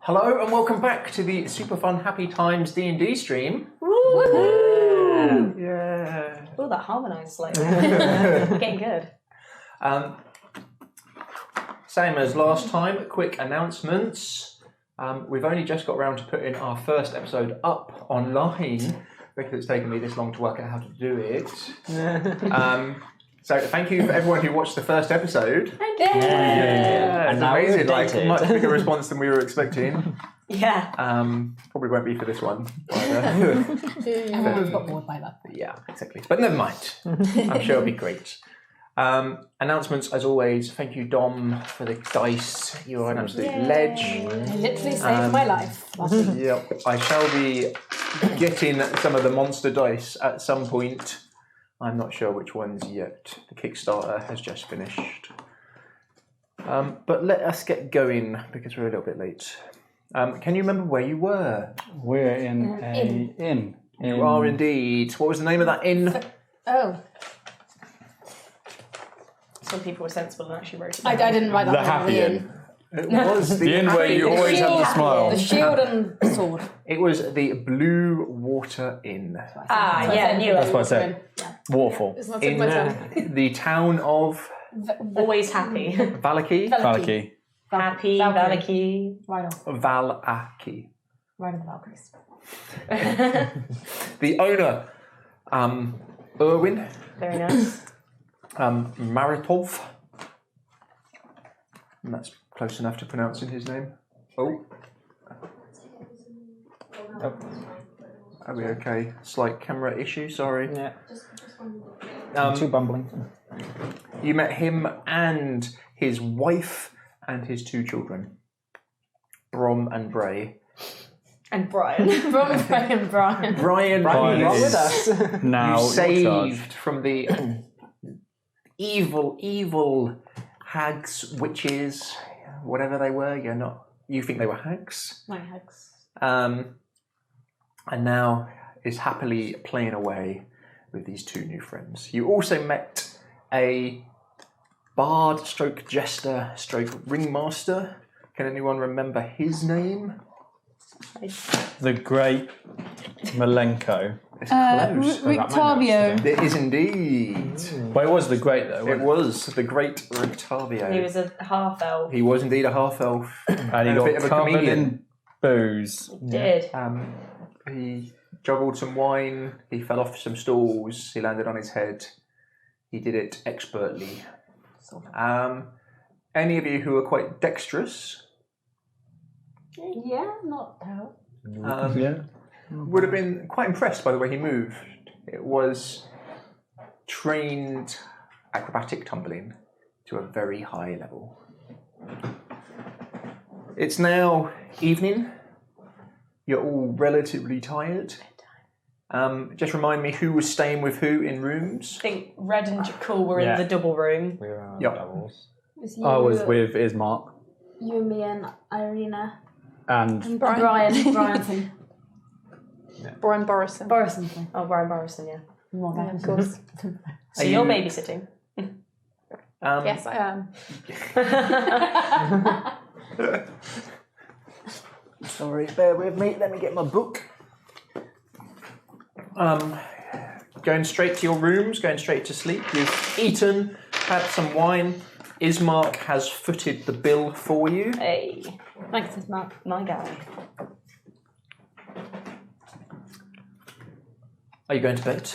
Hello and welcome back to the super fun Happy Times D&D stream. Woohoo! Yeah. Oh, that harmonised slightly. Getting good. Same as last time, quick announcements. We've only just got around to putting our first episode up online because it's taken me this long to work out how to do it. So thank you for everyone who watched the first episode. Thank you. Yeah, And it's now amazing, we're like updated. much bigger response than we were expecting. Yeah. Probably won't be for this one. Either. Everyone's got bored by that. Yeah, exactly. But never mind. I'm sure it'll be great. Announcements, as always. Thank you, Dom, for the dice. You are an absolute ledge. They literally saved my life. Yep. I shall be getting some of the monster dice at some point. I'm not sure which ones yet. The Kickstarter has just finished. But let us get going because we're a little bit late. Can you remember where you were? We're in an inn. You are indeed. What was the name of that inn? Oh, Some people were sensible and actually wrote it I down. didn't write that The down. Happy Inn. It was The inn where you always have the smile. The shield and sword. It was the Blue Water Inn. Ah, yeah, I knew That's it. what I said. Waterfall. It's not In the town of Always happy. Vallaki. Vallaki. Happy, Valkyrie. Vallaki. Right off. Vallaki. Right on the Valkyries. The owner, Erwin Very nice. Maritov. And that's close enough to pronouncing his name. Oh. Are we okay? Slight camera issue, sorry. Yeah. Um, Too bumbling. You met him and his wife and his two children, Brom and Bray. And Brian. From Brian. Brian Brian is Now you in charge. saved from the evil hags, witches, whatever they were. You're not. You think they were hags, My hugs. and now is happily playing away with these two new friends. You also met a bard, stroke jester, stroke ringmaster. Can anyone remember his name? The great Malenko. It's close. Rictavio. It is indeed. Well, it was the great though, It wasn't was the great Rictavio. He was a half elf. He was indeed a half elf. And he a bit got of a covered comedian. in booze. Did. He juggled some wine. He fell off some stools. He landed on his head. He did it expertly. Any of you who are quite dexterous Yeah, not out. Yeah. would have been quite impressed by the way he moved. It was trained acrobatic tumbling to a very high level. It's now evening. You're all relatively tired. Just remind me who was staying with who in rooms. I think Red and Cool were Yeah. in the double room. We were Yep. doubles. It's you, I was with Ismark you, me, and Irina. and Brian. Brian Borison. Borison. Oh, Brian Borison, yeah. More Yeah, of course. So Are you're you- babysitting. Yes, I am. Sorry, bear with me. Let me get my book. Going straight to your rooms, going straight to sleep. You've eaten, had some wine. Ismark has footed the bill for you. Hey, Thanks, Mark. my guy. Are you going to bed?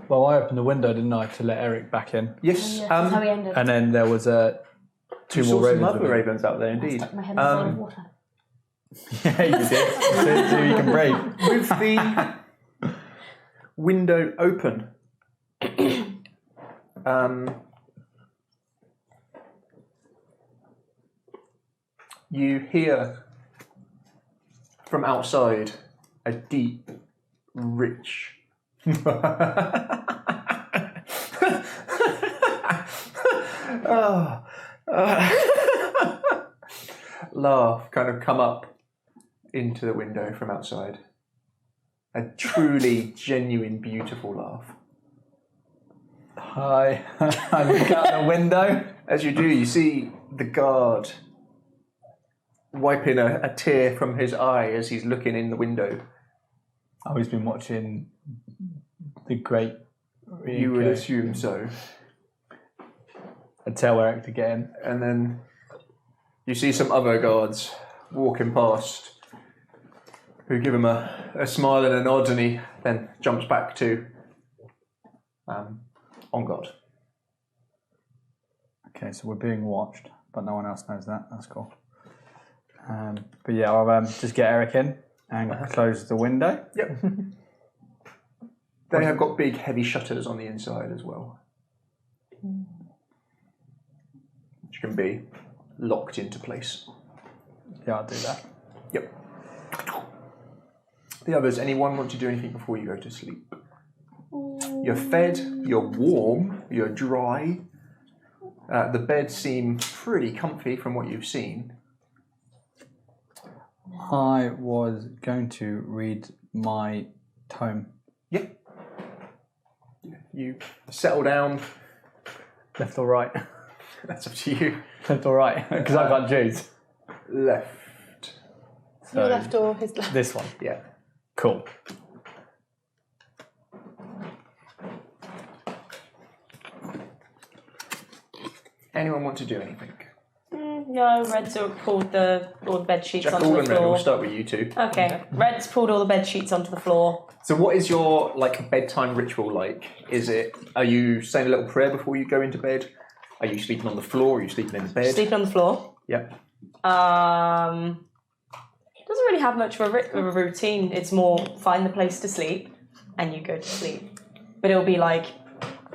well, I opened the window, didn't I, to let Eric back in. Yes. Yeah, that's how we ended. And then there was two you more saw some ravens. other with me. ravens out there, indeed. Stuck my head in a bowl of water. Yeah, you did. So you can brave. With the window open, you hear from outside a deep, rich laugh kind of come up into the window from outside. A truly genuine, beautiful laugh. Hi. I look out the window. As you do, you see the guard wiping a tear from his eye as he's looking in the window. Oh, he's been watching the great. You would assume so. I'd tell Eric to get in. And then you see some other guards walking past who give him a smile and a nod, and he then jumps back to on guard. Okay, so we're being watched, but no one else knows that. That's cool. But yeah, I'll just get Eric in and close the window. Yep. They have got big, heavy shutters on the inside as well, which can be locked into place. Yeah, I'll do that. Yep. The others, anyone want to do anything before you go to sleep? You're fed, you're warm, you're dry. The beds seem pretty comfy from what you've seen. I was going to read my tome. Yep. You settle down. Left or right? That's up to you. Left or right? Because I've got Jude's. Left. So Your left or his left? This one. Yeah. Cool. Anyone want to do anything? No, Red's pulled all the bed sheets onto Jackal the and Red, we'll floor. start with you two. Okay, Red's pulled all the bed sheets onto the floor. So what is your bedtime ritual like? Are you saying a little prayer before you go into bed? Are you sleeping on the floor? Are you sleeping in the bed? Sleeping on the floor. Yep. Doesn't really have much of a routine. It's more find the place to sleep and you go to sleep. But it'll be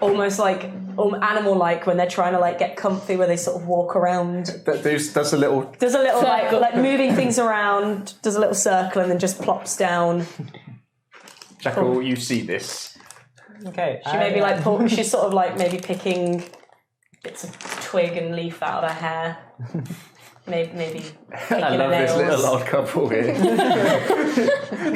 almost like animal-like when they're trying to get comfy, where they sort of walk around. Does a little like moving things around. Does a little circle and then just plops down. Jackal, you see this. Okay. She maybe she's sort of maybe picking bits of twig and leaf out of her hair. Maybe I love this little odd couple here.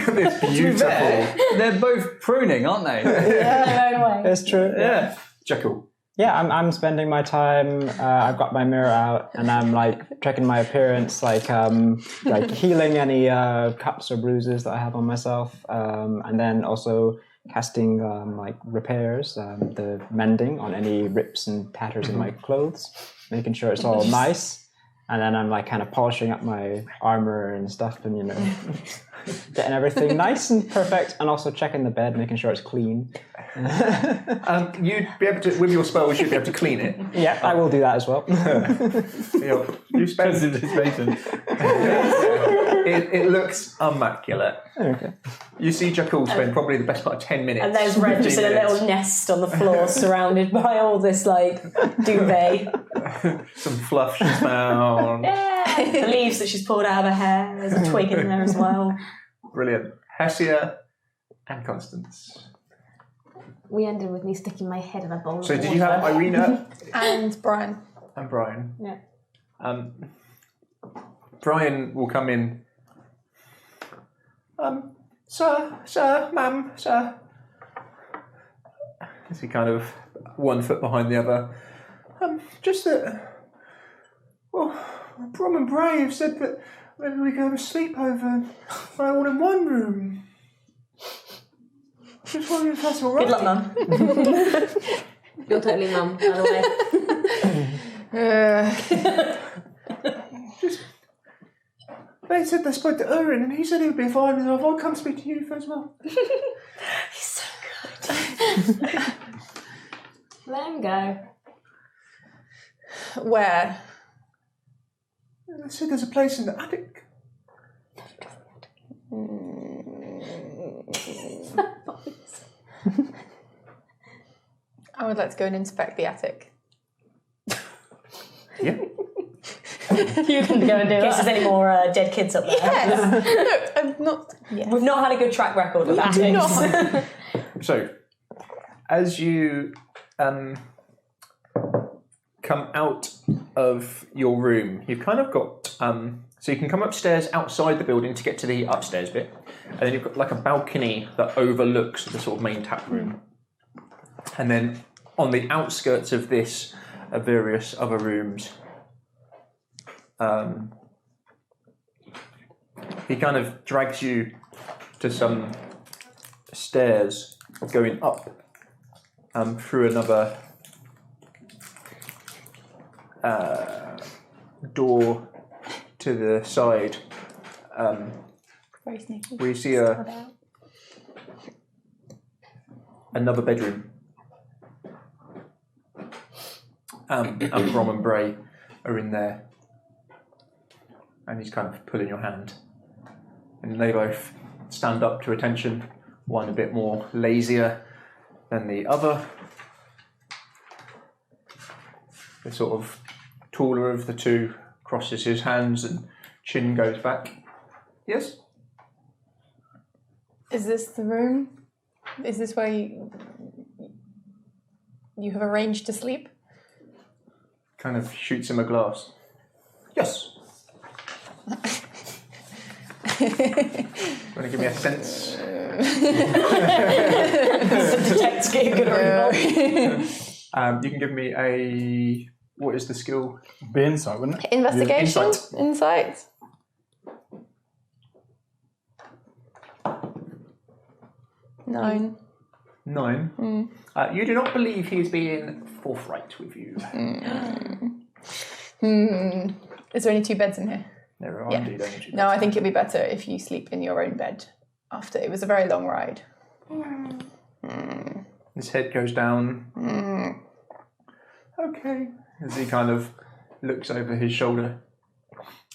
This beautiful. They're both pruning, aren't they? their own way. It's true. Yeah. Jackal. Yeah, I'm spending my time. I've got my mirror out, and I'm checking my appearance, healing any cuts or bruises that I have on myself, and then also casting repairs, the mending on any rips and tatters in my clothes, making sure it's all nice. And then I'm kind of polishing up my armor and stuff, and getting everything nice and perfect, and also checking the bed, making sure it's clean. You'd be able to, with your spells, you'd be able to clean it. Yeah, I will do that as well. You spend it looks immaculate. Okay. You see Jackal spend probably the best part of 10 minutes. And there's Red just in a 15 minutes. little nest on the floor, surrounded by all this duvet. Some fluff she's found. Yeah. The leaves that she's pulled out of her hair. There's a twig in there as well. Brilliant. Hesia and Constance. We ended with me sticking my head in a bowl. So of did you have water. Irina And Brian. and Brian? Yeah. Brian will come in. Sir, ma'am, sir. Is he kind of 1 foot behind the other? Just that. Well, Brom and Bray have said that maybe we can have a sleepover all in one room. Just wondering if that's all right. Good luck, Mum. You're totally mum, by the way. They said they spoke to Urin and he said he would be fine, and I'll come speak to you as well. He's so good. Let him go. Where? They said there's a place in the attic. I would like to go and inspect the attic. Yeah. You can go and do it. In case there's any more dead kids up there. Yes. No, I'm not. Yes. We've not had a good track record with that. not. So, as you come out of your room, you've kind of got so you can come upstairs outside the building to get to the upstairs bit, and then you've got a balcony that overlooks the sort of main tap room, and then on the outskirts of this are various other rooms. He kind of drags you to some stairs going up through another door to the side. Very sneaky. We see another bedroom. And Brom and Bray are in there. And he's kind of pulling your hand. And they both stand up to attention, one a bit more lazier than the other. The sort of taller of the two crosses his hands and chin goes back. Yes? Is this the room? Is this where you have arranged to sleep? Kind of shoots him a glass. Yes. Want to give me a sense? Detect gig and roll. You can give me a... What is the skill? Be insight, wouldn't it? Investigation? Insight. Insight? Nine. 9. You do not believe he is being forthright with you. Is there only 2 beds in here? There are Yeah. indeed only 2. No, I think it'd be better if you sleep in your own bed after. It was a very long ride. His head goes down. Okay. As he kind of looks over his shoulder.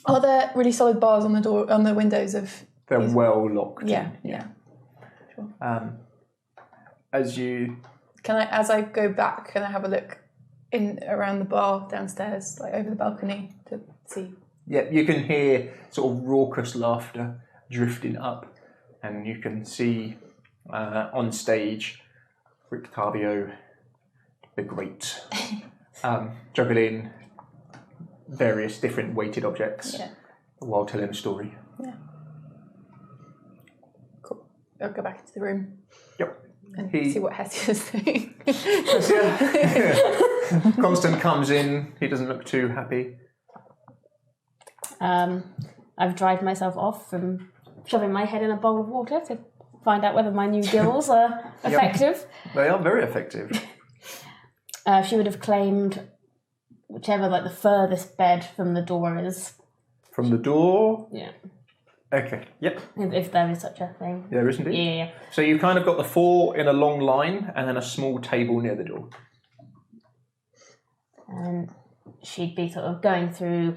Are there really solid bars on the door, on the windows of? They're well locked. Yeah. As you... As I go back, can I have a look in around the bar downstairs, like over the balcony, to see? Yeah, you can hear sort of raucous laughter drifting up, and you can see on stage Rictavio the Great juggling various different weighted objects while telling a story. Yeah. Cool. I'll go back into the room. Yep. And see what Hesia's doing. Constant comes in. He doesn't look too happy. I've dried myself off from shoving my head in a bowl of water to find out whether my new gills are effective. They are very effective. She would have claimed whichever, like the furthest bed from the door is. From the door? Yeah. Okay, yep. If there is such a thing. There is indeed. Yeah. So you've kind of got the 4 in a long line and then a small table near the door. And she'd be sort of going through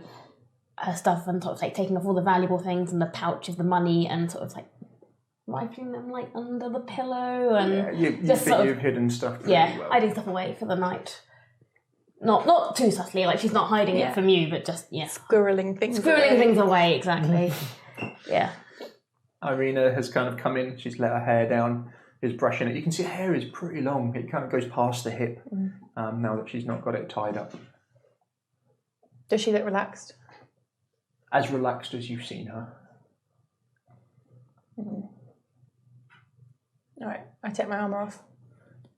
her stuff and sort of like taking off all the valuable things and the pouch of the money and sort of like rifling them like under the pillow and You just think sort you've of, hidden stuff pretty well. hiding stuff away for the night. Not too subtly, like she's not hiding it from you, but just Squirreling things away, exactly. Yeah. Irina has kind of come in, she's let her hair down, is brushing it. You can see her hair is pretty long, it kind of goes past the hip now that she's not got it tied up. Does she look relaxed? As relaxed as you've seen her. Alright, I take my armour off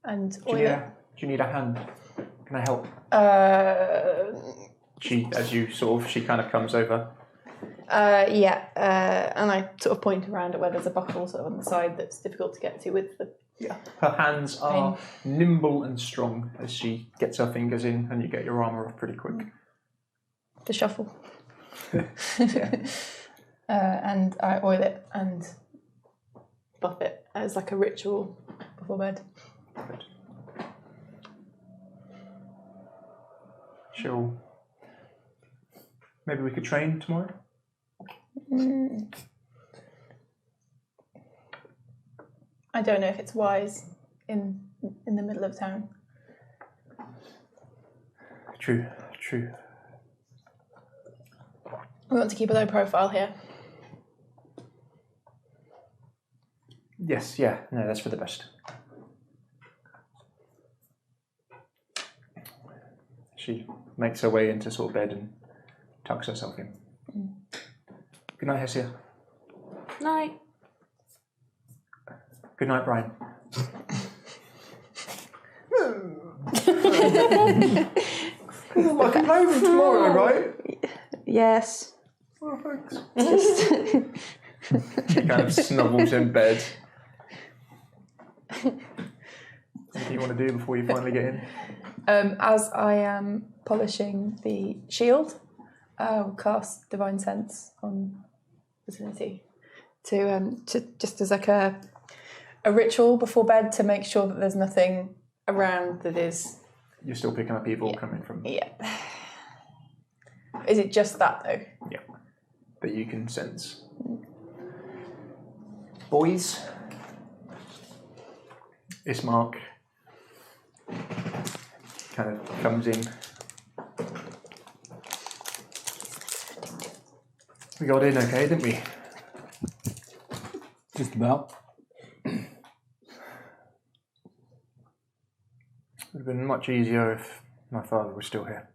and Do oil you it. need a hand? Can I help? She kind of comes over. And I sort of point around at where there's a buckle sort of on the side that's difficult to get to with the... Yeah. Her hands are nimble and strong as she gets her fingers in and you get your armour off pretty quick. The shuffle. And I oil it and buff it as like a ritual before bed. Good. She'll... Maybe we could train tomorrow? I don't know if it's wise in the middle of town. True. We want to keep a low profile here. Yes, yeah. No, that's for the best. She makes her way into sort of bed and tucks herself in. Good night, Hesia. Night. Good night, Brian. I can play with tomorrow, right? Yes. Oh, thanks. He kind of snuggles in bed. What do you want to do before you finally get in? As I am polishing the shield, I'll cast Divine Sense on Vicinity to just as like a ritual before bed to make sure that there's nothing around that is. You're still picking up evil coming from. Yeah. Is it just that though? Yeah. That you can sense. Boys. Ismark kind of comes in. We got in okay, didn't we? Just about. Would have been much easier if my father was still here.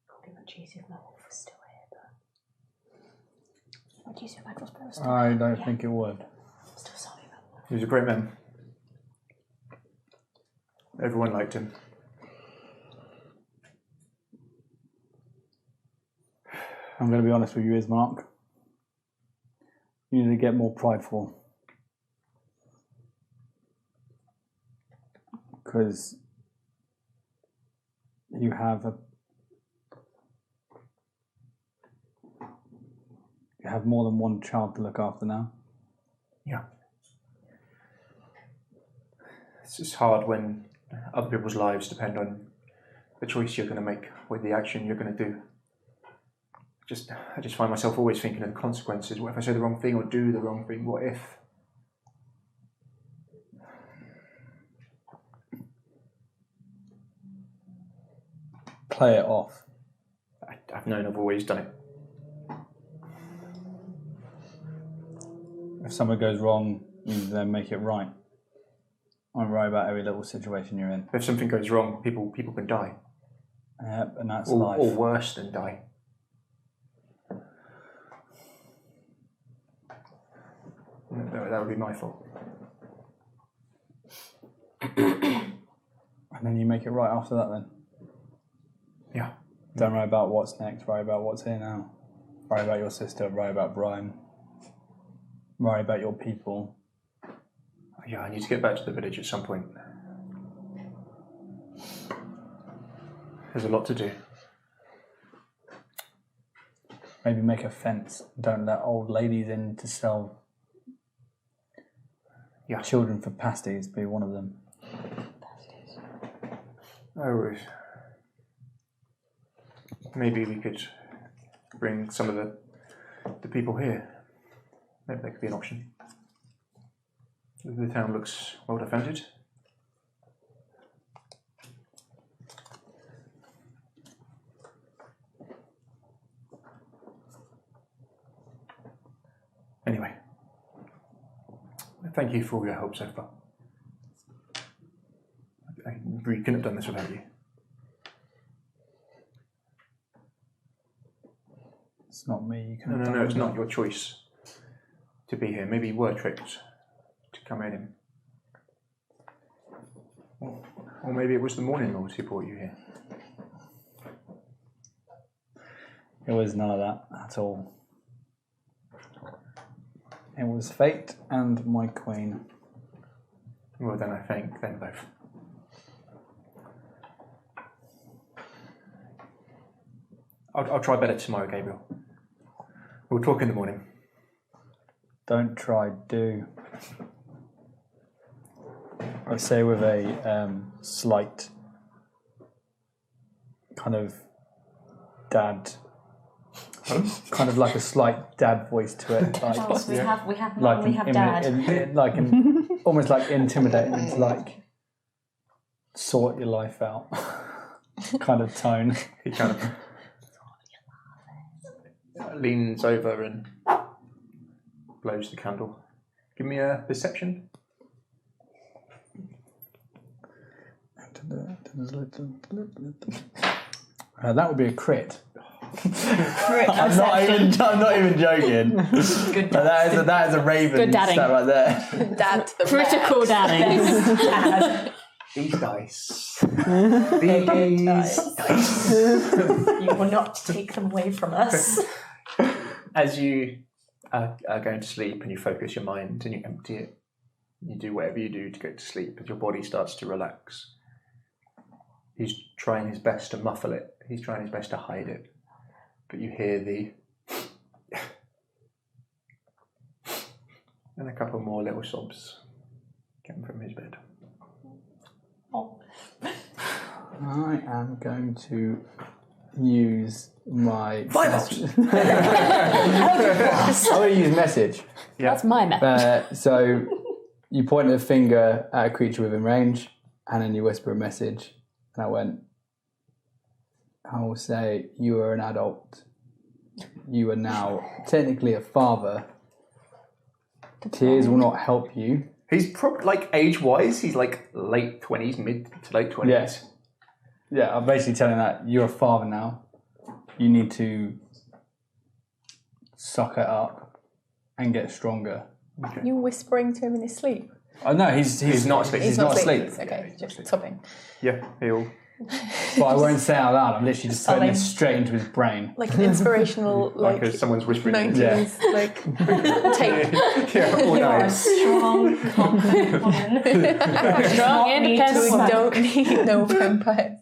Probably much easier if my wolf was still here, but much easier if my crossbow was still I here. don't think it would. I'm still sorry about that. He was a great man. Everyone liked him. I'm going to be honest with you, Ismark. You need to get more prideful. Because you have more than one child to look after now. Yeah. It's just hard when other people's lives depend on the choice you're going to make with the action you're going to do. I just find myself always thinking of the consequences. What if I say the wrong thing or do the wrong thing? What if? Play it off. I've known I've always done it. If something goes wrong, you then make it right. Don't worry about every little situation you're in. If something goes wrong, people can die. Yep, and that's Or life. worse than die. That would be my fault. And then you make it right after that then. Yeah. Don't worry about what's next, worry about what's here now. Worry about your sister, worry about Brian. Worry about your people. Yeah, I need to get back to the village at some point. There's a lot to do. Maybe make a fence. Don't let old ladies in to sell children for pasties. Be one of them. Oh, maybe we could bring some of the people here. Maybe that could be an option. The town looks well defended. Anyway, thank you for all your help so far. I really couldn't have done this without you. It's not me. You No, it's not your choice to be here. Maybe you were tricked to come in. Or maybe it was the Morning Lord who brought you here. It was none of that at all. It was fate and my queen. Well, then I thank them both. I'll try better tomorrow, Gabriel. We'll talk in the morning. Don't try, do. I say with a slight kind of dad, kind of like a slight dad voice to it. Like, Charles, we have not like only have dad. almost like intimidating. It's like sort your life out kind of tone. He kind of leans over and blows the candle. Give me a perception. That would be a crit. Crit I'm not even joking. Good that is a raven Good dadding. stat right there. Dad to the Critical dadding. These dice. These dice. You will not take them away from us. As you are going to sleep and you focus your mind and you empty it. You do whatever you do to go to sleep as your body starts to relax. He's trying his best to muffle it. He's trying his best to hide it. But you hear the... and a couple more little sobs coming from his bed. I am going to use my... Vibes! I'm going to use message. Yeah. That's my method. So you point a finger at a creature within range, and then you whisper a message. And I went, I will say, you are an adult. You are now technically a father. Tears will not help you. He's probably, like, age-wise, he's like late 20s, mid to late 20s. Yes. Yeah, I'm basically telling that you're a father now. You need to suck it up and get stronger. You whispering to him in his sleep? Oh no, he's not asleep. He's not asleep. Okay, just sobbing. Yeah, he'll... But I won't say it out loud. I'm literally just putting this straight into his brain. Like an inspirational, like as someone's whispering. 90s, like, tape. Yeah, all You are a night. strong, confident woman. Strong, independent We woman. don't need no vampires.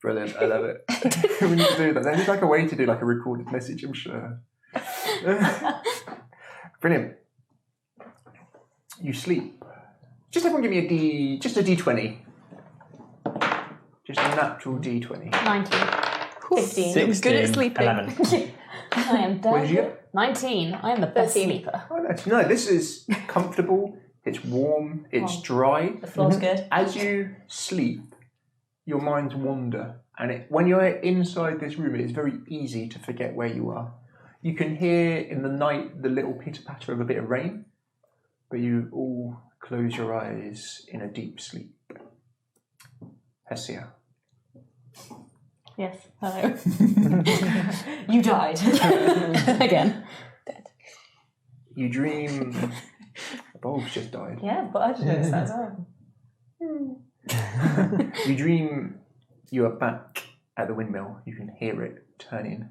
Brilliant, I love it. We need to do that. There's like a way to do like a recorded message, I'm sure. Brilliant. You sleep. Just everyone give me a D20. Just a natural D20. 19. 15. 16, Good at sleeping. 11. I am dead. What did you get? 19. I am the best 13. sleeper. Oh, no, this is comfortable, it's warm, it's dry. The floor's good. As you sleep, your minds wander. And when you're inside this room, it is very easy to forget where you are. You can hear in the night the little pitter-patter of a bit of rain, but you all close your eyes in a deep sleep. Hessia. Yes. Hello. You died. Again. Dead. You dream... The bulb's just died. Yeah, but I just noticed that as well. You dream you are back at the windmill. You can hear it turning.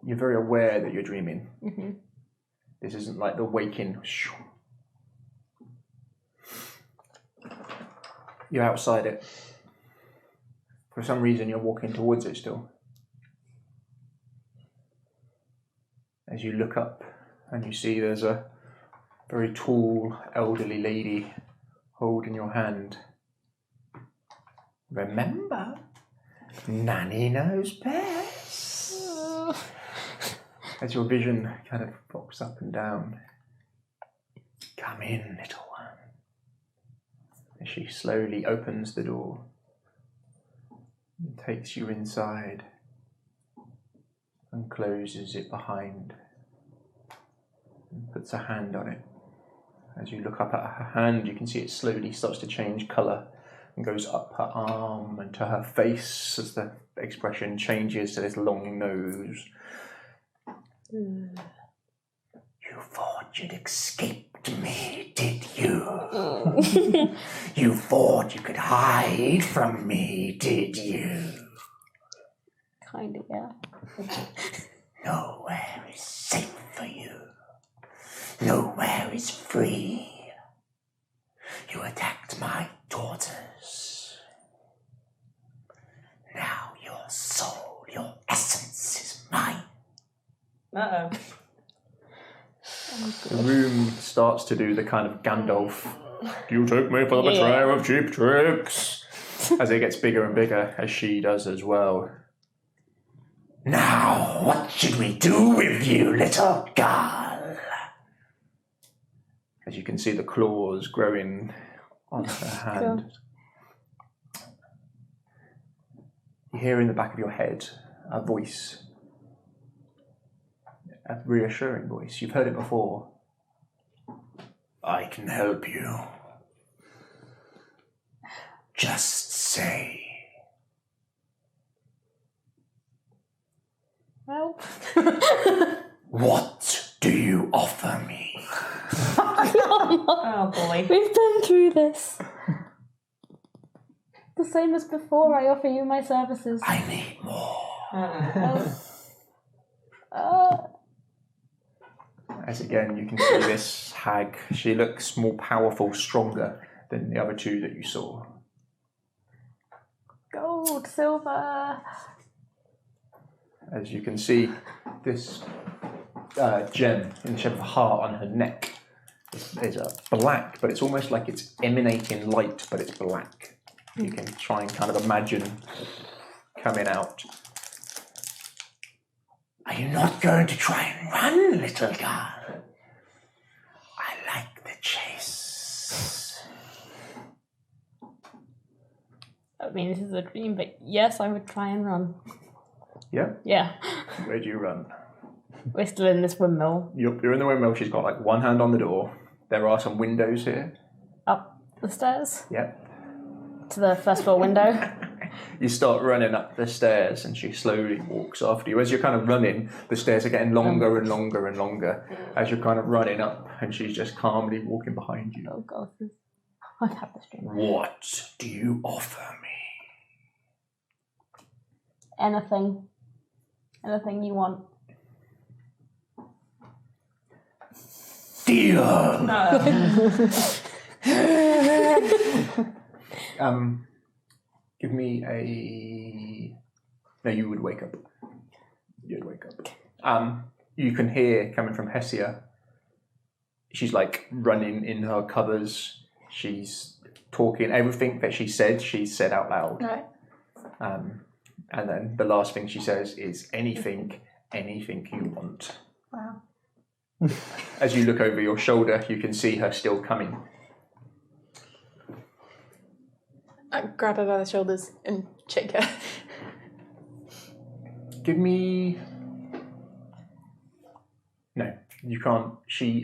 You're very aware that you're dreaming. Mm-hmm. This isn't like the waking. You're outside it. For some reason, you're walking towards it still. As you look up and you see there's a very tall, elderly lady holding your hand. Remember, Nanny knows best. As your vision kind of pops up and down. Come in, little one. As she slowly opens the door and takes you inside and closes it behind and puts a hand on it. As you look up at her hand, you can see it slowly starts to change colour and goes up her arm and to her face as the expression changes to this long nose. You thought you'd escaped me, did you? You thought you could hide from me, did you? Kind of, yeah. Nowhere is safe for you. Nowhere is free. You attacked my daughters. Now your soul, your essence is mine. Uh-oh. The room starts to do the kind of Gandalf, you took me for the betrayer of cheap tricks, as it gets bigger and bigger, as she does as well. Now, what should we do with you, little girl? As you can see the claws growing on her hand. You hear in the back of your head a voice. A reassuring voice. You've heard it before. I can help you. Just say. Well. What do you offer me? Oh boy. We've been through this. The same as before, I offer you my services. I need more. As again, you can see this hag. She looks more powerful, stronger than the other two that you saw. Gold, silver. As you can see, this gem in the shape of a heart on her neck is black, but it's almost like it's emanating light, but it's black. You can try and kind of imagine coming out. Are you not going to try and run, little girl? I like the chase. I mean, this is a dream, but yes, I would try and run. Yeah? Yeah. Where do you run? We're still in this windmill. You're in the windmill. She's got like one hand on the door. There are some windows here. Up the stairs Yep. to the first floor window. You start running up the stairs and she slowly walks after you. As you're kind of running, the stairs are getting longer and longer and longer as you're kind of running up, and she's just calmly walking behind you. Oh god, I've had this dream. What do you offer me? Anything. Anything you want. Deal! Give me a... No, you would wake up. You'd wake up. You can hear coming from Hessia. She's like running in her covers. She's talking. Everything that she said out loud. Right. And then the last thing she says is anything you want. Wow. As you look over your shoulder, you can see her still coming. I grab her by the shoulders and shake her. Give me... No, you can't.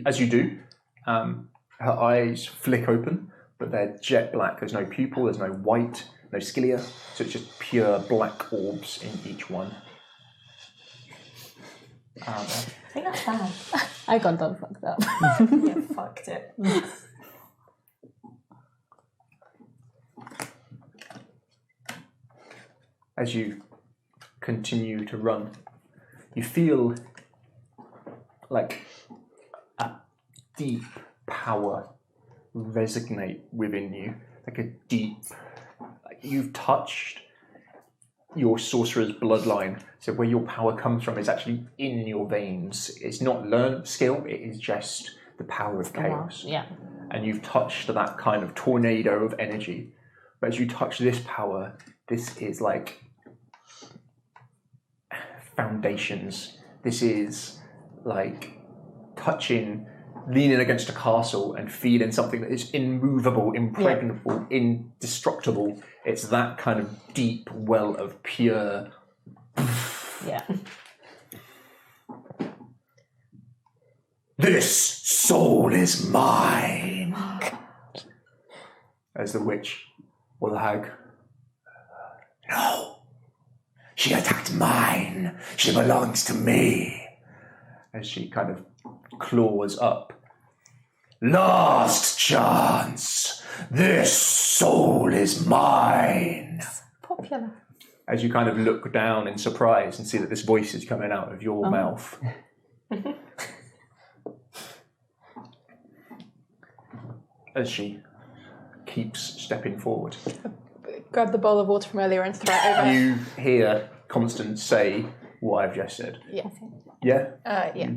As you do, her eyes flick open, but they're jet black. There's no pupil, there's no white, no cilia, so it's just pure black orbs in each one. I think that's bad. I got done fucked up. Yeah, fucked it. As you continue to run, you feel like a deep power resonate within you, like a deep, like you've touched your sorcerer's bloodline. So where your power comes from is actually in your veins. It's not learned skill, it is just the power of chaos. Yeah. And you've touched that kind of tornado of energy. But as you touch this power, this is like foundations. This is like touching, leaning against a castle and feeling something that is immovable, impregnable, indestructible. It's that kind of deep well of pure... Yeah. This soul is mine! As the witch or the hag. No! She attacked mine! She belongs to me! As she kind of claws up. Last chance! This soul is mine! Popular. As you kind of look down in surprise and see that this voice is coming out of your mouth. As she keeps stepping forward. Grab the bowl of water from earlier and throw it over. You hear Constance say what I've just said. Yeah. Yeah? Yeah.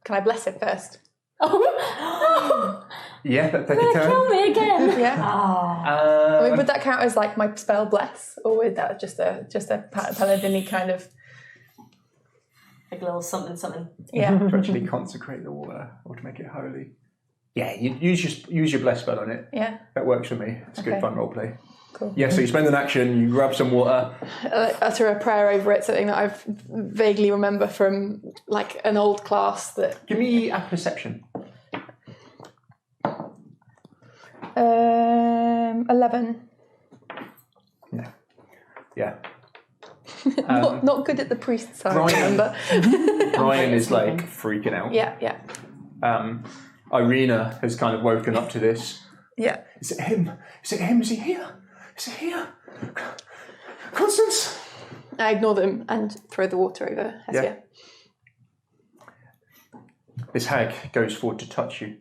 Can I bless it first? Oh, Yeah, take a kill turn. me again. Yeah. I mean, would that count as like my spell bless, or would that just a paladin kind of? Like a little something, something. Yeah. To actually consecrate the water or to make it holy. Yeah, you use your bless spell on it. Yeah. That works for me. It's good Okay. fun roleplay. Cool. Yeah, so you spend an action, you grab some water. Utter a prayer over it, something that I vaguely remember from like an old class that. Give me a perception. 11. No. Yeah. Not good at the priest side, Brian- remember? Brian is like freaking out. Yeah. Irina has kind of woken up to this. Yeah. Is it him? Is it him? Is he here? Is he here? Constance? I ignore them and throw the water over Hessia. This hag goes forward to touch you.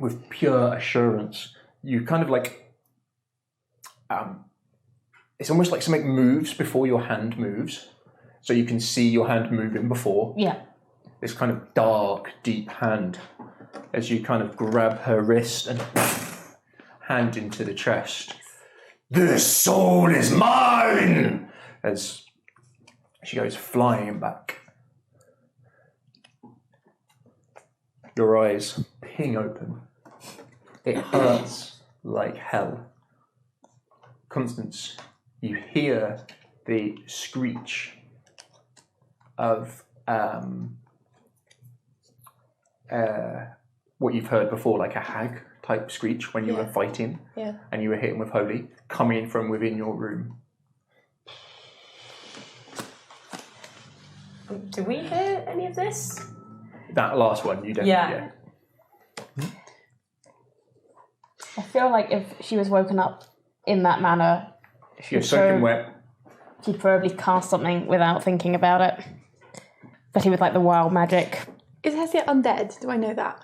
With pure assurance, you kind of like... it's almost like something moves before your hand moves. So you can see your hand moving before. Yeah. This kind of dark, deep hand as you kind of grab her wrist and hand into the chest. This soul is mine! As she goes flying back. Your eyes ping open. It hurts like hell. Constance, you hear the screech of what you've heard before, like a hag type screech when you were fighting and you were hitting with holy, coming from within your room. Do we hear any of this? That last one, you definitely. I feel like if she was woken up in that manner, If you're soaking wet, she'd probably cast something without thinking about it. Especially with like the wild magic. Is Hessia undead? Do I know that?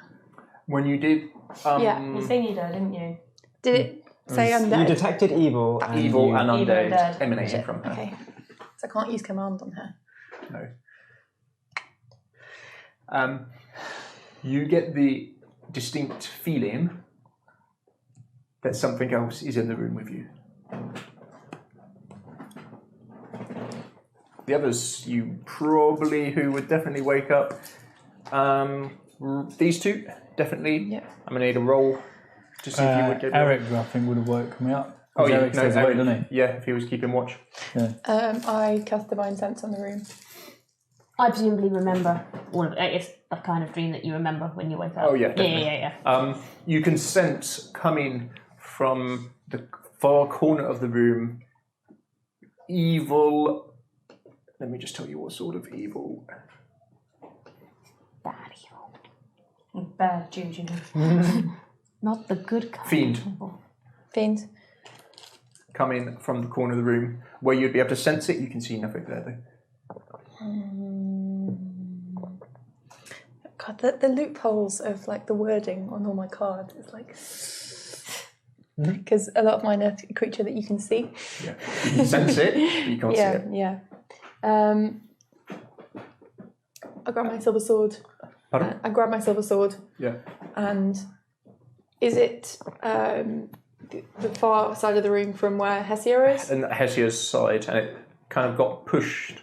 when you did, You think you did, didn't you? Did it say You undead? detected evil. evil you- and Evil undead and dead. emanating from her. Okay. So I can't use command on her. No. You get the distinct feeling that something else is in the room with you. The others, you probably, who would definitely wake up. These two, definitely. Yeah. I'm going to need a roll to see if you would get Eric, I think, would have woken me up. Oh, yeah, Eric stays awake, Eric, doesn't he? yeah, if he was keeping watch. I cast Divine Sense on the room. I presumably remember all of it. It's the kind of dream that you remember when you wake up. Oh, yeah, definitely. Yeah. You can sense coming from the far corner of the room evil. Let me just tell you what sort of evil. Bad evil. Bad juju. Not the good kind. Fiend. of evil. Fiend. Coming from the corner of the room where you'd be able to sense it. You can see nothing there though. God, the loopholes of like the wording on all my cards is like because a lot of mine are a creature that you can see. Yeah, you can sense it, but you can't see it. Yeah. I grab my silver sword. Pardon? I grab my silver sword. Yeah. And is it the far side of the room from where Hessia is? And Hessia's side, and it kind of got pushed.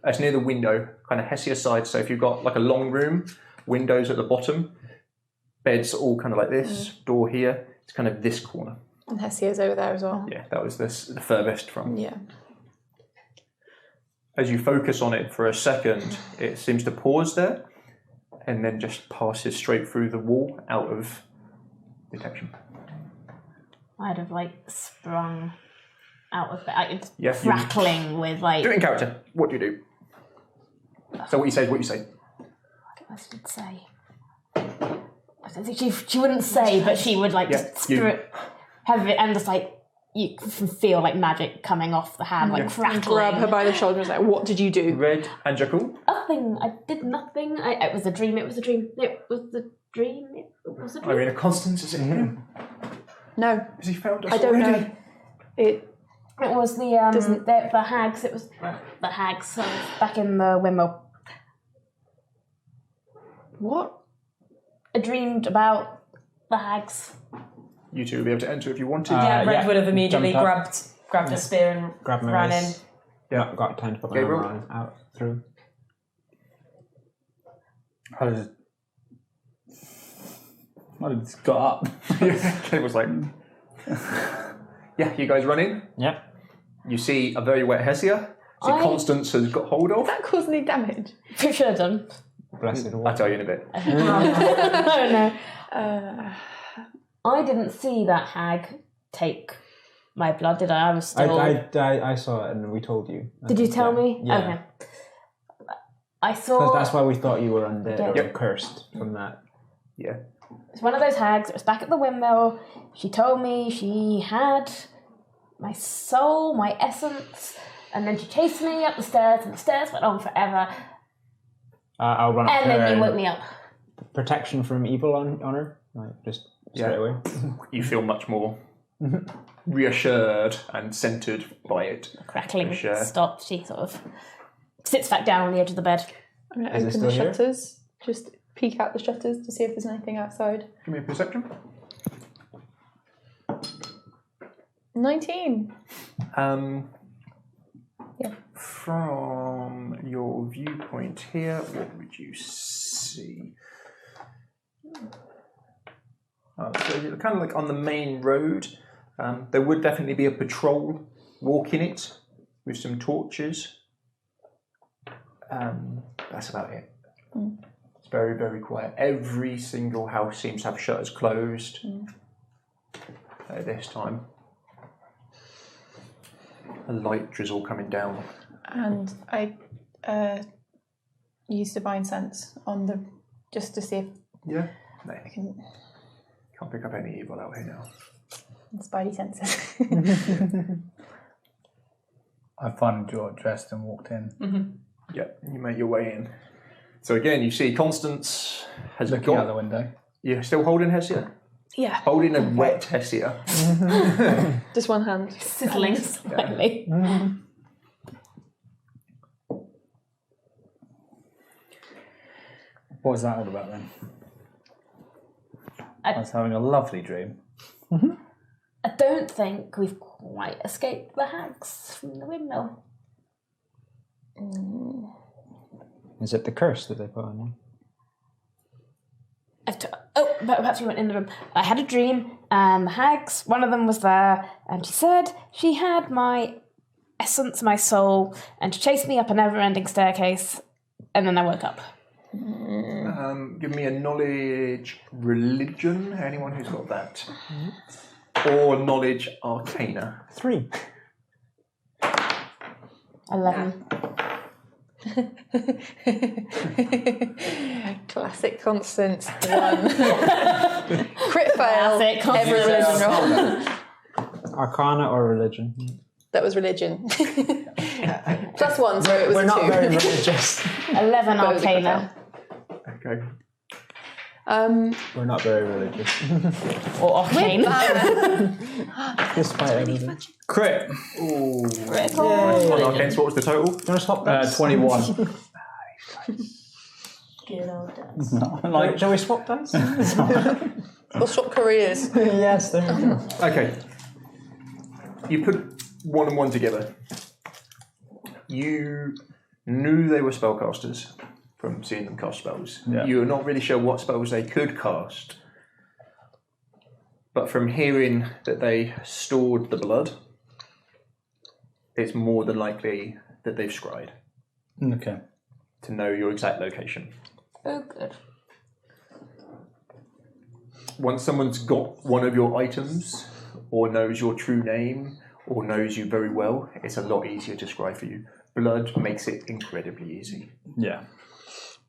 It's near the window, kind of Hessia's side. So if you've got like a long room, windows at the bottom, beds all kind of like this, door here. It's kind of this corner. And Hessia's over there as well. Yeah, that was the furthest from. Yeah. As you focus on it for a second, it seems to pause there, and then just passes straight through the wall out of detection. I'd have like sprung out of it. Yeah, you- Crackling with like. Do it in character. What do you do? So what you say is what you say. I should say. I don't think she wouldn't say, but she would like just have it and just like you can feel like magic coming off the hand, like crackling. Grab her by the shoulder and say, "What did you do?" Red and Jackal. Nothing. I did nothing. It was a dream. It was a dream. It was a dream. It was a dream. Irina Constance, is it him? No, Has he found us I don't already? know. It was the hags. It was the hags back in the windmill. what? I dreamed about the hags. You two will be able to enter if you wanted. Yeah, Red yeah. would have immediately Jumped grabbed a spear and Grab my ran in. wrist. Yeah, got time to put my Gabriel? arm out through. I just got up. It was like, yeah, you guys run in. Yep. You see a very wet Hessia. See Constance has got hold of. Did that cause any damage? You should have done. Blessed I'll water. tell you in a bit. Oh no. I didn't see that hag take my blood, did I? I was still. I saw it and we told you. Did you tell me? Yeah. Okay. I saw. That's why we thought you were undead or Yep. cursed from that. Yeah. It's one of those hags. It was back at the windmill. She told me she had my soul, my essence, and then she chased me up the stairs, and the stairs went on forever. I'll run up And to her then you and woke me up. protection from evil on her, like just straight away. You feel much more reassured and centered by it. Crackling Sure. stops. She sort of sits back down on the edge of the bed. I'm going to Is it open still the here? shutters. Just peek out the shutters to see if there's anything outside. Give me a perception. 19. Yeah. From your viewpoint here, what would you see? So you're kind of like on the main road. There would definitely be a patrol walking it with some torches. That's about it. It's very, very quiet. Every single house seems to have shutters closed at this time. A light drizzle coming down. And I use Divine Sense on the... just to see if Yeah. No, I can... can't pick up any evil out here now. Spidey senses. I found you dressed and walked in. Yeah, you make your way in. So again, you see Constance has Looking out the got... window. You're still holding Hessia? Yeah. Holding a wet Hessia. Just one hand. Sizzling slightly. What was that all about then? I- I was having a lovely dream. I don't think we've quite escaped the hags from the windmill. Is it the curse that they put on you? But perhaps we went in the room. I had a dream, and the hags, one of them was there, and she said she had my essence, my soul, and she chased me up a never-ending staircase, and then I woke up. Give me a knowledge religion, anyone who's got that. Or knowledge arcana. 3. 11. Classic Constance. 1. Crit fail. Classic Every religion roll. Arcana or religion? That was religion. +1, so it was We're a not 2. very religious. 11 But it was a crit arcana. Okay. We're not very religious. Or arcane. Despite everything. Crit! Ooh. Critical. Arcane, so what was the total? Do you want to swap that? 21. Good old days. Like, Shall we swap dice? We'll swap careers. Yes, there we go. Okay. You put 1 and 1 together. You knew they were spellcasters from seeing them cast spells. Yeah. You were not really sure what spells they could cast. But from hearing that they stored the blood, it's more than likely that they've scryed okay. to know your exact location. Oh, good. Once someone's got one of your items, or knows your true name, or knows you very well, it's a lot easier to scry for you. Blood makes it incredibly easy. Yeah.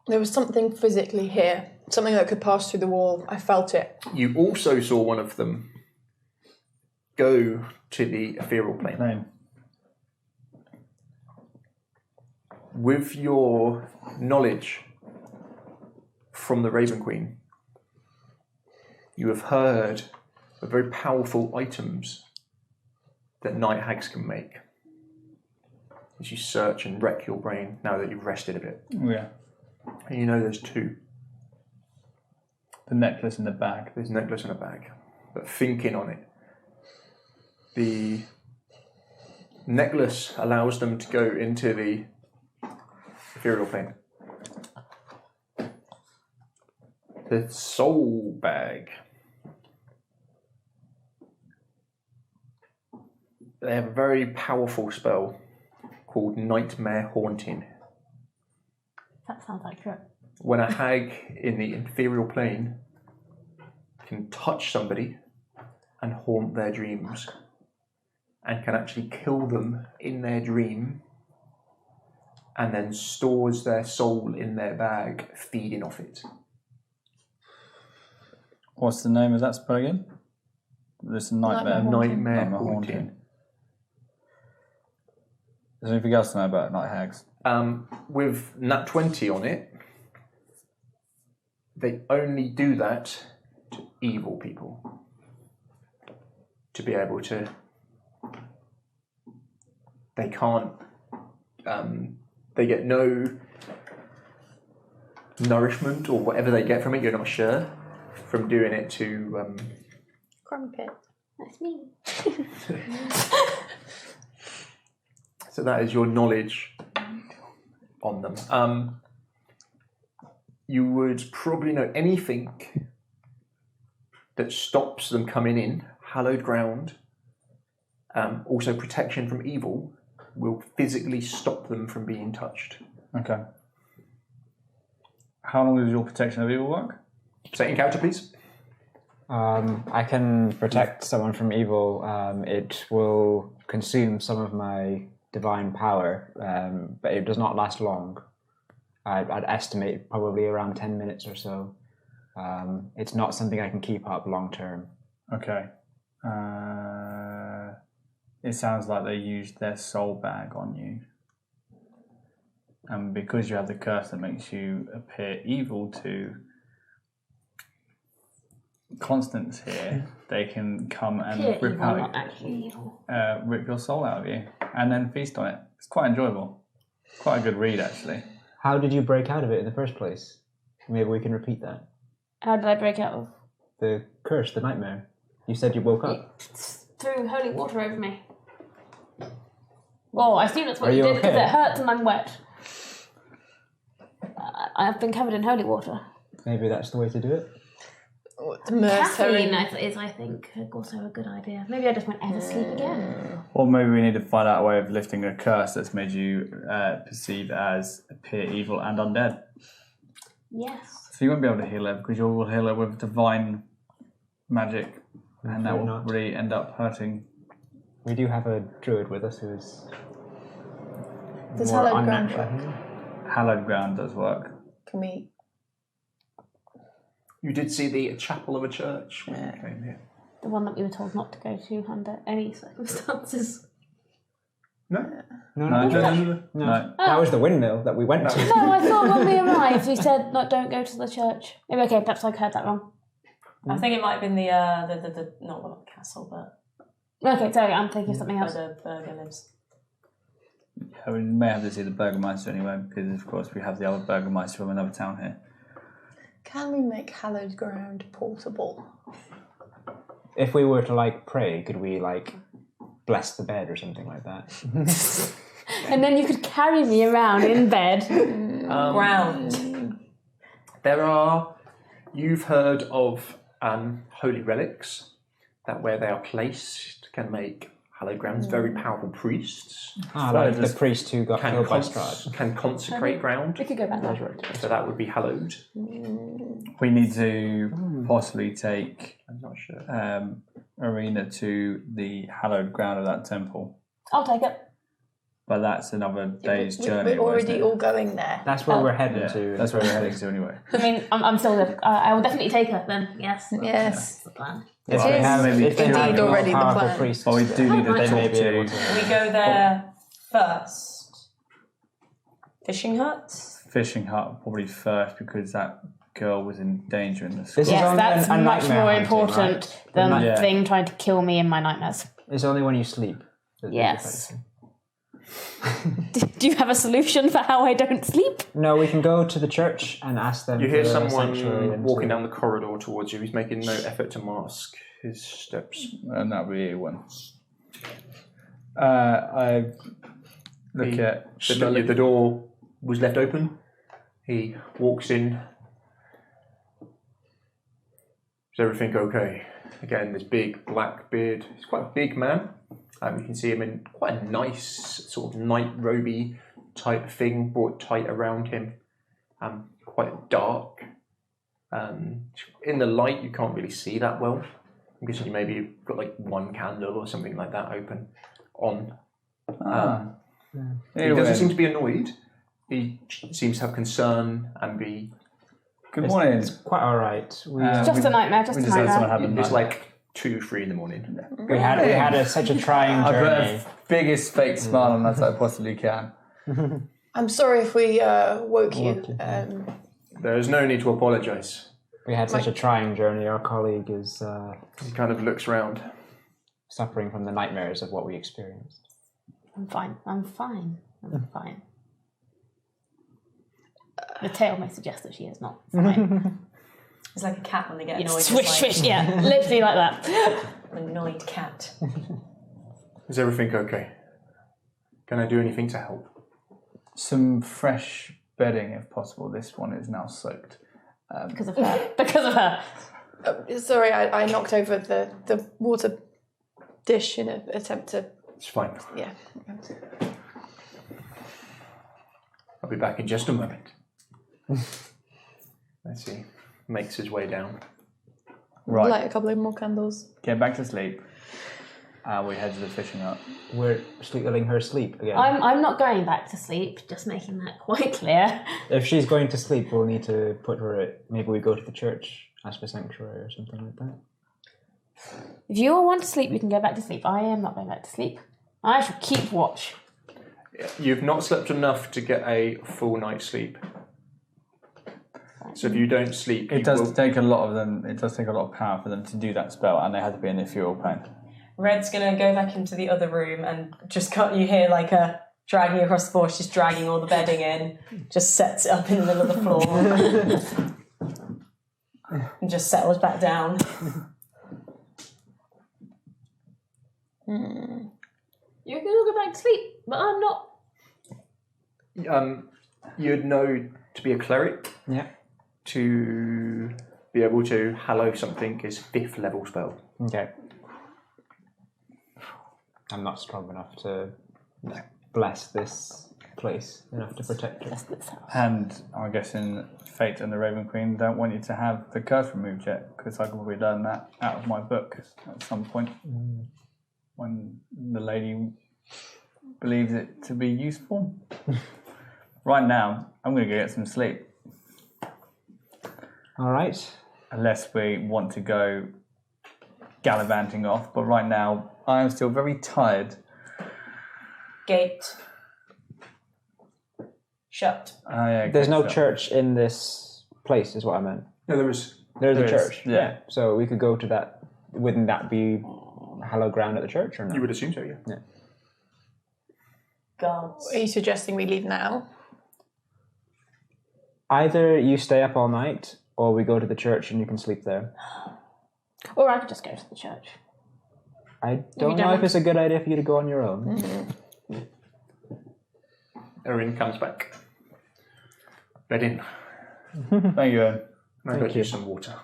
There was something physically here. Something that could pass through the wall. I felt it. You also saw one of them go to the ethereal plane. Name. With your knowledge from the Raven Queen, you have heard of very powerful items that night hags can make. As you search and wreck your brain now that you've rested a bit. Yeah. And you know there's 2. The necklace in the bag. There's a necklace and a bag. But thinking on it, the necklace allows them to go into the ethereal plane. The soul bag. They have a very powerful spell called Nightmare Haunting. That sounds accurate. When a hag in the ethereal plane can touch somebody and haunt their dreams, and can actually kill them in their dream, and then stores their soul in their bag, feeding off it. What's the name of that spell again? It's a nightmare. Nightmare Haunting. Haunting. Is there anything else to know about night hags? With Nat 20 on it, they only do that to evil people. To be able to... They can't... they get no nourishment or whatever they get from it, you're not sure, from doing it to... Crumpet. That's me. So that is your knowledge on them. You would probably know anything that stops them coming in, hallowed ground, also protection from evil, will physically stop them from being touched. Okay. How long does your protection of evil work? Say encounter, please. I can protect someone from evil. It will consume some of my divine power, but it does not last long. I'd estimate probably around 10 minutes or so. It's not something I can keep up long term. Okay. It sounds like they used their soul bag on you. And because you have the curse that makes you appear evil to Constance here, they can come and Pure rip evil, out, not actually evil. rip your soul out of you, and then feast on it. It's quite enjoyable. Quite a good read, actually. How did you break out of it in the first place? Maybe we can repeat that. How did I break out of? The curse, the nightmare. You said you woke up. Threw holy water over me. Well, I assume that's what Are you you did because okay? it hurts and I'm wet. I've been covered in holy water. Maybe that's the way to do it. Caffeine is, I think, also a good idea. Maybe I just won't ever sleep again. Or maybe we need to find out a way of lifting a curse that's made you perceive as appear evil and undead. Yes. So you won't be able to heal her because you will heal her with divine magic, and that will not. really end up hurting. We do have a druid with us who is Does more hallowed ground unnatural. work? Hallowed ground does work. Can we? You did see the chapel of a church when you came here. The one that we were told not to go to under any circumstances. No? No. That was the windmill that we went to. No, I thought when we arrived we said, no, don't go to the church. Maybe, okay, perhaps I heard that wrong. I think it might have been the not the castle, but Okay, sorry, I'm thinking of something where else. the burger lives. Yeah, we may have to see the Burgermeister anyway, because of course we have the other Burgermeister from another town here. Can we make hallowed ground portable? If we were to pray, could we bless the bed or something like that? And then you could carry me around in bed. Ground. There are... You've heard of holy relics, that where they are placed can make hallowed grounds very powerful priests. Like the priest who got killed by Strahd. Can consecrate ground, We could go back there. so that would be hallowed. We need to possibly take I'm not sure. Arena to the hallowed ground of that temple, I'll take it. but that's another day's journey. We're already all going there. That's where we're heading to. That's where we're heading to anyway. I mean, I'm still good. I will definitely take her then. Yes. Yes. That's the plan. It Well, is if they have indeed more already the Powerful plan. priests. But we do need to They talk may be able to to. We go there first. Fishing huts. Fishing Hut probably first because that girl was in danger in the This school. is Yes, only that's a much nightmare more hunting, important right? than Yeah. the thing trying to kill me in my nightmares. It's only when you sleep. Yes. Do you have a solution for how I don't sleep? No, we can go to the church and ask them. You hear for a sanctuary someone and walking so- down the corridor towards you. He's making no effort to mask his steps. And that'll be one. I look at The door was left open. He walks in. Is everything okay? Again, this big black beard. He's quite a big man. You can see him in quite a nice sort of night roby type thing brought tight around him. Quite dark. In the light, you can't really see that well. I'm guessing you maybe got one candle or something like that open on. He doesn't seem to be annoyed. He seems to have concern and be... Good morning. Quite all right. Just a nightmare. Just We a just had someone nightmare. having It's night. 2, 3 in the morning. We had such a trying I've got journey. the biggest fake smile on as I possibly can. I'm sorry if we woke you. There is no need to apologise. We had such a trying journey. Our colleague is He kind of looks round. suffering from the nightmares of what we experienced. I'm fine. I'm fine. I'm fine. The tail may suggest that she is not fine. It's like a cat when they get Yeah, annoyed. swish, it's like swish, yeah. Literally like that. an annoyed cat. Is everything okay? Can I do anything to help? Some fresh bedding, if possible. This one is now soaked. Because of her. Because of her. Sorry, I knocked over the water dish in an attempt to. It's fine. Yeah. I'll be back in just a moment. Let's see. Makes his way down. Right. Light a couple of more candles. Get back to sleep. We head to the fishing hut. We're letting her sleep again. I'm not going back to sleep, just making that quite clear. If she's going to sleep, we'll need to put her at... Maybe we go to the church, ask for sanctuary or something like that. If you all want to sleep, you can go back to sleep. I am not going back to sleep. I shall keep watch. You've not slept enough to get a full night's sleep. So if you don't sleep, It does take a lot of them. It does take a lot of power for them to do that spell, and they have to be in ethereal plane. Red's gonna go back into the other room and just cut. You hear like a dragging across the floor. She's dragging all the bedding in. Just sets it up in the middle of the floor and just settles back down. You can all go back to sleep, but I'm not. You'd know to be a cleric. Yeah. To be able to hallow something is 5th level spell. Okay. I'm not strong enough to bless this place enough to protect her. And I'm guessing Fate and the Raven Queen don't want you to have the curse removed yet, because I could probably learn that out of my book at some point when the lady believes it to be useful. Right now, I'm going to go get some sleep. All right. Unless we want to go gallivanting off, but right now I am still very tired. Gate shut. There's no church in this place, is what I meant. No, there is. There's a There is, church. yeah. So we could go to that. Wouldn't that be hallowed ground at the church or not? You would assume so, yeah. Yeah. Gods. Are you suggesting we leave now? Either you stay up all night, or we go to the church and you can sleep there. Or I could just go to the church. I don't know if it's a good idea for you to go on your own. Erin comes back. Bed in. Thank you, Owen. I'll go do some water.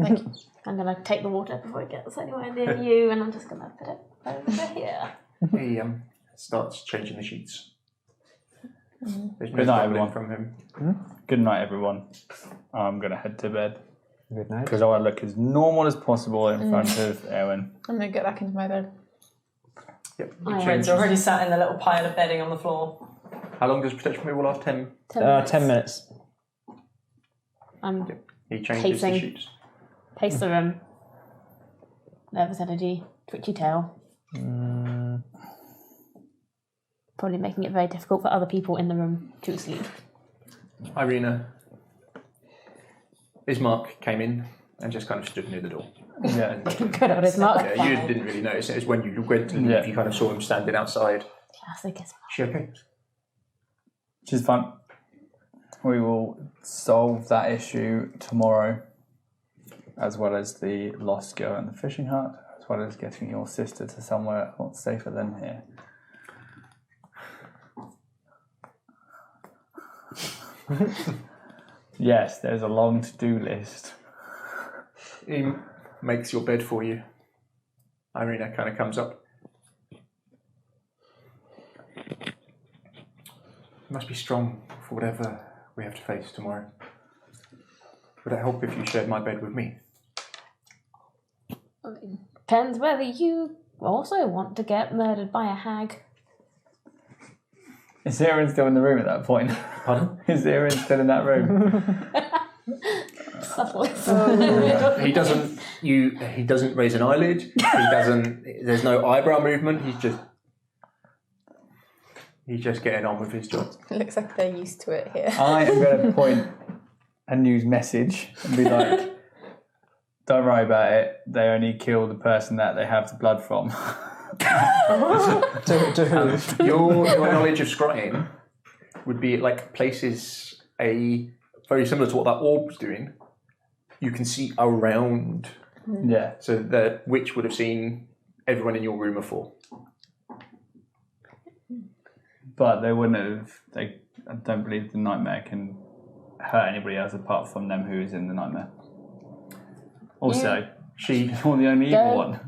Thank you. I'm going to take the water before it gets anywhere near you, and I'm just going to put it over here. He starts changing the sheets. There's no Good night, grumbling everyone. from him. Good night, everyone. I'm going to head to bed. Good night. Because I want to look as normal as possible in front of Eowyn. I'm going to get back into my bed. Yep. he Red's changes. already sat in the little pile of bedding on the floor. How long does protection removal last? 10? 10 minutes. I'm He changes Pacing. the sheets. pace the room. Nervous energy, twitchy tail. Probably making it very difficult for other people in the room to sleep. Irina. Ismark came in and just kind of stood near the door. Yeah. Good old Ismark. Yeah, you didn't really notice it. It's when you went to leave, Yeah. Mm. you kind of saw him standing outside. Classic Ismark. She okay? She's fun. We will solve that issue tomorrow, as well as the lost girl in the fishing hut, as well as getting your sister to somewhere a lot safer than here. Yes, there's a long to-do list. He makes your bed for you. Irina kind of comes up. You must be strong for whatever we have to face tomorrow. Would it help if you shared my bed with me? Depends whether you also want to get murdered by a hag. Is Aaron still in the room at that point? Pardon? Is Aaron still in that room? He doesn't. He doesn't raise an eyelid. He doesn't. There's no eyebrow movement. He's just getting on with his job. It looks like they're used to it here. I am going to point a news message and be like, don't worry about it, they only kill the person that they have the blood from. To who? Your knowledge of scrying would be like places very similar to what that orb's doing. You can see around. Yeah. So the witch would have seen everyone in your room before. But they wouldn't have. I don't believe the nightmare can hurt anybody else apart from them who is in the nightmare. Also, you're the only evil one.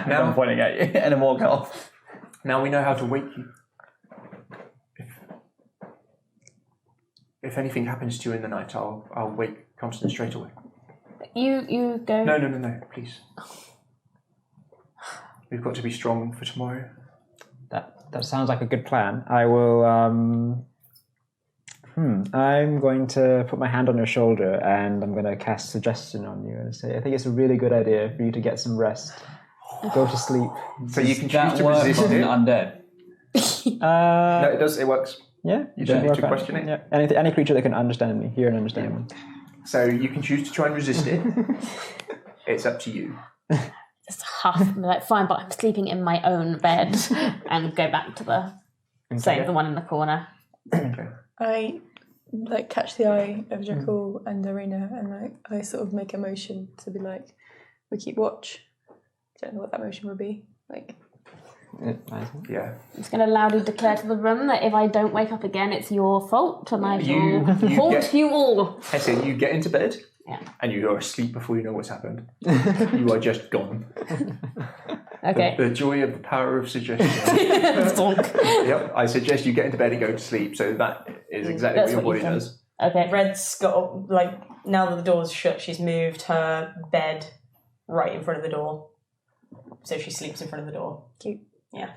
Now I'm pointing at you, and then walk off. Now we know how to wake you. If anything happens to you in the night, I'll wake Constance straight away. You go. No, please. We've got to be strong for tomorrow. That sounds like a good plan. I will. I'm going to put my hand on your shoulder and I'm going to cast suggestion on you and say, I think it's a really good idea for you to get some rest. Go to sleep. So you can choose to resist it. Undead. No, it does. It works. Yeah. You don't need to question it. Yeah. Any creature that can understand me, hear and understand me. So you can choose to try and resist it. It's up to you. Just huff, and be like, fine, but I'm sleeping in my own bed, and go back to the the one in the corner. Okay. I catch the eye of Jackal and Arena, and I sort of make a motion to be like, we keep watch. Don't know what that motion would be like. Yeah. I'm just going to loudly declare to the room that if I don't wake up again, it's your fault, and I You will haunt you all. Hesse, you get into bed, Yeah. and you are asleep before you know what's happened. You are just gone. Okay. The joy of the power of suggestion. Zonk. Yep. I suggest you get into bed and go to sleep. So that is exactly That's what your what you body can. does. Okay. Red's got, now that the door's shut, she's moved her bed right in front of the door. So she sleeps in front of the door. Cute. Yeah.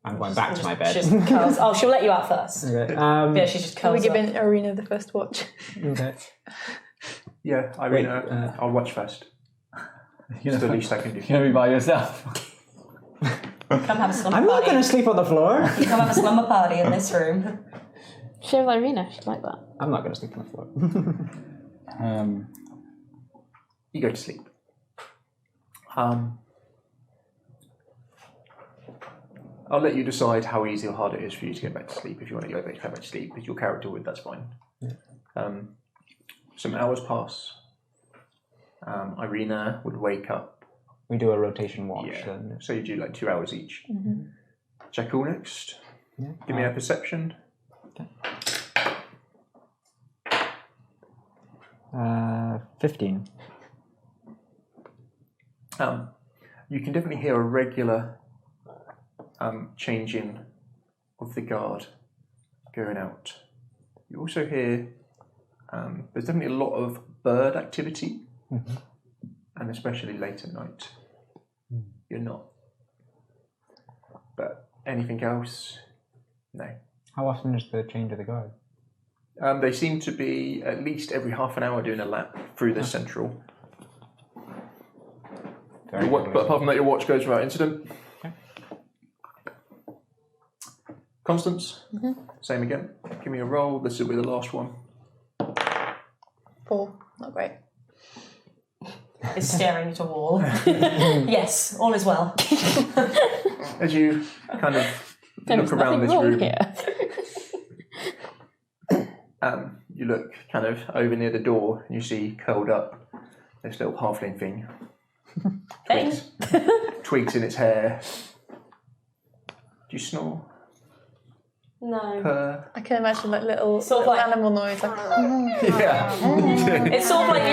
I'm going back to my bed. Just curls. Oh, she'll let you out first. Okay. Yeah, she just Are we curls up. giving Arena the first watch? Okay. Yeah, Irina, I'll watch first. It's the least I can do. You're going to be by yourself. Come have a slumber I'm not party. going to sleep on the floor. You come have a slumber party in this room. Share with Irina, she'd like that. I'm not going to sleep on the floor. You go to sleep. I'll let you decide how easy or hard it is for you to get back to sleep. If you want to go back to sleep, if your character would, that's fine. Some hours pass. Irina would wake up. We do a rotation watch. Yeah. Then. So you do 2 hours each. Mm-hmm. Jackal next. Yeah. Give me a perception. Okay. 15. You can definitely hear a regular changing of the guard going out. You also hear there's definitely a lot of bird activity, and especially late at night. You're not. But anything else? No. How often is the change of the guard? They seem to be at least every half an hour doing a lap through the central. But apart from that, your watch goes without incident. Okay. Constance, same again. Give me a roll. This will be the last one. 4. Not great. Is staring at a wall. Yes, all is well. As you kind of look around this room, you look kind of over near the door and you see curled up this little halfling thing. Twigs in its hair. Do you snore? No. Purr? I can imagine little, Sort of little like- animal noise. Yeah. It's sort of like,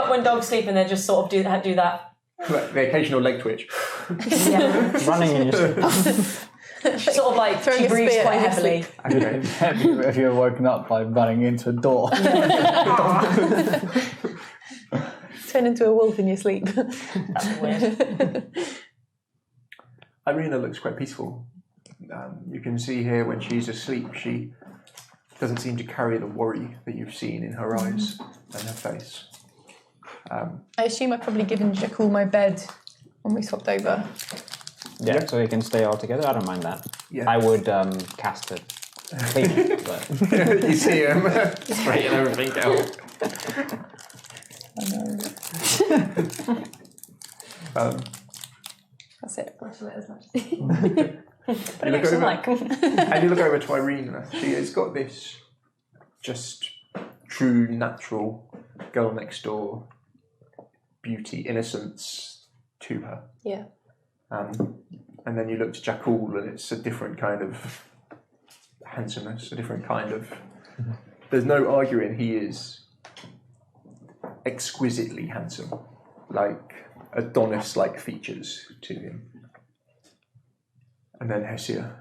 when dogs sleep and they just sort of do that. Like the occasional leg twitch. Yeah. Running in your sleep. Sort of like Throwing she a breathes spear quite in your heavily. Okay. If you're woken up by running into a door. Turn into a wolf in your sleep. That's weird. Irina looks quite peaceful. You can see here when she's asleep, she doesn't seem to carry the worry that you've seen in her eyes and her face. I assume I've probably given Jackal my bed when we swapped over. Yeah, so we can stay all together. I don't mind that. Yeah. I would cast a clean. But You see him straighten everything out. That's it. Put it next to the mic. And you look over to Irina. She has got this just true, natural girl next door beauty, innocence to her. Yeah. And then you look to Jackal, and it's a different kind of handsomeness, a different kind of. There's no arguing he is exquisitely handsome, like Adonis-like features to him. And then Hessia,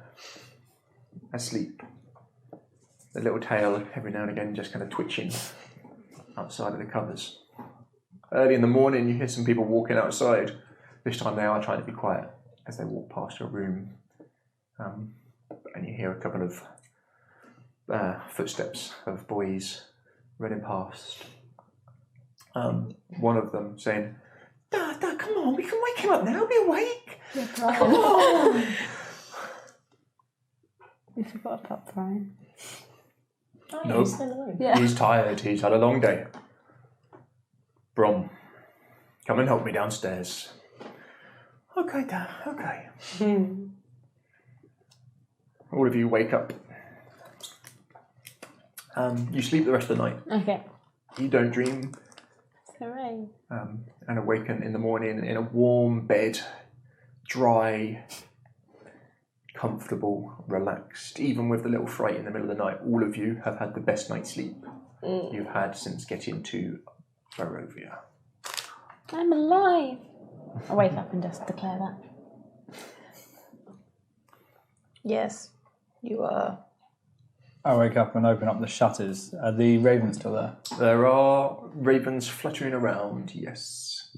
asleep. The little tail every now and again just kind of twitching outside of the covers. Early in the morning, you hear some people walking outside. This time they are trying to be quiet as they walk past your room. And you hear a couple of footsteps of boys running past. One of them saying, Dad, come on, we can wake him up now, be awake. Come on. We forgot about Brian. Oh, Nope. he's still alive. Yeah. He's tired, he's had a long day. Brom, come and help me downstairs. Okay, Dad, okay. All of you wake up. You sleep the rest of the night. Okay. You don't dream. Hooray. And awaken in the morning in a warm bed, dry, comfortable, relaxed. Even with the little fright in the middle of the night, all of you have had the best night's sleep you've had since getting to Barovia. I'm alive. I wake up and just declare that. Yes, you are. I wake up and open up the shutters. Are the ravens still there? There are ravens fluttering around, yes.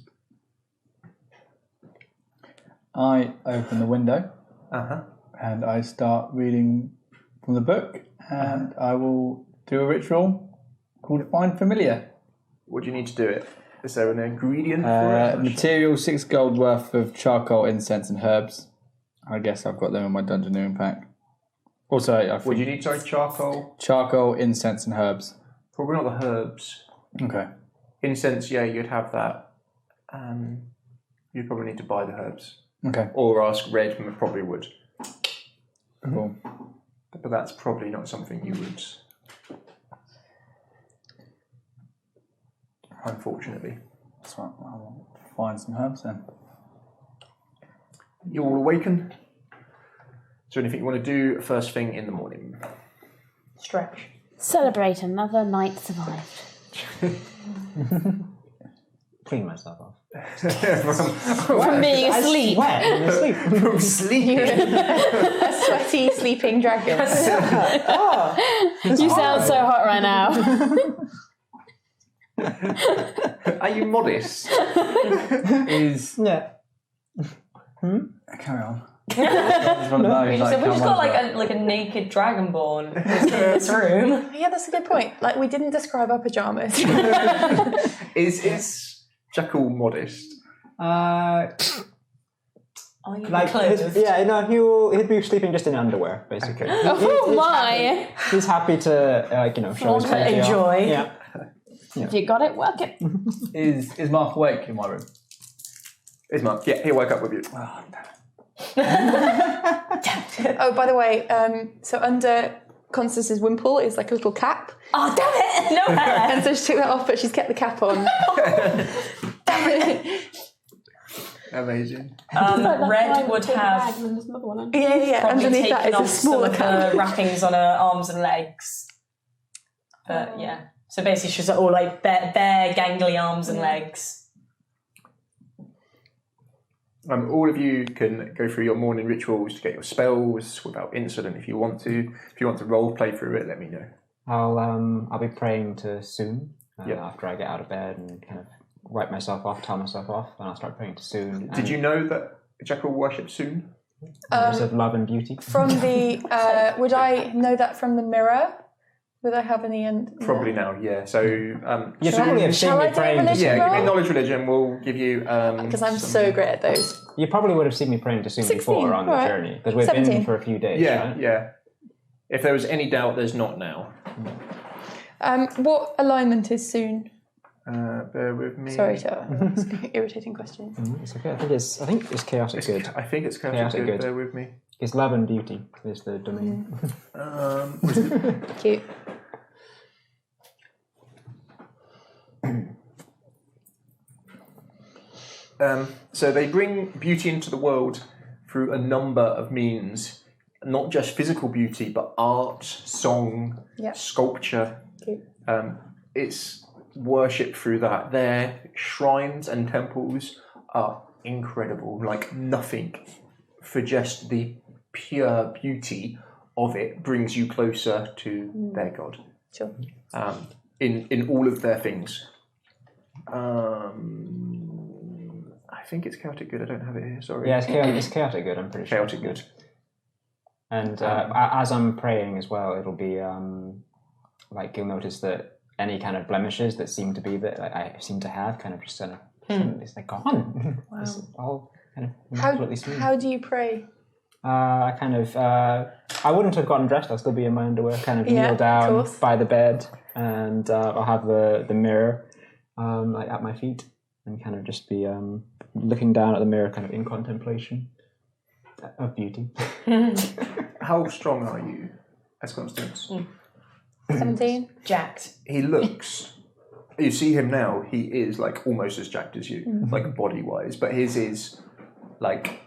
I open the window Uh-huh. and I start reading from the book, and I will do a ritual called Find Familiar. What do you need to do it? Is there an ingredient for it? Material 6 gold worth of charcoal, incense, and herbs. I guess I've got them in my Dungeoneering pack. Also, I What do you need? Sorry, charcoal? charcoal, incense, and herbs. Probably not the herbs. Okay. Incense, yeah, you'd have that. You'd probably need to buy the herbs. Okay. Or ask Red, probably would. Cool. But that's probably not something you would. Unfortunately. That's right. I'll find some herbs then. You all awaken. Is there anything you want to do first thing in the morning? Stretch. Celebrate another night survived. clean myself off. From being asleep. Sweat when you're asleep. From sleeping. A sweaty sleeping dragon. You sound so hot right now. Are you modest? Yeah. Carry on. Just want to know, We like, just how got much like a naked dragonborn in this room. Yeah, that's a good point. Like, we didn't describe our pajamas. Is Jackal modest? Are you Like, clothed? he'd be sleeping just in underwear, basically. Okay. Oh my! He's happy to, show his To clothes off. enjoy. Yeah. If you got it, work it. Is Mark awake in my room? Is Mark? Yeah, he'll wake up with you. Oh, by the way, so under Constance's wimple is like a little cap. Oh, damn it! No hair! And so she took that off, but she's kept the cap on. Amazing. Red would have Yeah. probably Underneath taken that is a off some smaller of cap. the wrappings on her arms and legs. But yeah. So basically she's all like bare gangly arms and legs. All of you can go through your morning rituals to get your spells without incident if you want to. If you want to role play through it, let me know. I'll be praying to Soon Yeah. after I get out of bed and kind of wipe myself off, towel myself off, and I'll start praying to Soon. Did you know that Jackal worships Soon? Of love and beauty? From the, would I know that from the mirror? Would I have any? Probably now, yeah. So, You probably have seen Shall me I do a praying to religion Soon. yeah, give me roll? knowledge religion. We'll give you. Because I'm some- so great at those. You probably would have seen me praying to Soon 16, before on the alright. journey, because we've been 17. for a few days, Yeah, right? yeah. If there was any doubt, there's not now. What alignment is soon? Bear with me. Sorry to ask irritating questions. It's okay. I think it's chaotic good. I think it's chaotic good. Bear with me. It's love and beauty is the domain. Cute. So they bring beauty into the world through a number of means, not just physical beauty, but art, song, sculpture. Cute. It's worship through that. Their shrines and temples are incredible, like nothing for just the pure beauty of it brings you closer to their god. Sure. In all of their things. I think it's chaotic good. I don't have it here. Sorry. Yeah, it's chaotic good. I'm pretty sure. Chaotic good. And as I'm praying as well, it'll be like you'll notice that any kind of blemishes that seem to be that I seem to have kind of just kind of it's like gone. Wow. It's all kind of immaculately smooth. How do you pray? I kind of I wouldn't have gotten dressed. I'll still be in my underwear. Kind of kneel down by the bed, and I'll have the mirror like at my feet, and kind of just be looking down at the mirror, kind of in contemplation of beauty. How strong are you as Constance? 17. Jacked. He looks. You see him now. He is like almost as jacked as you, like body-wise. But his is like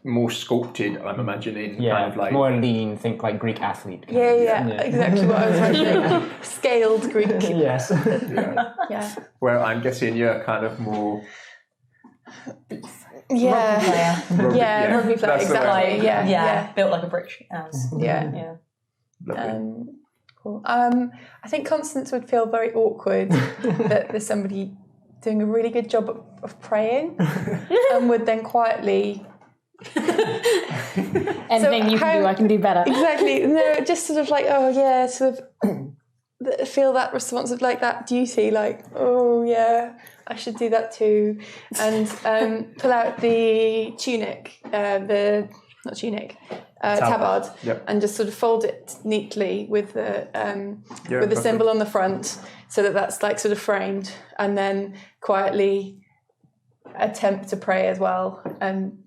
more sculpted. I'm imagining. Yeah, kind of like more lean. Think like Greek athlete. kind of. Yeah, exactly what I was imagining. Scaled Greek. Yes. Yeah. Where I'm guessing you're kind of more. Yeah. Yeah, rugby player, That's the way. exactly. Yeah. Built like a brick house. Yeah. Lovely. Cool. I think Constance would feel very awkward that there's somebody doing a really good job of praying and would then quietly. Anything you can do, I can do better. Exactly. No, just sort of like, sort of feel that response of like that duty, like, oh yeah, I should do that too, and pull out the tunic, tabard, and just sort of fold it neatly with the symbol on the front, so that that's like sort of framed, and then quietly attempt to pray as well. And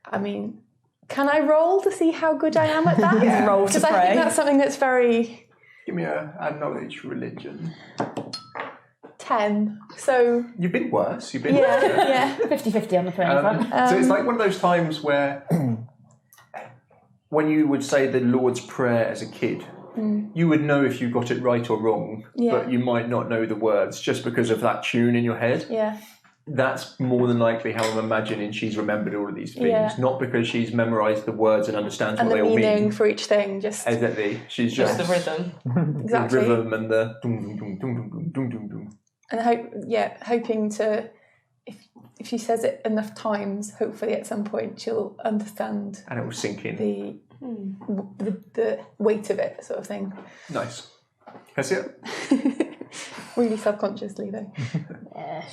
I mean, can I roll to see how good I am at that? Roll to Because I pray. think that's something that's very. Give me a knowledge religion. 10. So You've been worse. You've been 50-50 on the praying front. so it's like one of those times where when you would say the Lord's Prayer as a kid, you would know if you got it right or wrong, but you might not know the words just because of that tune in your head. Yeah. That's more than likely how I'm imagining she's remembered all of these things, not because she's memorised the words and understands what they all And the meaning mean. for each thing, just Exactly. She's Just just the rhythm. exactly. the rhythm and the dum dum dum dum dum dum dum dum. And hoping to, if she says it enough times, hopefully at some point she'll understand And it will sink in. the weight of it, sort of thing. Nice. That's it. Really subconsciously, though.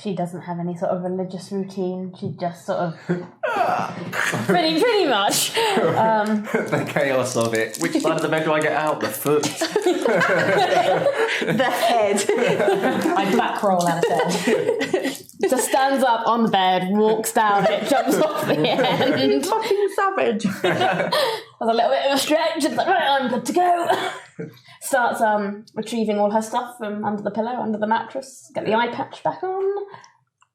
She doesn't have any sort of religious routine. She just sort of pretty much. The chaos of it. Which side of the bed do I get out? The foot. The head. I back roll out of bed. Just stands up on the bed, walks down it, jumps off the end. Fucking savage. Has a little bit of a stretch. It's like, right, I'm good to go. Starts retrieving all her stuff from under the pillow, under the mattress. Get the eye patch back on.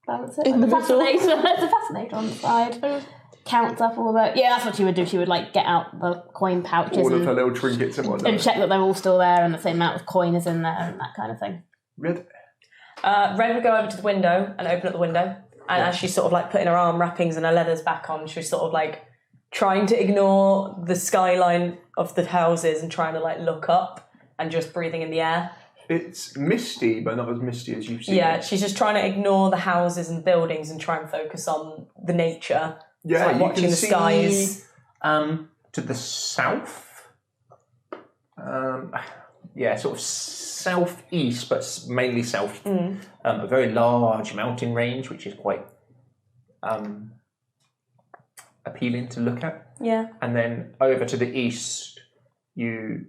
Balance it. In the middle. There's a fascinator on the side. Counts up all the... Yeah, that's what she would do. She would like get out the coin pouches All of her little trinkets and whatnot. and check that they're all still there and the same amount of coin is in there and that kind of thing. Red. Red would go over to the window and open up the window. And as she's sort of like putting her arm wrappings and her leathers back on, she's sort of like trying to ignore the skyline of the houses and trying to like look up and just breathing in the air. It's misty, but not as misty as you've seen. Yeah, she's just trying to ignore the houses and buildings and try and focus on the nature. Yeah, It's like you watching can the see, skies. To the south. Sort of southeast, but mainly south. A very large mountain range, which is quite appealing to look at. Yeah. And then over to the east, you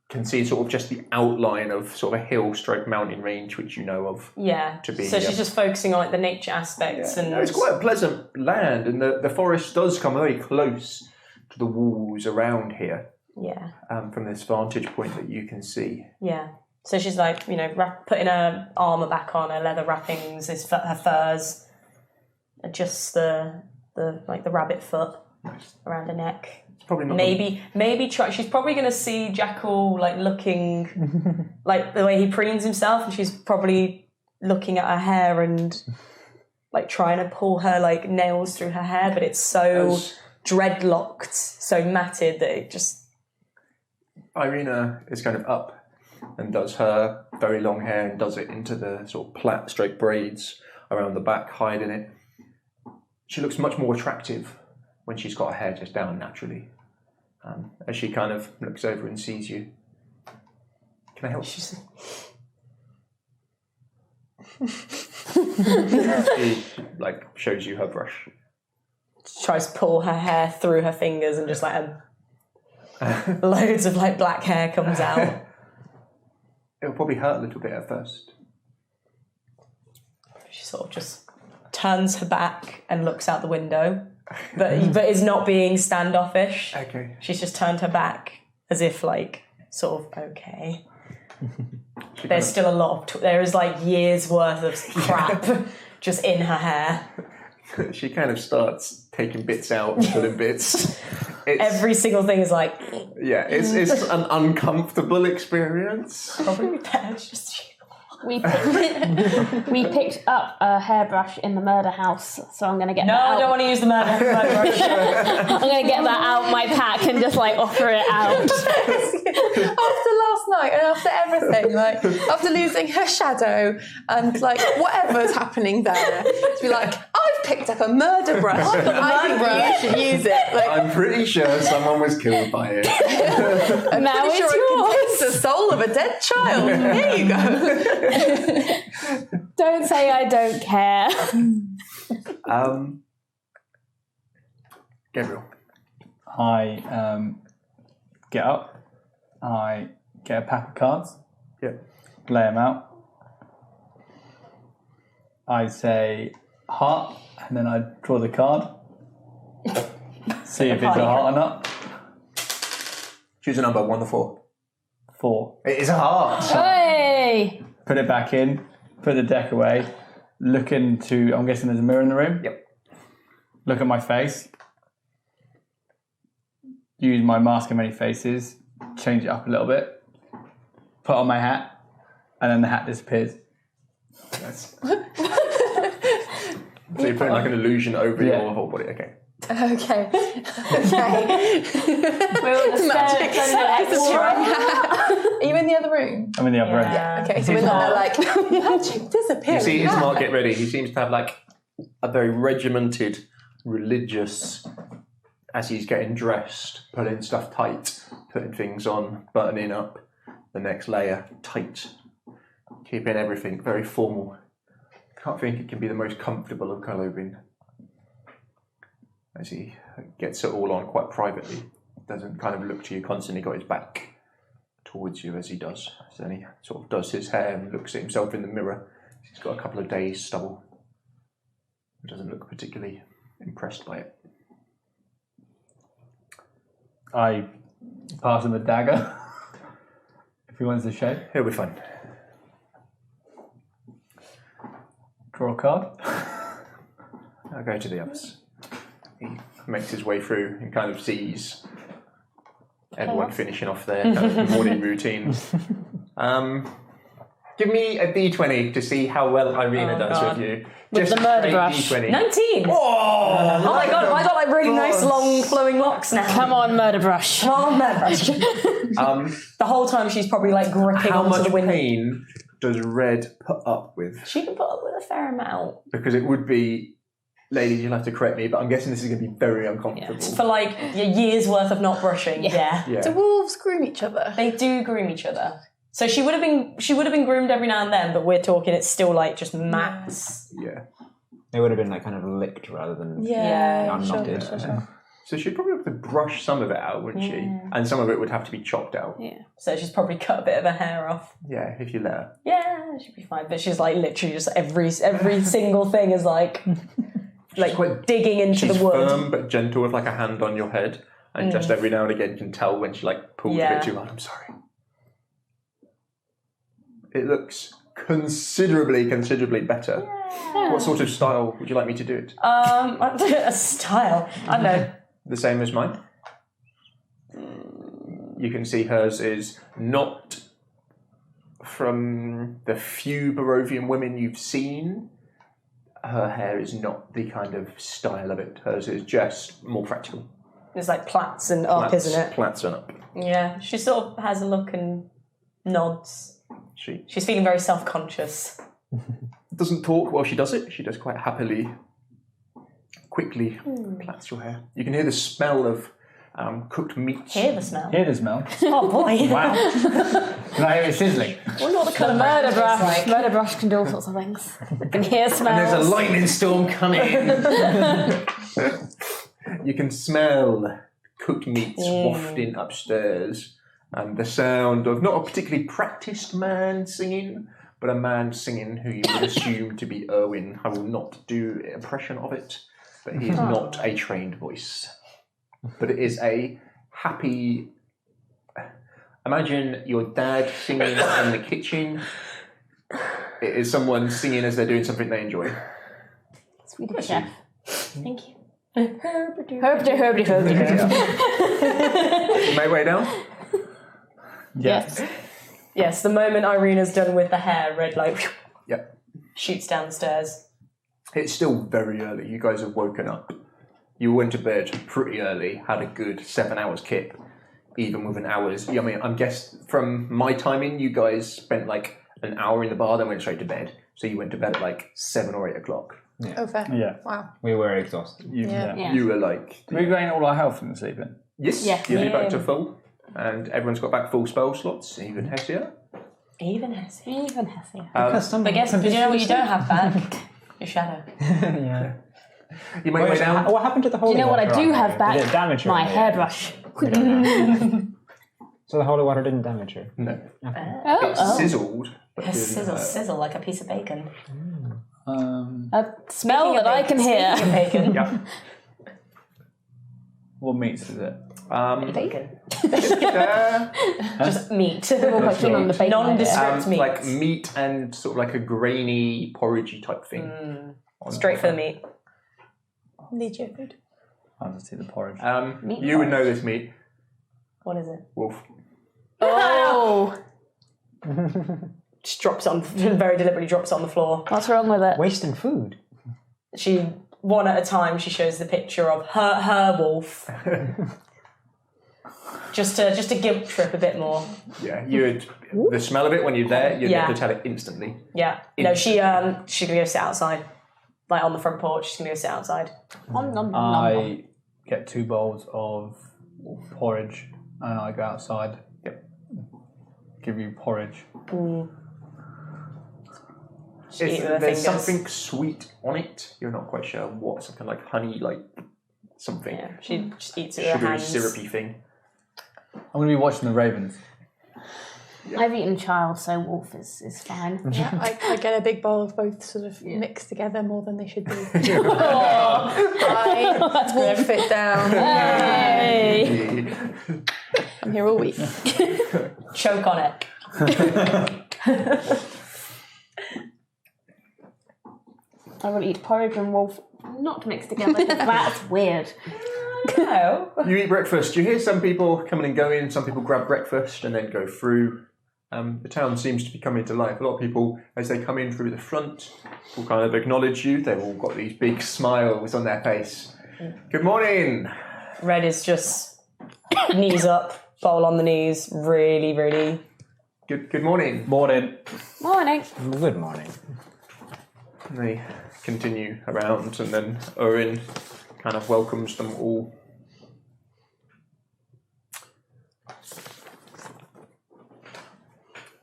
can see sort of just the outline of sort of a hill stroke mountain range, which you know of. Yeah. To be, so she's just focusing on like the nature aspects and No, it's quite a pleasant land, and the forest does come very close to the walls around here. Yeah. From this vantage point that you can see. Yeah. So she's like, putting her armour back on, her leather wrappings, her furs, adjusts the rabbit foot around her neck. It's probably not. Maybe try. She's probably going to see Jackal like looking like the way he preens himself, and she's probably looking at her hair and like trying to pull her like nails through her hair, but it's so dreadlocked, so matted that it just. Irina is kind of up and does her very long hair and does it into the sort of plait stroke braids around the back, hiding it. She looks much more attractive when she's got her hair just down naturally. As she kind of looks over and sees you. Can I help? She like shows you her brush. She tries to pull her hair through her fingers and just like loads of like black hair comes out. It'll probably hurt a little bit at first. She sort of just turns her back and looks out the window, but is not being standoffish. Okay. She's just turned her back as if like sort of okay. There's still a lot of there is like years worth of crap just in her hair. She kind of starts taking bits out and putting bits. Every single thing is like. Yeah, it's an uncomfortable experience. Probably better just. We picked up a hairbrush in the murder house, so I'm going to get that out. No, I don't want to use the murder brush. I'm going to get that out my pack and just like offer it out. After last night and after everything, like after losing her shadow and like whatever's happening there, to be like, I've picked up a murder brush. I think you should use it. Like, I'm pretty sure someone was killed by it. I'm Now pretty sure it contains the soul of a dead child. There you go. Don't say I don't care. Gabriel. I get up. I get a pack of cards. Yep. Lay them out. I say heart, and then I draw the card. See if it's a heart or not. Choose a number, 1 to 4. 4. It is a heart. Hey! Put it back in. Put the deck away. Look into. I'm guessing there's a mirror in the room. Yep. Look at my face. Use my mask of many faces. Change it up a little bit. Put on my hat, and then the hat disappears. Yes. So you're putting like an illusion over your whole body. Okay. Okay. We're all the Magic. Are you in the other room? I'm in the other room. Yeah. Okay, so we're not like magic disappearing. You see Ismark get ready. He seems to have like a very regimented, religious, as he's getting dressed, putting stuff tight, putting things on, buttoning up the next layer tight, keeping everything very formal. Can't think it can be the most comfortable of clothing. As he gets it all on quite privately, doesn't kind of look to you constantly, got his back towards you as he does. So then he sort of does his hair and looks at himself in the mirror. He's got a couple of days stubble. He doesn't look particularly impressed by it. I pass him a dagger if he wants to show. He'll be fine. Draw a card. I'll go to the others. He makes his way through and kind of sees everyone finishing off their kind of morning routine. Give me a D20 to see how well Irina does with you. With the murder brush. D20. 19! Oh, Oh my god, have I got like really nice long flowing locks now? Come on, murder brush. Come on, murder brush. The whole time she's probably like gripping How onto much the window. pain does Red put up with? She can put up with a fair amount. Because it would be, ladies, you'll have to correct me, but I'm guessing this is going to be very uncomfortable. For like a year's worth of not brushing, yeah. Do wolves groom each other? They do groom each other. So she would have been groomed every now and then, but we're talking it's still like just mats. Yeah. They would have been like kind of licked rather than Yeah, unknotted. sure. So she'd probably have to brush some of it out, wouldn't she? And some of it would have to be chopped out. Yeah. So she's probably cut a bit of her hair off. Yeah, if you let her. Yeah, she'd be fine. But she's like literally just every single thing is like quite- digging into She's the wood. firm but gentle with like a hand on your head. And just every now and again you can tell when she like pulls a bit too hard. I'm sorry. It looks considerably better. Yeah. What sort of style would you like me to do it? A style. I don't know. The same as mine? You can see hers is not from the few Barovian women you've seen. Her hair is not the kind of style of it. Hers is just more practical. It's like plaits and up, isn't it? Plaits and up. Yeah. She sort of has a look and nods. She's feeling very self-conscious. Doesn't talk while she does it. She does quite happily, quickly plaits your hair. You can hear the smell of cooked meats. Hear the smell. Hear the smell. Oh boy. Wow. Can I hear it sizzling? Wonder what the colour Murder brush. Murder brush can do all sorts of things. It can hear smells. And there's a lightning storm coming. You can smell cooked meats wafting upstairs, and the sound of not a particularly practiced man singing, but a man singing who you would assume to be Erwin. I will not do an impression of it, but he is not a trained voice. But it is a happy... Imagine your dad singing in the kitchen. It is someone singing as they're doing something they enjoy. Swedish chef. Thank you. Herbty. My way down? Yes. Yes, the moment Irina's done with the hair, Red like Yep. shoots down the stairs. It's still very early. You guys have woken up. You went to bed pretty early, had a good 7 hours kip, even with an hour's... I mean, I'm guessing from my timing, you guys spent like an hour in the bar, then went straight to bed. So you went to bed at like 7 or 8 o'clock. Oh, fair. Yeah. Wow. We were exhausted. You were like... We gain all our health from sleeping. Yes, Yeah. you'll be back to full. And everyone's got back full spell slots, even Hessia. Even Hessie. Even Hessie. But guess, do you know what you don't have back? Your shadow. Yeah. You make way down. What happened to the holy Do you know what I water do on have her? back? Did it damage her? My in the end? hairbrush. So the holy water didn't damage her? No. Oh, It sizzled. But didn't Sizzle, hurt. sizzle like a piece of bacon. A smell that I can hear. Bacon. Yeah. What meats is it? Bacon. Yeah. Just meat. All quite keen on the bacon. Nondescript meat. Like meat and sort of like a grainy, porridgey type thing. Straight for the meat. Need your food. I'll just see the porridge. You would know this meat. What is it? Wolf. Oh! Just drops on, very deliberately drops on the floor. What's wrong with it? Wasting food. She, one at a time, she shows the picture of her wolf. just to guilt trip a bit more. Yeah, the smell of it when you're there, you'd Yeah. get to tell it instantly. Yeah. No, she's gonna go sit outside. Like on the front porch, she's gonna go sit outside. Nom, nom, nom, nom. I get 2 bowls of porridge and I go outside. Yep. Give you porridge. She eats with her There's fingers. something sweet on it. You're not quite sure what. Something like honey, like something. Yeah, she just eats it with her Sugary, hands. syrupy thing. I'm going to be watching the Ravens. I've eaten child, so wolf is fine. Yeah, I get a big bowl of both sort of mixed together more than they should be. I wolf it down. Hey! I'm here all week. Choke on it. I will eat porridge and wolf not mixed together because that's weird. No. You eat breakfast. You hear some people coming and going. Some people grab breakfast and then go through. The town seems to be coming to life. A lot of people, as they come in through the front, will kind of acknowledge you. They've all got these big smiles on their face. Good morning. Red is just knees up, bowl on the knees, really, really. Good morning. Morning. Morning. Good morning. And they continue around, and then Orin kind of welcomes them all.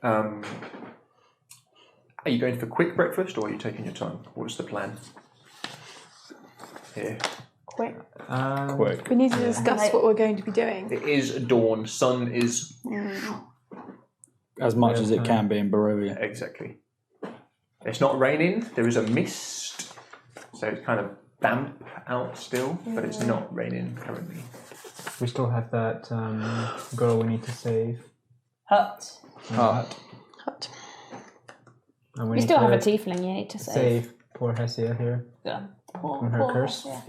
Are you going for quick breakfast, or are you taking your time? What's the plan? Here. quick. Quick. We need to discuss what we're going to be doing. It is dawn. Sun is As much as it can be in Barovia. exactly. It's not raining. There is a mist, so it's kind of damp out still, but it's not raining currently. We still have that girl we need to save. Hut. Hut. And We need still have a to tiefling you need to save. save poor Hessia here Yeah. from her curse. Yeah.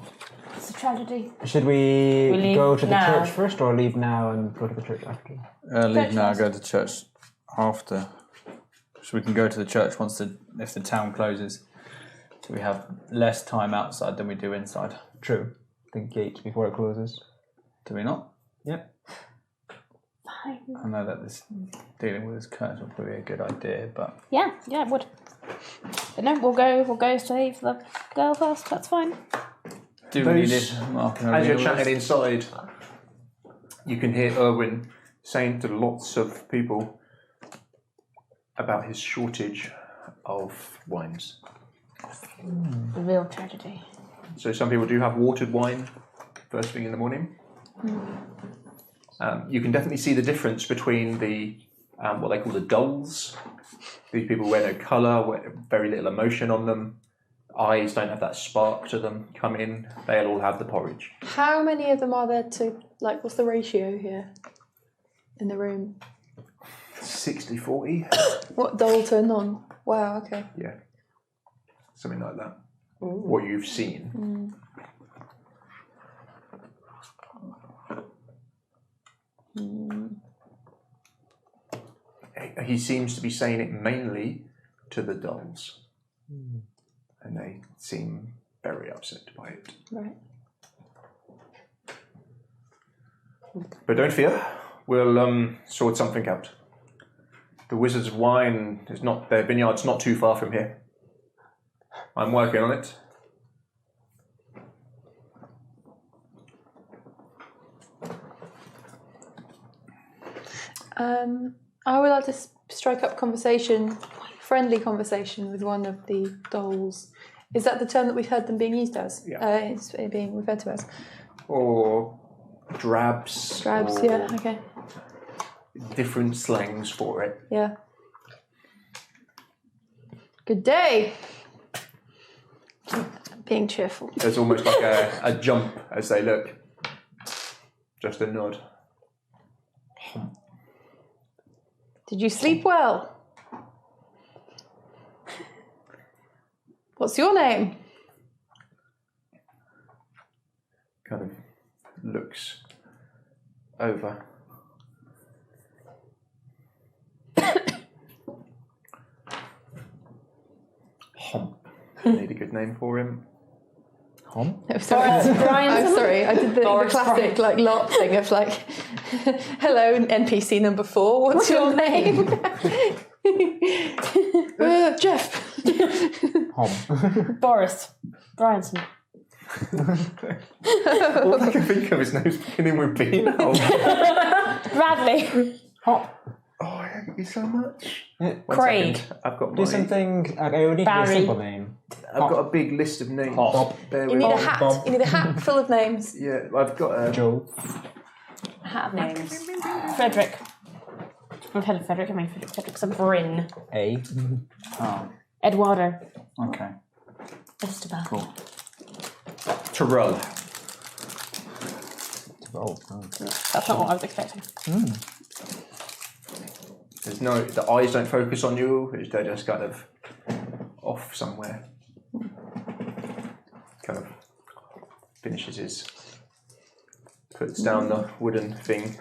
It's a tragedy. Should we leave go to the now. church first, or leave now and go to the church after? Leave now, go to church after. So we can go to the church if the town closes. So we have less time outside than we do inside. True. The gate before it closes. Do we not? Yep. Fine. I know that dealing with this curse would probably be a good idea, but Yeah, it would. But no, we'll go save the girl first. That's fine. do we need it? Mark, As you're chatting inside, you can hear Erwin saying to lots of people about his shortage of wines. The real tragedy. So some people do have watered wine first thing in the morning. You can definitely see the difference between the what they call the dulls. These people wear no colour, very little emotion on them. Eyes don't have that spark to them. Come in, they'll all have the porridge. How many of them are there to, like, what's the ratio here in the room? 60-40? What dull to none? Wow, okay. Yeah. Something like that. What you've seen. He seems to be saying it mainly to the dolls. And they seem very upset by it. Right. But don't fear, we'll sort something out. The Wizard's Wine is not, their vineyard's not too far from here. I'm working on it. I would like to strike up friendly conversation with one of the dolls. Is that the term that we've heard them being used as? Yeah. It's being referred to as. Or drabs. Drabs, or yeah, okay. Different slangs for it. Yeah. Good day. Being cheerful. There's almost like a jump as they look. Just a nod. Did you sleep well? What's your name? Kind of looks over. Hump. Need a good name for him. Hom? Oh, sorry. I'm sorry. I did the classic like LARP thing of like, hello NPC number 4. What's your name? Jeff. Hom. Boris. Bryanson. All I can think of is names beginning with B now. Bradley. Hop. Oh, I hate you so much. Craig. Second. I've got Do something. I would need to be a Barry. simple name. I've got a big list of names. Bear You with need me. a hat. You need a hat full of names. Yeah, I've got a Joe. Hat names. Frederick. We've had Frederick. I mean, Frederick's a Bryn. A. Oh, Eduardo. okay. Esteban. Cool. Terrell. Oh. That's not what I was expecting. There's no, the eyes don't focus on you. They're just kind of off somewhere. Kind of finishes his, puts down the wooden thing,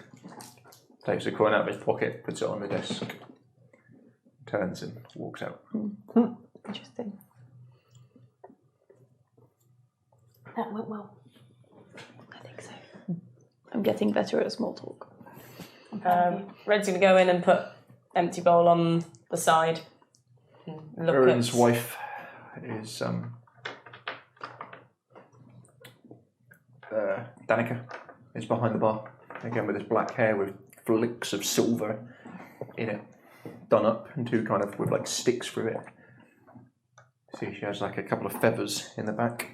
takes a coin out of his pocket, puts it on the desk, turns and walks out. Interesting. That went well. I think so. I'm getting better at small talk. Red's going to go in and put empty bowl on the side. Look Erin's at wife is Danica is behind the bar again with his black hair with flicks of silver in it, done up into kind of with like sticks through it. See, she has like a couple of feathers in the back.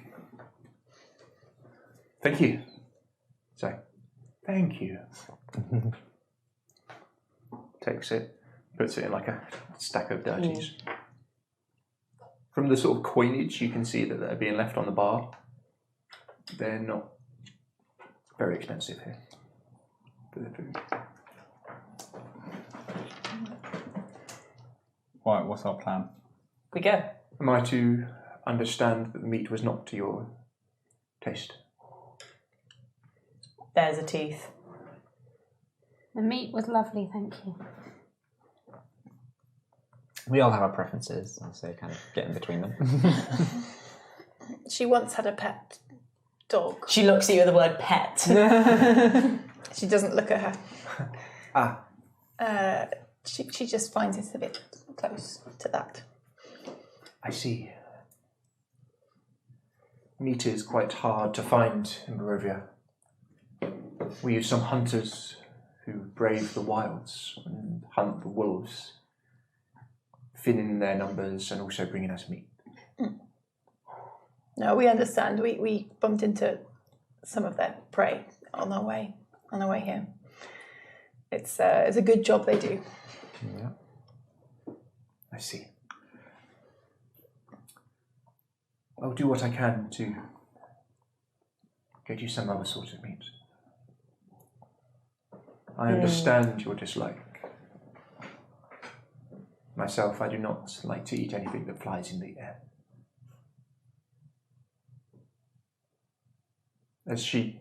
Thank you. So, thank you. Takes it, puts it in like a stack of dirties. From the sort of coinage, you can see that they're being left on the bar. They're not very expensive here. For their food. Right, what's our plan? We go. Am I to understand that the meat was not to your taste? There's a teeth. The meat was lovely, thank you. We all have our preferences, and so kind of get in between them. She once had a pet dog. She looks at you with the word pet. She doesn't look at her. Ah, She just finds it a bit close to that. I see. Meat is quite hard to find in Barovia. We use some hunters who brave the wilds and hunt the wolves, thinning their numbers and also bringing us meat. No, we understand. We bumped into some of their prey on our way here. It's a good job they do. Yeah. I see. I'll do what I can to get you some other sort of meat. I understand your dislike. Myself, I do not like to eat anything that flies in the air. As she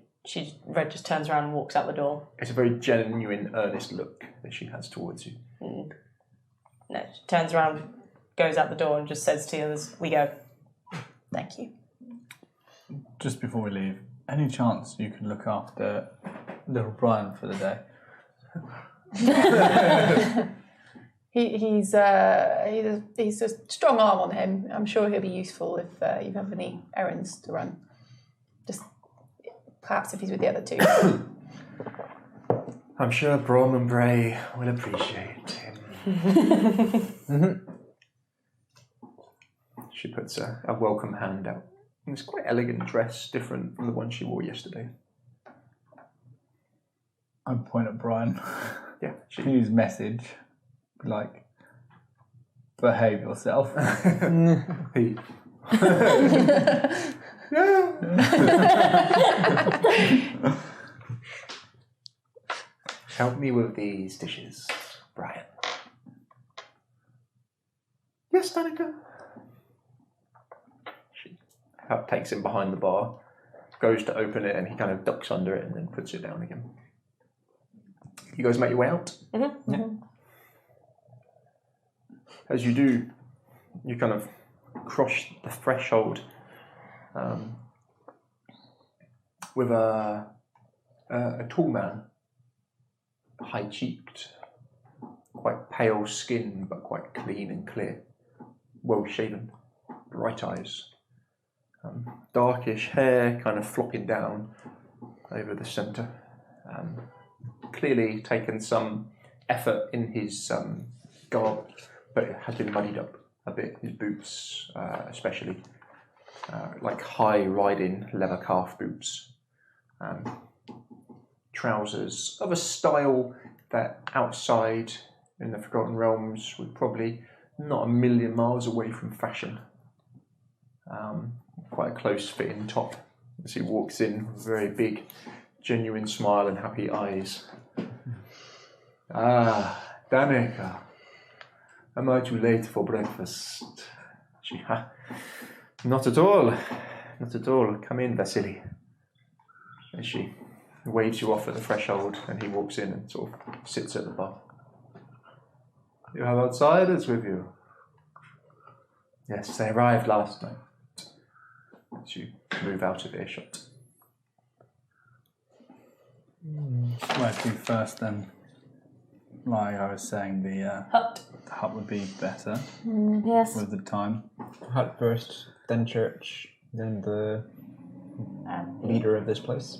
Red just turns around and walks out the door. It's a very genuine, earnest look that she has towards you. No, she turns around, goes out the door, and just says to the others, "We go." Thank you. Just before we leave, any chance you could look after little Brian for the day? He's a strong arm on him. I'm sure he'll be useful if you have any errands to run. Just perhaps if he's with the other two. I'm sure Brom and Bray will appreciate him. She puts a welcome hand out. It's quite elegant dress, different from the one she wore yesterday. I'd point at Brian. Yeah, His message, like, behave yourself. He. Help me with these dishes, Brian. Yes, Danica. She takes him behind the bar, goes to open it, and he kind of ducks under it and then puts it down again. You guys make your way out? Mm-hmm. Yeah. As you do, you kind of cross the threshold with a tall man, high-cheeked, quite pale skin, but quite clean and clear, well-shaven, bright eyes, darkish hair kind of flopping down over the centre. Clearly taken some effort in his garb, but it has been muddied up a bit, his boots especially, like high riding leather calf boots. Trousers of a style that outside in the Forgotten Realms would probably not a million miles away from fashion. Quite a close fitting top as he walks in, very big, genuine smile and happy eyes. Ah, Danica, am I too late for breakfast? Not at all, not at all. Come in, Vasily. And she waves you off at the threshold, and he walks in and sort of sits at the bar. You have outsiders with you? Yes, they arrived last night. As you move out of earshot. Where to first then? Like I was saying, the hut would be better Yes. with the time. Hut first, then church, then the leader of this place.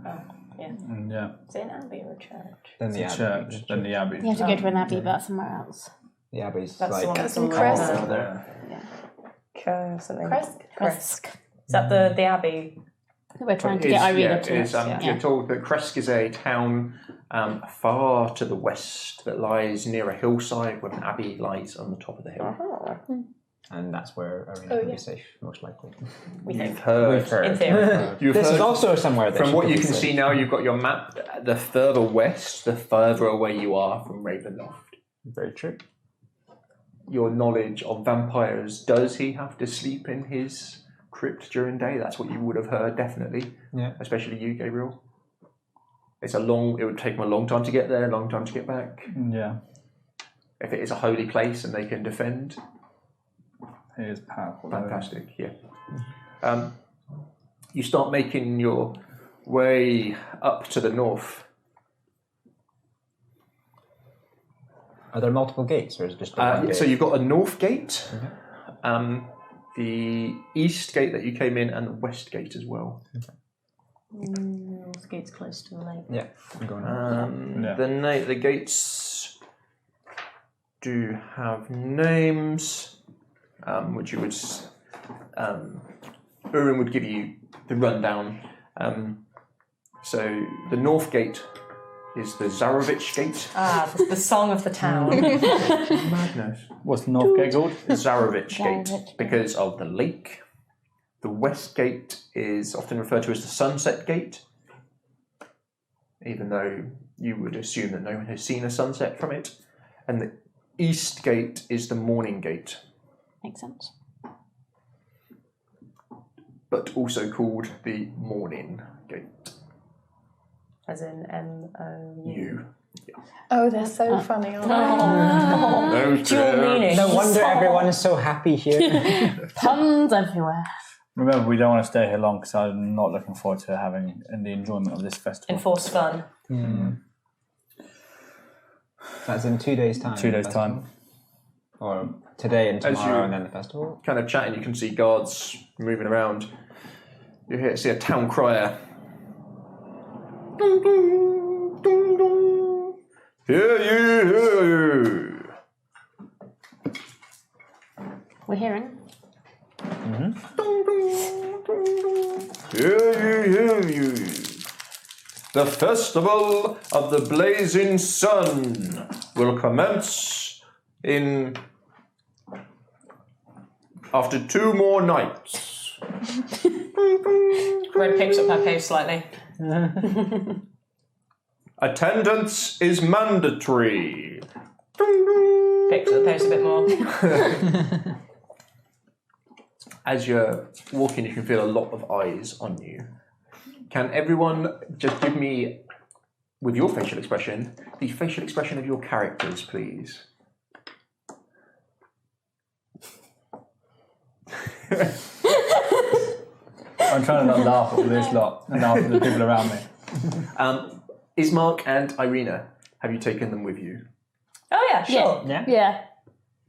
Yeah. And yeah, Is it an abbey or a church? Then the abbey. church, then the abbey. You have to go to an abbey, but somewhere else. The abbey's That's the like one that's some all crest. around. There. Something. Crest? Is that the abbey? We're trying to get Irina to us. You're told that Kresk is a town far to the west that lies near a hillside where an abbey lies on the top of the hill. And that's where Irina will be safe, most likely. We've heard. In theory. This is also somewhere that From she what could you be can safe. see now, you've got your map. The further west, the further away you are from Ravenloft. Very true. Your knowledge of vampires, does he have to sleep in his crypt during day? That's what you would have heard, definitely. Yeah. Especially you, Gabriel. It would take him a long time to get there, a long time to get back. Yeah. If it is a holy place and they can defend. It is powerful. Fantastic, yeah. You start making your way up to the north. Are there multiple gates, or is it just the one So gate? you've got a north gate, the east gate that you came in, and the west gate as well. North gate's close to the lake. Yeah, I'm going on. The gates do have names, which you would... Urim would give you the rundown. So the north gate is the Zarovich Gate. The song of the town. Madness. What's North Gate called? Zarovich Gate, because of the lake. The west gate is often referred to as the Sunset Gate, even though you would assume that no one has seen a sunset from it. And the east gate is the Morning Gate, Makes sense. but also called the Morning Gate. As in M-O-U. You. Oh, they're so funny, aren't No, Dual meaning. No wonder everyone is so happy here. Puns everywhere. Remember, we don't want to stay here long because I'm not looking forward to having the enjoyment of this festival. Enforced fun. That's in 2 days' time. 2 days' the time. festival? Or today and As tomorrow you- and then the festival? Kind of chatting, you can see guards moving around. You see a town crier. Ding, ding, ding, ding. Hear you, hear you. We're hearing. Hear you. The festival of the blazing sun will commence after 2 more nights. Red picks up her pace slightly. Attendance is mandatory. Picks up the pace a bit more. As you're walking, you can feel a lot of eyes on you. Can everyone just give me, with your facial expression, the facial expression of your characters, please? I'm trying to not laugh at all this lot and laugh at the people around me. Ismark and Irina, have you taken them with you? Oh yeah, sure. Yeah.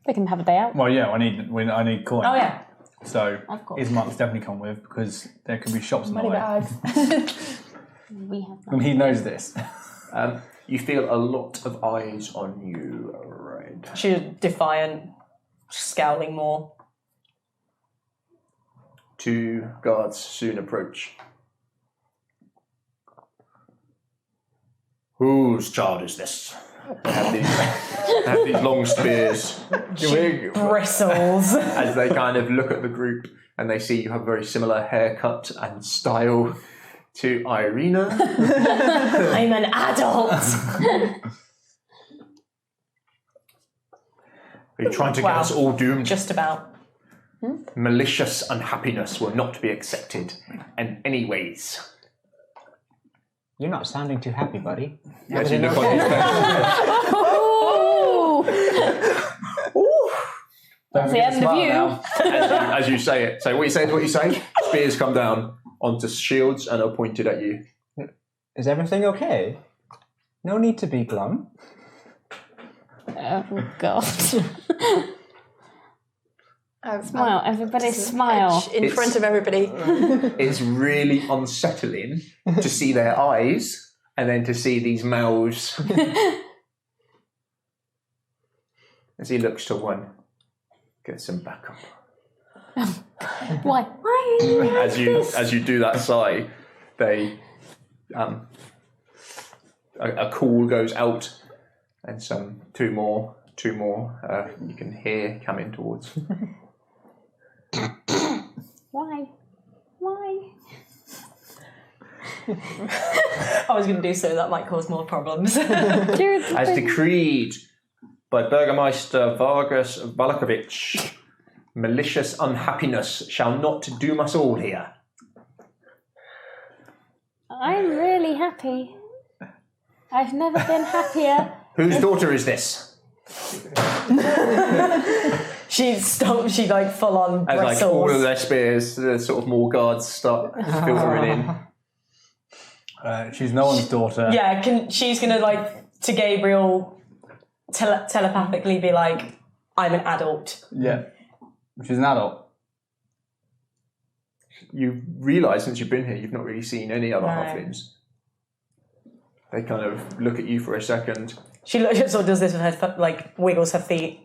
They can have a day out. Well, yeah, I need coin. Oh yeah. So Of course. Ismark's definitely come with because there could be shops on the Money way. bags. We have And he knows this. You feel a lot of eyes on you, right? She's defiant, scowling more. 2 guards soon approach. Whose child is this? They have these long spears. Bristles. As they kind of look at the group and they see you have a very similar haircut and style to Irina. I'm an adult. Are you trying to get us all doomed? Just about. Malicious unhappiness will not be accepted in any ways. You're not sounding too happy, buddy. As you look on his face. That's the end of you. As you say it. So what you say. Spears come down onto shields and are pointed at you. Is everything okay? No need to be glum. Oh, God. Smile, I'll everybody just smile. edge in front of everybody. It's really unsettling to see their eyes and then to see these mouths. As he looks to one, get some backup. Why? As you do that sigh, they a call goes out, and two more you can hear coming towards. Why? I was going to do so. That might cause more problems. As decreed by Burgermeister Vargas Valakovich, malicious unhappiness shall not doom us all here. I'm really happy. I've never been happier. Whose daughter is this? She like full on As bristles. like all of their spears, the sort of more guards start filtering in. She's no one's daughter. Yeah, she's gonna like to Gabriel telepathically be like, I'm an adult. Yeah. She's an adult. You realise since you've been here, you've not really seen any other No. halflings. They kind of look at you for a second. She sort of does this with her, like wiggles her feet.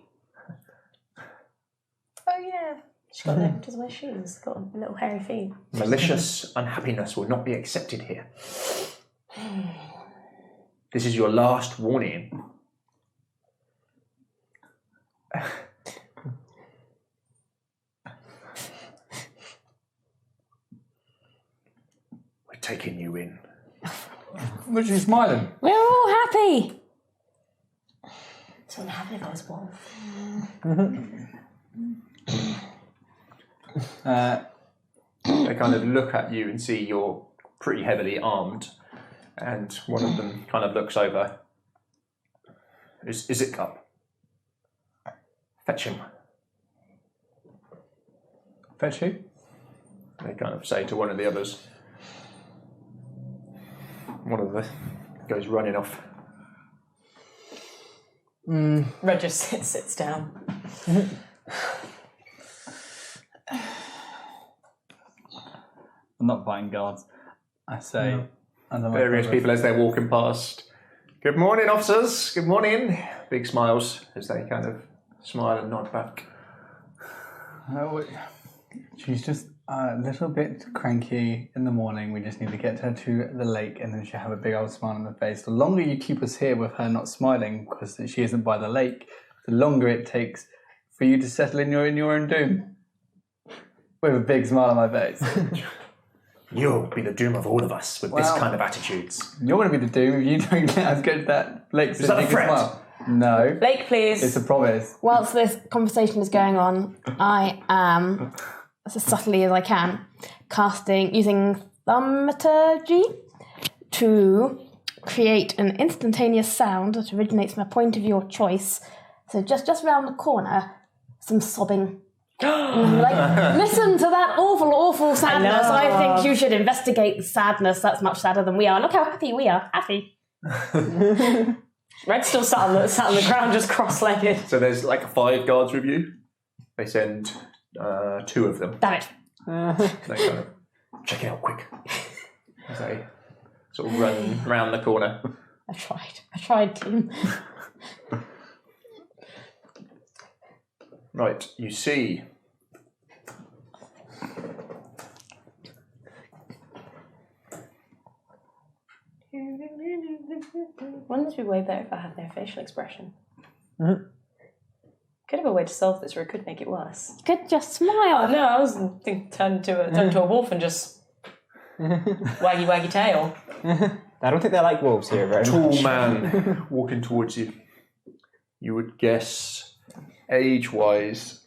Oh yeah, she doesn't wear shoes. Got little hairy feet. Malicious unhappiness will not be accepted here. This is your last warning. We're taking you in. But she's smiling. We're all happy. So what happened if I was wolf? They kind of look at you and see you're pretty heavily armed, and one of them kind of looks over. Is it up? Fetch him. Fetch who? They kind of say to one of the others. One of them goes running off. Red just sits down. I'm not buying guards. I say, under my Various breath, people as they're walking past. Good morning, officers. Good morning. Big smiles as they kind of smile and nod back. She's just a little bit cranky in the morning. We just need to get her to the lake, and then she'll have a big old smile on her face. The longer you keep us here with her not smiling because she isn't by the lake, the longer it takes for you to settle in your own doom. With a big smile on my face. You'll be the doom of all of us with this kind of attitudes. You're going to be the doom if you don't get us go to that lake so that you a can threat? smile. No. Lake, please. It's a promise. Whilst this conversation is going on, I am, as subtly as I can, using thaumaturgy to create an instantaneous sound that originates from a point of your choice. So just round the corner, some sobbing. Like, listen to that awful, awful sadness. I think you should investigate the sadness. That's much sadder than we are. Look how happy we are. Happy. Red's still sat on the ground, just cross-legged. So there's like 5 guards with you. They send 2 of them. Damn it. They kind of check it out quick. As they sort of run round the corner. I tried, team. Right, you see. Wouldn't this be way better if I had their facial expression? Could have a way to solve this, or it could make it worse. Could just smile. No, I was thinking turn to a wolf and just waggy tail. I don't think they like wolves here very Tall much. man walking towards you. You would guess, age-wise,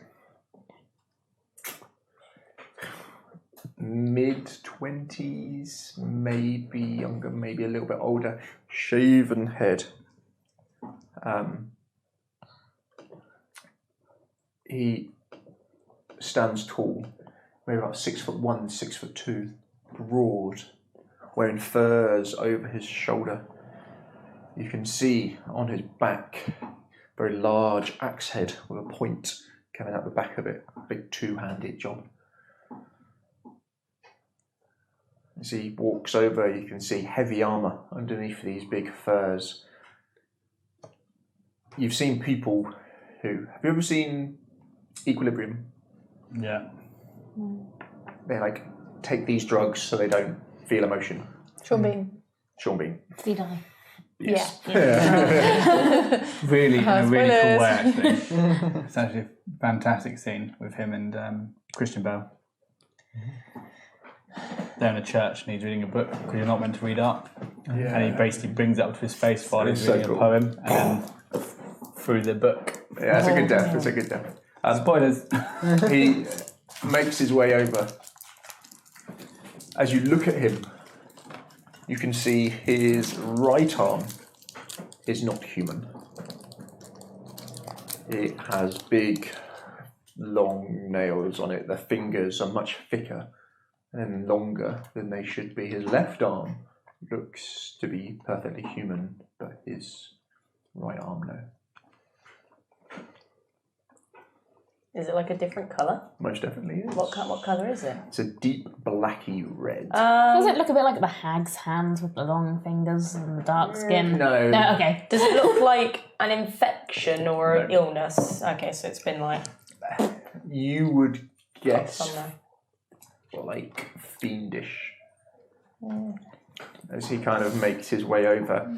mid-20s, maybe younger, maybe a little bit older. Shaven head. He stands tall, maybe about 6'1", 6'2", broad, wearing furs over his shoulder. You can see on his back very large axe head with a point coming out the back of it, big 2-handed job. As he walks over, you can see heavy armour underneath these big furs. You've seen people who... Have you ever seen Equilibrium? Yeah. They like take these drugs so they don't feel emotion. Sean Bean. Sean Bean. Vistani. Yes. Really, in a really cool way, Spoilers. actually. It's actually a fantastic scene with him and Christian Bale. They're in a church and he's reading a book because you're not meant to read art. And he basically brings it up to his face while he's It's so reading cool. a poem and then through the book. Yeah, it's a good death. It's a good death. Spoilers. He makes his way over. As you look at him, you can see his right arm is not human. It has big, long nails on it. The fingers are much thicker and longer than they should be. His left arm looks to be perfectly human, but his right arm, no. Is it like a different colour? Most definitely is. What colour is it? It's a deep blacky red. Does it look a bit like the hag's hands with the long fingers and the dark skin? No. No, okay. Does it look like an infection or an illness? Okay, so it's been like You would guess somewhere. like fiendish. As he kind of makes his way over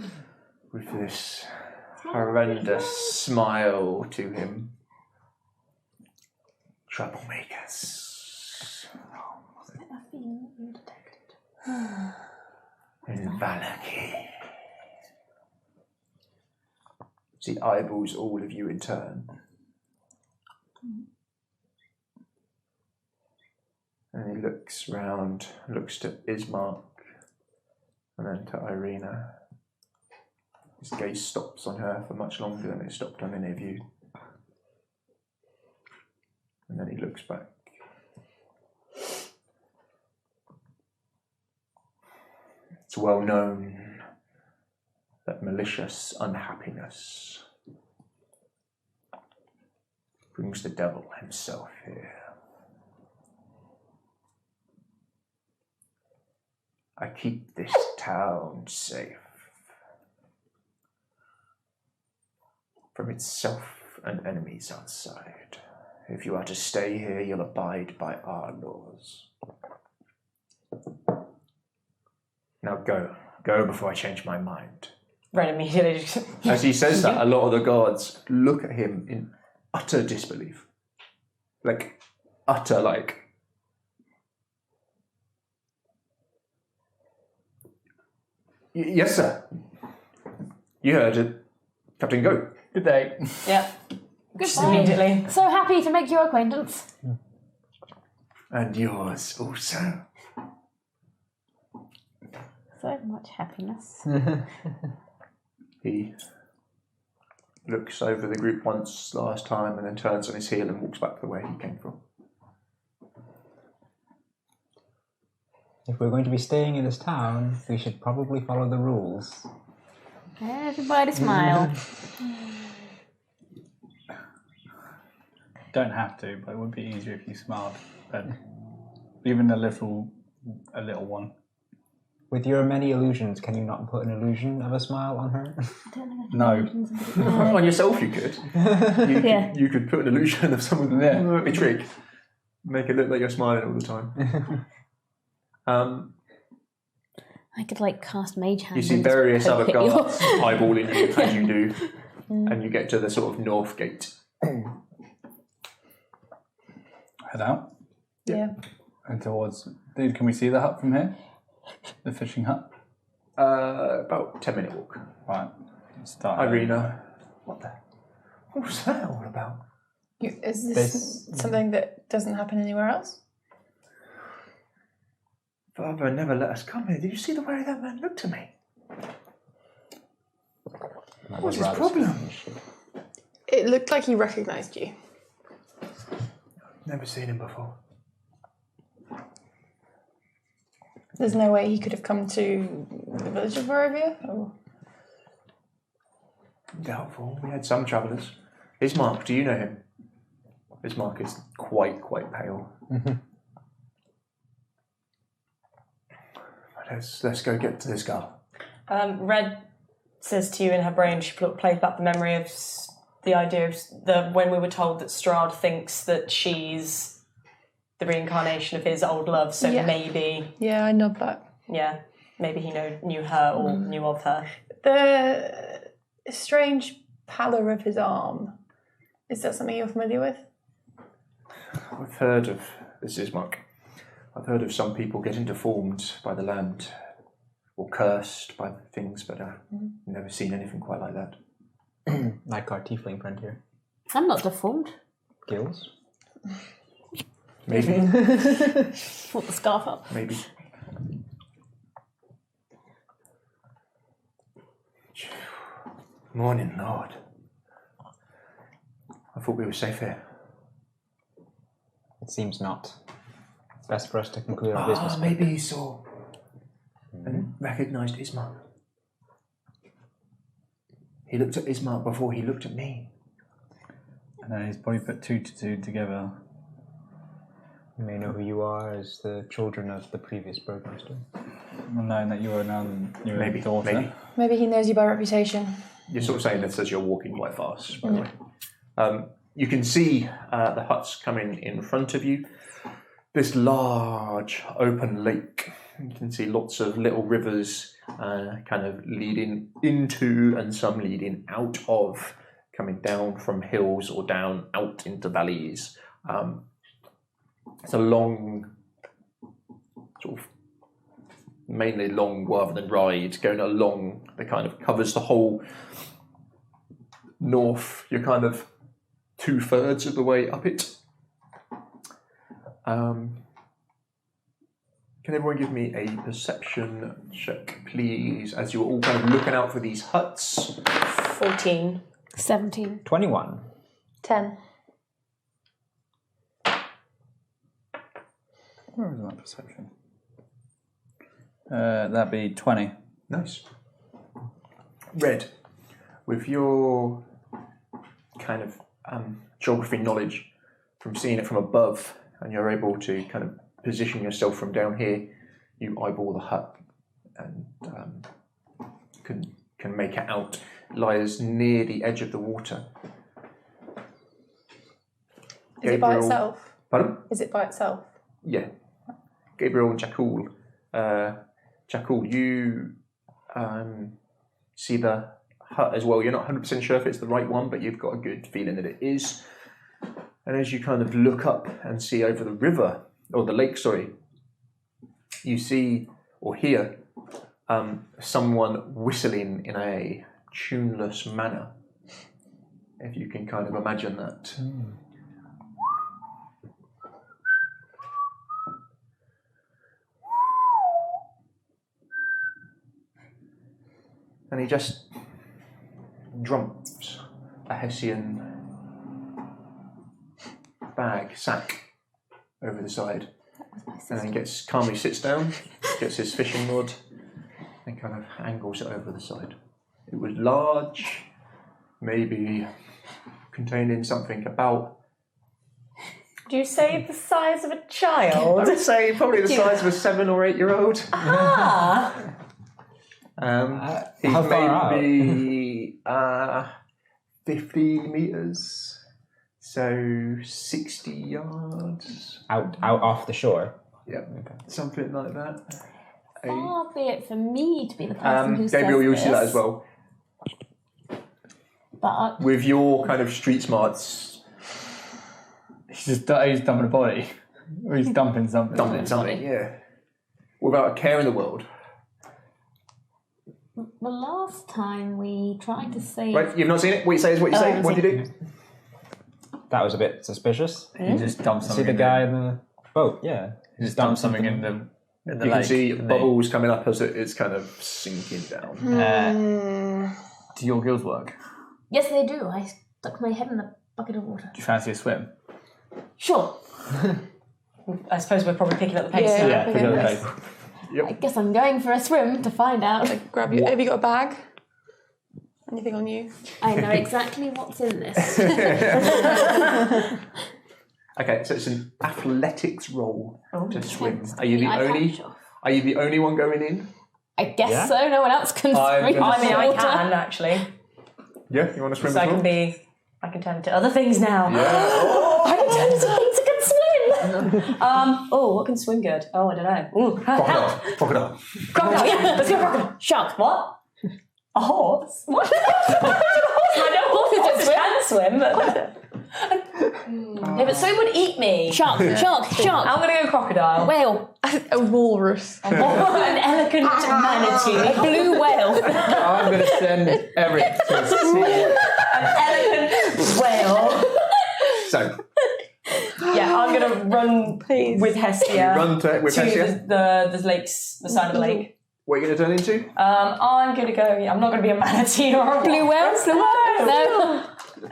with this horrendous smile to him. Troublemakers. In Vallaki. He eyeballs all of you in turn. And he looks round, looks to Ismark, and then to Irina. His gaze stops on her for much longer than it stopped on any of you. And then he looks back. It's well known that malicious unhappiness brings the devil himself here. I keep this town safe from itself and enemies outside. If you are to stay here, you'll abide by our laws. Now go before I change my mind. Red immediately just As he says that, a lot of the guards look at him in utter disbelief. Like, utter, like... Yes, sir. You heard it. Captain, go. Good day. yeah. Just Immediately. So happy to make your acquaintance. And yours also. So much happiness. He looks over the group once last time and then turns on his heel and walks back the way he came from. If we're going to be staying in this town, we should probably follow the rules. Everybody smile. Don't have to, but it would be easier if you smiled. But even a little one. With your many illusions, can you not put an illusion of a smile on her? No. On yourself you could. You could put an illusion of someone there. A trick. Make it look like you're smiling all the time. I could like cast mage hand. You see and just various poke other at you. guards eyeballing you as you do. And you get to the sort of north gate. Head out. Yeah. And towards... Dude, can we see the hut from here? The fishing hut? About 10-minute walk. Right. Let's start. Irina. What's that all about? Is this something that doesn't happen anywhere else? Father never let us come here. Did you see the way that man looked at me? What's his problem? It looked like he recognised you. Never seen him before. There's no way he could have come to the village of Barovia? Or... Doubtful. We had some travellers. Ismark, do you know him? Ismark is quite pale. Let's go get to this girl. Red says to you in her brain, she plays back the memory of the idea of when we were told that Strahd thinks that she's the reincarnation of his old love, so Yeah. maybe... Yeah, I nod that. Yeah, maybe he knew her or knew of her. The strange pallor of his arm, is that something you're familiar with? I've heard of, this is Mark, I've heard of some people getting deformed by the land or cursed by things, but I've never seen anything quite like that. Like our tiefling friend here. I'm not deformed. Gills? Maybe. Put the scarf up. Maybe. Morning, Lord. I thought we were safe here. It seems not. It's best for us to conclude our business. Maybe he saw and recognised Ismark. He looked at Ismark before he looked at me. And then he's probably put 2 to 2 together. You may know who you are as the children of the previous burgomaster. Well, knowing that you are now your Maybe, daughter. maybe. Maybe he knows you by reputation. You're sort of saying this as you're walking quite fast, by the way. You can see the huts coming in front of you. This large open lake. You can see lots of little rivers kind of leading into and some leading out of, coming down from hills or down out into valleys. It's a long, sort of, mainly long rather than ride, going along that kind of covers the whole north. You're kind of 2/3 of the way up it. Can everyone give me a perception check, please, as you're all kind of looking out for these huts? 14. 17. 21. 10. Where is my perception? That'd be 20. Nice. Red, with your kind of geography knowledge from seeing it from above, and you're able to kind of position yourself from down here, you eyeball the hut and can make it out. It lies near the edge of the water. Is it by itself? Pardon? Is it by itself? Yeah. Gabriel and Jakul. Jakul, you see the hut as well. You're not 100% sure if it's the right one, but you've got a good feeling that it is. And as you kind of look up and see over the river, or the lake, sorry, you see or hear someone whistling in a tuneless manner. If you can kind of imagine that. And he just dumps a Hessian sack over the side, and then calmly sits down, gets his fishing rod, and kind of angles it over the side. It was large, maybe containing something about. Do you say the size of a I child? would say probably the size of a 7 or 8 year old. Ah! He's how far maybe 50 meters. So 60 yards. Out off the shore. Yeah, something like that. Far be it for me to be the person who Gabriel, says you'll this, see that as well. But With your kind of street smarts, He's dumping a body. Or he's dumping something. yeah. Without a care in the world. the last time we tried to save... Right, you've not seen it? What you say is what you say. What do you do? That was a bit suspicious. He just dumped See something the in guy in the boat, yeah. He just dumped something in the You lake. can see and bubbles coming up as it's kind of sinking down. Do your gills work? Yes, they do. I stuck my head in a bucket of water. Do you fancy a swim? Sure. I suppose we're probably picking up the pace Yeah. now. Pick up the pace. I guess I'm going for a swim to find out. Grab you. Have you got a bag? Anything on you? I know exactly what's in this. Okay, so it's an athletics roll to swim. Thanks. Are you the I only? can't. Are you the only one going in? I guess Yeah. so. No one else can I'm swim. gonna I mean, I water. can actually. Yeah, you want to swim So as I well? can turn into other things now. Yeah. I can turn into things that can swim. What can swim good? Oh, I don't know. Ooh. Crocodile. Crocodile, yeah. Let's go crocodile. Shark. What? A horse? What? I know horses can swim. Yeah, but so would eat me. Shark. I'm gonna go crocodile. Whale. A walrus. An elegant manatee. A blue whale. I'm going to send Eric to see. An elegant whale. So, Yeah, I'm gonna run with Hestia run with to Hestia. the lakes, the side of the lake. What are you going to turn into? I'm gonna go. I'm not gonna be a manatee or a Blue whale. No.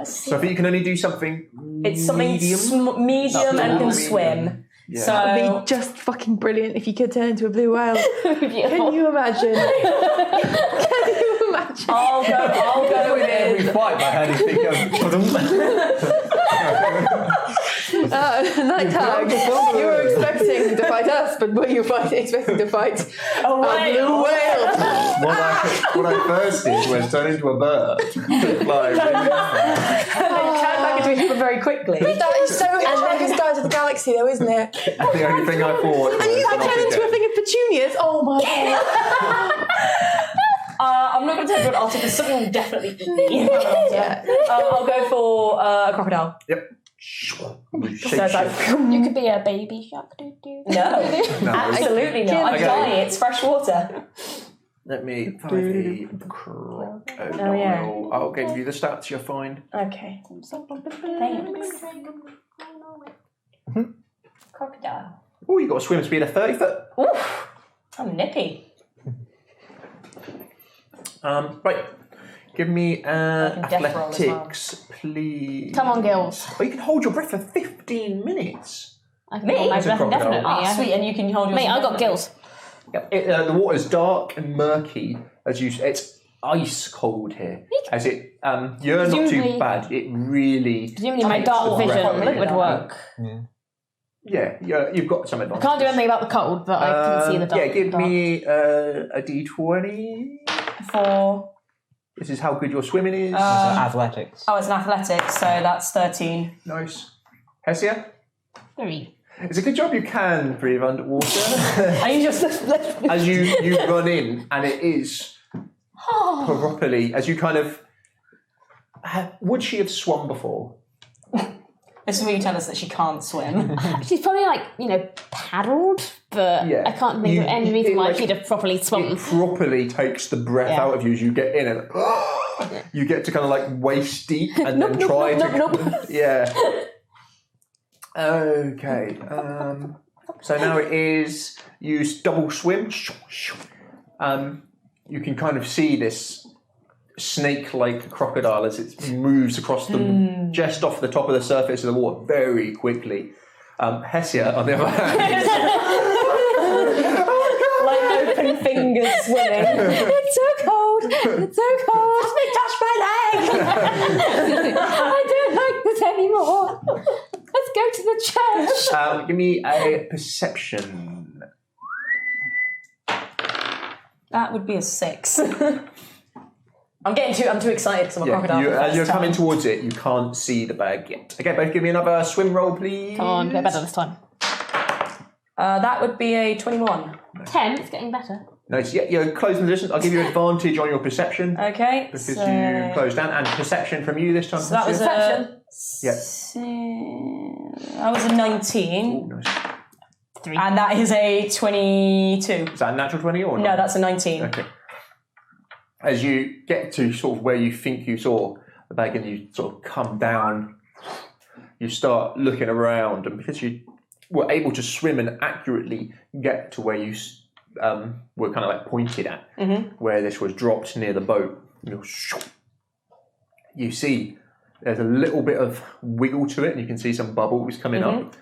So I think you can only do something It's something medium. medium and can Medium. swim. Yeah. So It'd be just fucking brilliant if you could turn into a blue whale. Can you imagine? Can you imagine? I'll go with We it. fight by how do you think Night tag. You were expecting to fight us, but were you expecting to fight A a blue whale? what I first did was turn into a bird. Fly really high. And then turn back into a human very quickly. That is so Hitchhiker's Guide to the Galaxy, though, isn't it? The only thing I thought was And you can turn into a thing of petunias. Oh my god! I'm not going to take one. I'll take something definitely eat me. I'll go for a crocodile. Yep. So it's like, You could be a baby shark. no, absolutely not. I Okay. die. It's fresh water. Let me find a crocodile. Oh, yeah. I'll give you the stats. You're fine. Okay. Thanks. Crocodile. Oh, you got a swim speed of 30 foot. Oof. I'm nippy. Right. Give me death roll as well. athletics, please. Come on, Gills. Oh, you can hold your breath for 15 minutes. I can Me? hold my As a breath crocodile. indefinitely. Ah, Yeah. sweet. And you can hold your. Mate, I got gills. The water's dark and murky as you. It's ice cold here. As it, you're not too Presumably- bad. It really. Presumably my takes dark your vision breath away. would work. Yeah, you've got some I advantage. can't do anything about the cold, but I can see the dark. Yeah, give dark. me a d20. For. This is how good your swimming is. Athletics. Oh, it's an athletics, so that's 13. Nice. Hesia? 3. It's a good job you can breathe underwater. Are you just? As you run in, and it is properly, as you kind of. Would she have swum before? This is where you tell us that she can't swim. She's probably paddled, but Yeah. I can't think of any reason why she'd have properly swum. It properly takes the breath out of you as you get in, and you get to kind of waist deep, and then try to. Yeah. Okay. So now it is use double swim. You can kind of see this snake-like crocodile as it moves across the just off the top of the surface of the water very quickly. Hesia, on the other hand, Like open fingers swimming. It's so cold. It's so cold. Touch my leg! I don't like this anymore. Let's go to the church. give me a perception. That would be a 6. I'm too excited because I'm a crocodile. for the As first you're coming time. towards it, you can't see the bag yet. Okay, both give me another swim roll, please. Come on, get better this time. That would be a 21. 10. It's getting better. Nice. Yeah, you're close in the distance. I'll give you advantage on your perception Okay. because so, you closed down, and perception from you this time. So that was Hesia. That was a 19. Nice. 3. And that is a 22. Is that a natural 20 or No, not? that's a 19. Okay. As you get to sort of where you think you saw the bag and you sort of come down, you start looking around, and because you were able to swim and accurately get to where you were kind of pointed at, where this was dropped near the boat, you see there's a little bit of wiggle to it, and you can see some bubbles coming up.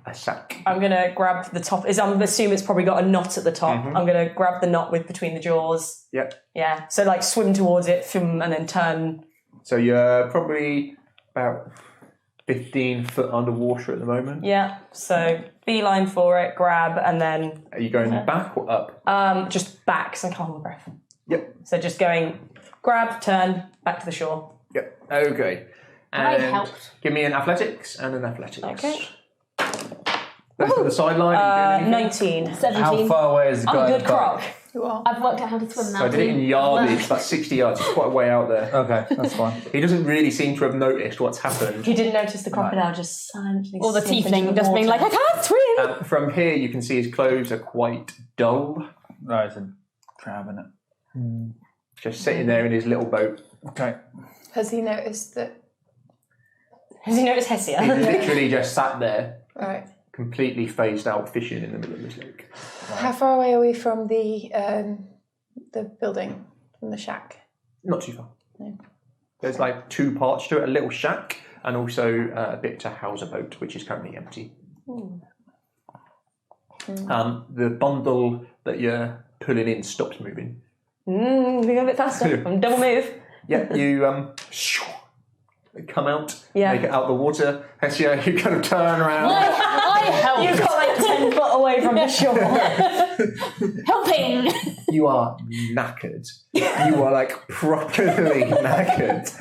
A sack. I'm going to grab the top. I'm assuming it's probably got a knot at the top. I'm going to grab the knot with between the jaws. Yep. Yeah. So swim towards it and then turn. So you're probably about 15 foot underwater at the moment. Yeah. So beeline for it, grab, and then Are you going back or up? just back so I can't hold my breath. Yep. So just going grab, turn, back to the shore. Yep. Okay. I And helped. give me an athletics and an athletics. Okay. Goes to the sideline. Are you doing anything? 19. 17. How far away is the guy? I'm a in good the park? croc. You are. I've worked out how to swim now. So I did it in yardage, about 60 yards. It's quite a way out there. Okay, that's fine. He doesn't really seem to have noticed what's happened. He didn't notice the crocodile just silently. Or the slip into tiefling the just being water. like, I can't swim! From here, you can see his clothes are quite dull. Right, it's a crab in it. Just sitting there in his little boat. Okay. Has he noticed that? Has he noticed He Hessia? literally just sat there, Right. completely phased out, fishing in the middle of this lake. How far away are we from the building, from the shack? Not too far. No. There's like two parts to it, a little shack and also a bit to house a boat, which is currently empty. The bundle that you're pulling in stops moving. We go a bit faster. I'm double move. Yeah, you come out, Yeah. make it out the water. Hessia, you kind of turn around. I help. You've got like 10 foot away from the shore. Helping! You are knackered. You are like properly knackered.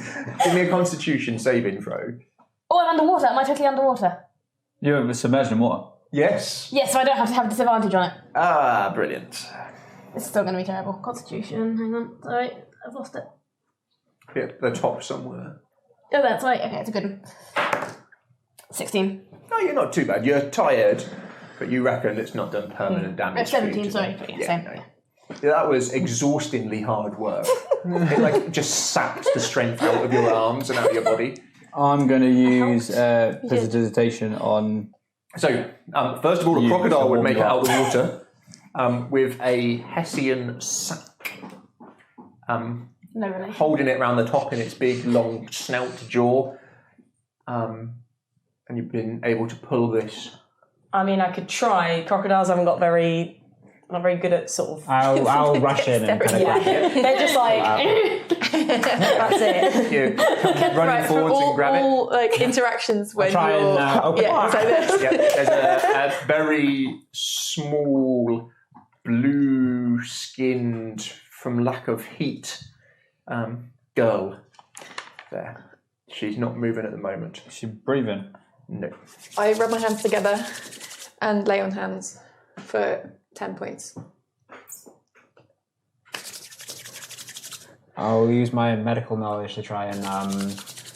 Give me a Constitution saving throw. Oh, I'm underwater. Am I totally underwater? You're submerged in water. Yes. Yes, so I don't have to have disadvantage on it. Ah, brilliant. It's still going to be terrible. Constitution, hang on. Sorry, I've lost it. Yeah, the top somewhere. Oh, that's right. Okay, it's a good one. 16. No, you're not too bad. You're tired, but you reckon it's not done permanent damage. 17, to you sorry. today. Yeah, same. no. Yeah, that was exhaustingly hard work. It like just sapped the strength out of your arms and out of your body. I'm going to use prestidigitation on. So, first of all, a You crocodile would warm make it you out up. of the water with a Hessian sack, No relation. holding it around the top in its big, long snout jaw. And you've been able to pull this. I mean, I could try. Crocodiles haven't got not very good at sort of. I'll rush in and kind of grab it. They're just like, that's it. You're running Right, for forwards and grab it. all like interactions when try you're and open yeah, it. so this. Yeah, there's a very small, blue-skinned, from lack of heat, girl there. She's not moving at the moment. Is she breathing? No. I rub my hands together and lay on hands for 10 points. I'll use my medical knowledge to try and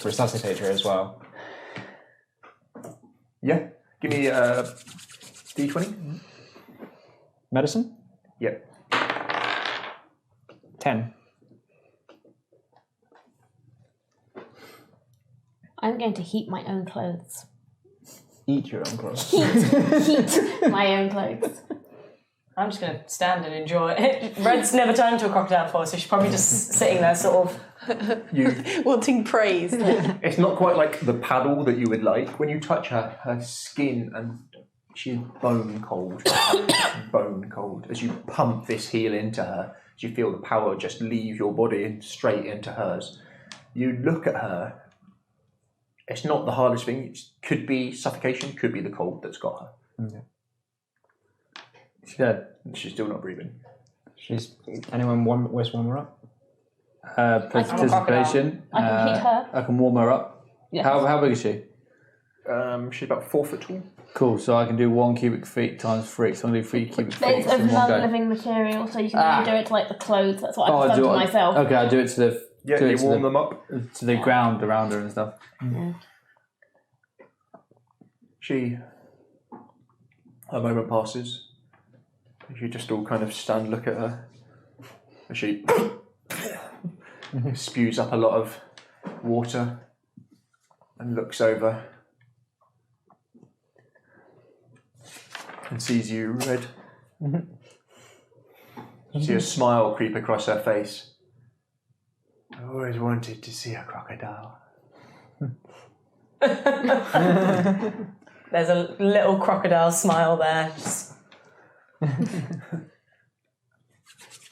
resuscitate her as well. Yeah. Give me a D20. Medicine? Yep. 10. I'm going to heat my own clothes. Eat your own clothes. Heat my own clothes. I'm just going to stand and enjoy it. Red's never turned into a crocodile before, so she's probably just sitting there sort of. You. Wanting praise. It's not quite like the paddle that you would like. When you touch her skin, and she's bone cold. Bone cold. As you pump this heal into her, as you feel the power just leave your body and straight into hers. You look at her. It's not the hardest thing. It could be suffocation, could be the cold that's got her. Okay. She's dead. She's still not breathing. Anyone wish warm her up? Participation. I can heat her. I can warm her up. Yeah. How big is she? She's about 4 foot tall. Cool, so I can do 1 cubic feet times 3, so I'm going to do 3 cubic feet It's of in one go. non-living material, so you can only do it to like the clothes. That's what Oh, I've I'll done do to it. myself. Okay, I'll do it to the Yeah, do it you to warm the, them up. to the ground around her and stuff. Yeah. A moment passes. You just all kind of stand, look at her. And she spews up a lot of water and looks over and sees you, Red. You see a smile creep across her face. I always wanted to see a crocodile. There's a little crocodile smile there. Just,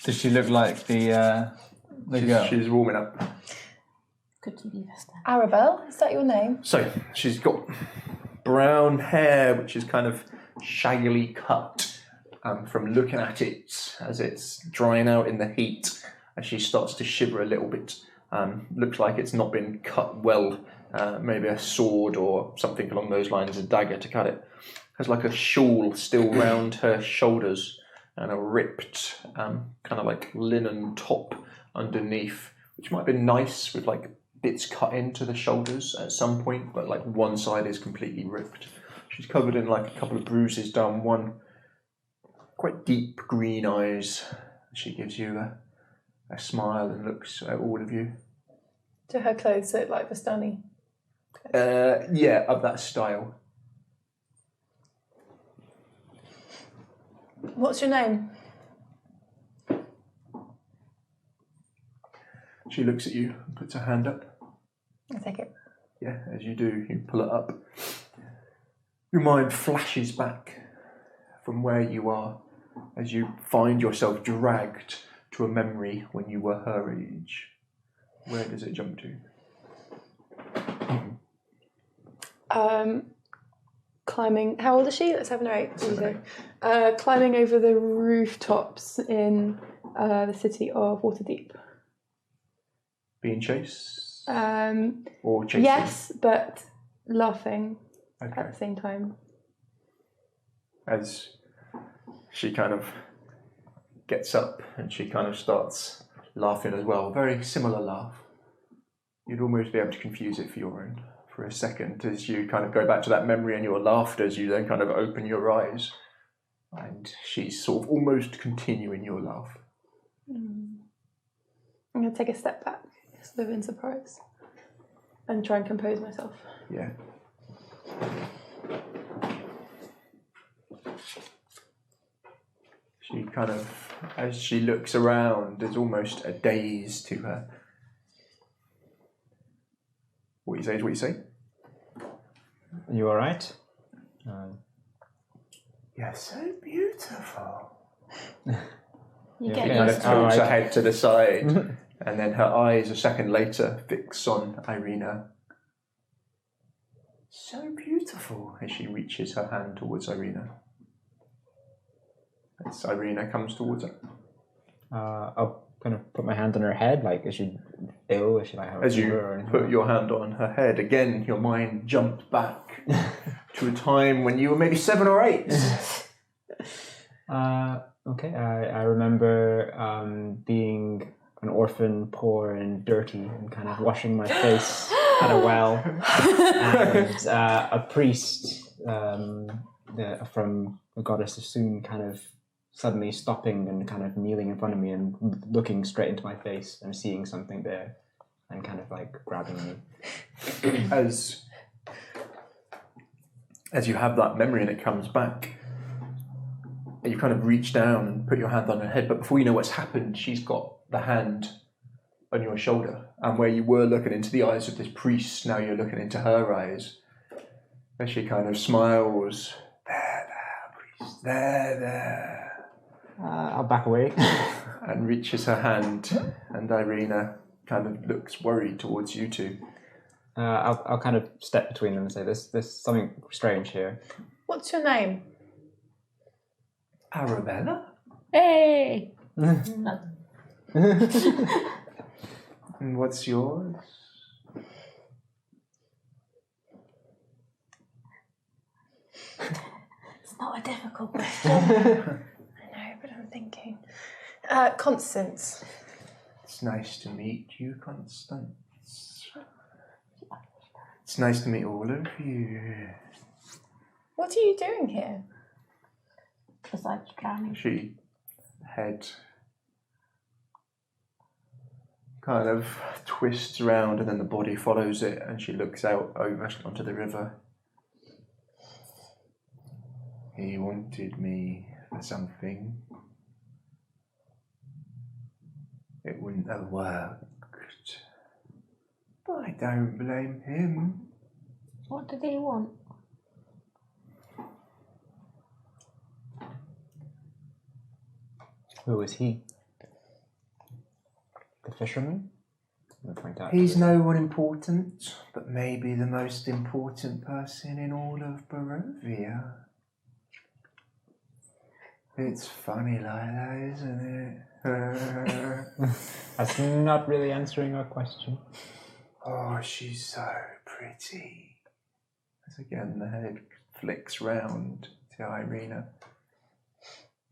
Does she look like the girl? She's warming up. Could you be Vistani? Arabelle, is that your name? So she's got brown hair, which is kind of shaggily cut from looking at it as it's drying out in the heat. As she starts to shiver a little bit, looks like it's not been cut well. Maybe a sword or something along those lines, a dagger to cut it. has like a shawl still round her shoulders and a ripped kind of like linen top underneath, which might have been nice with like bits cut into the shoulders at some point, but like one side is completely ripped. She's covered in like a couple of bruises down one quite deep green eyes. She gives you a smile and looks at all of you. Do her clothes look like Vistani? Yeah, of that style. What's your name? She looks at you and puts her hand up. I take it. Yeah, as you do, you pull it up. Your mind flashes back from where you are as you find yourself dragged to a memory when you were her age. Where does it jump to? Climbing. How old is she? Like 7 or 8. Climbing over the rooftops in the city of Waterdeep. Being chased? Or chasing? Yes, but laughing Okay. at the same time. As she kind of gets up and she kind of starts laughing as well. Very similar laugh. You'd almost be able to confuse it for your own for a second as you kind of go back to that memory and your laughter as you then kind of open your eyes and she's sort of almost continuing your laugh. I'm going to take a step back, sort of in surprise, and try and compose myself. Yeah. She kind of, as she looks around, there's almost a daze to her. What you say is what you say? You alright? You're so beautiful. You She get kind of used to it. tilts her head to the side, and then her eyes a second later fix on Irina. So beautiful, as she reaches her hand towards Irina. As Irina comes towards her. I'll kind of put my hand on her head, like, is she ill? Is she like having As a fever you or anything? put your hand on her head, again your mind jumped back to a time when you were maybe 7 or 8. Okay, I remember being an orphan, poor and dirty, and kind of washing my face at a well, and a priest from the goddess of Soon kind of suddenly stopping and kind of kneeling in front of me and looking straight into my face and seeing something there and kind of like grabbing me. As you have that memory and it comes back, you kind of reach down and put your hand on her head, but before you know what's happened, she's got the hand on your shoulder, and where you were looking into the eyes of this priest, now you're looking into her eyes. And she kind of smiles. There, priest, there. I'll back away. And reaches her hand, and Irina kind of looks worried towards you two. I'll kind of step between them and say, there's something strange here. What's your name? Arabelle? Hey! And what's yours? It's not a difficult question. I know, but I'm thinking. Constance. It's nice to meet you, Constance. It's nice to meet all of you. What are you doing here? Besides drowning. She head kind of twists around and then the body follows it and she looks out over onto the river. He wanted me for something. It wouldn't have worked. But I don't blame him. What did he want? Who is he? The fisherman? I'll point out He's to no one important, but maybe the most important person in all of Barovia. It's funny like that, isn't it? That's not really answering our question. Oh, she's so pretty. As again, the head flicks round to Irina.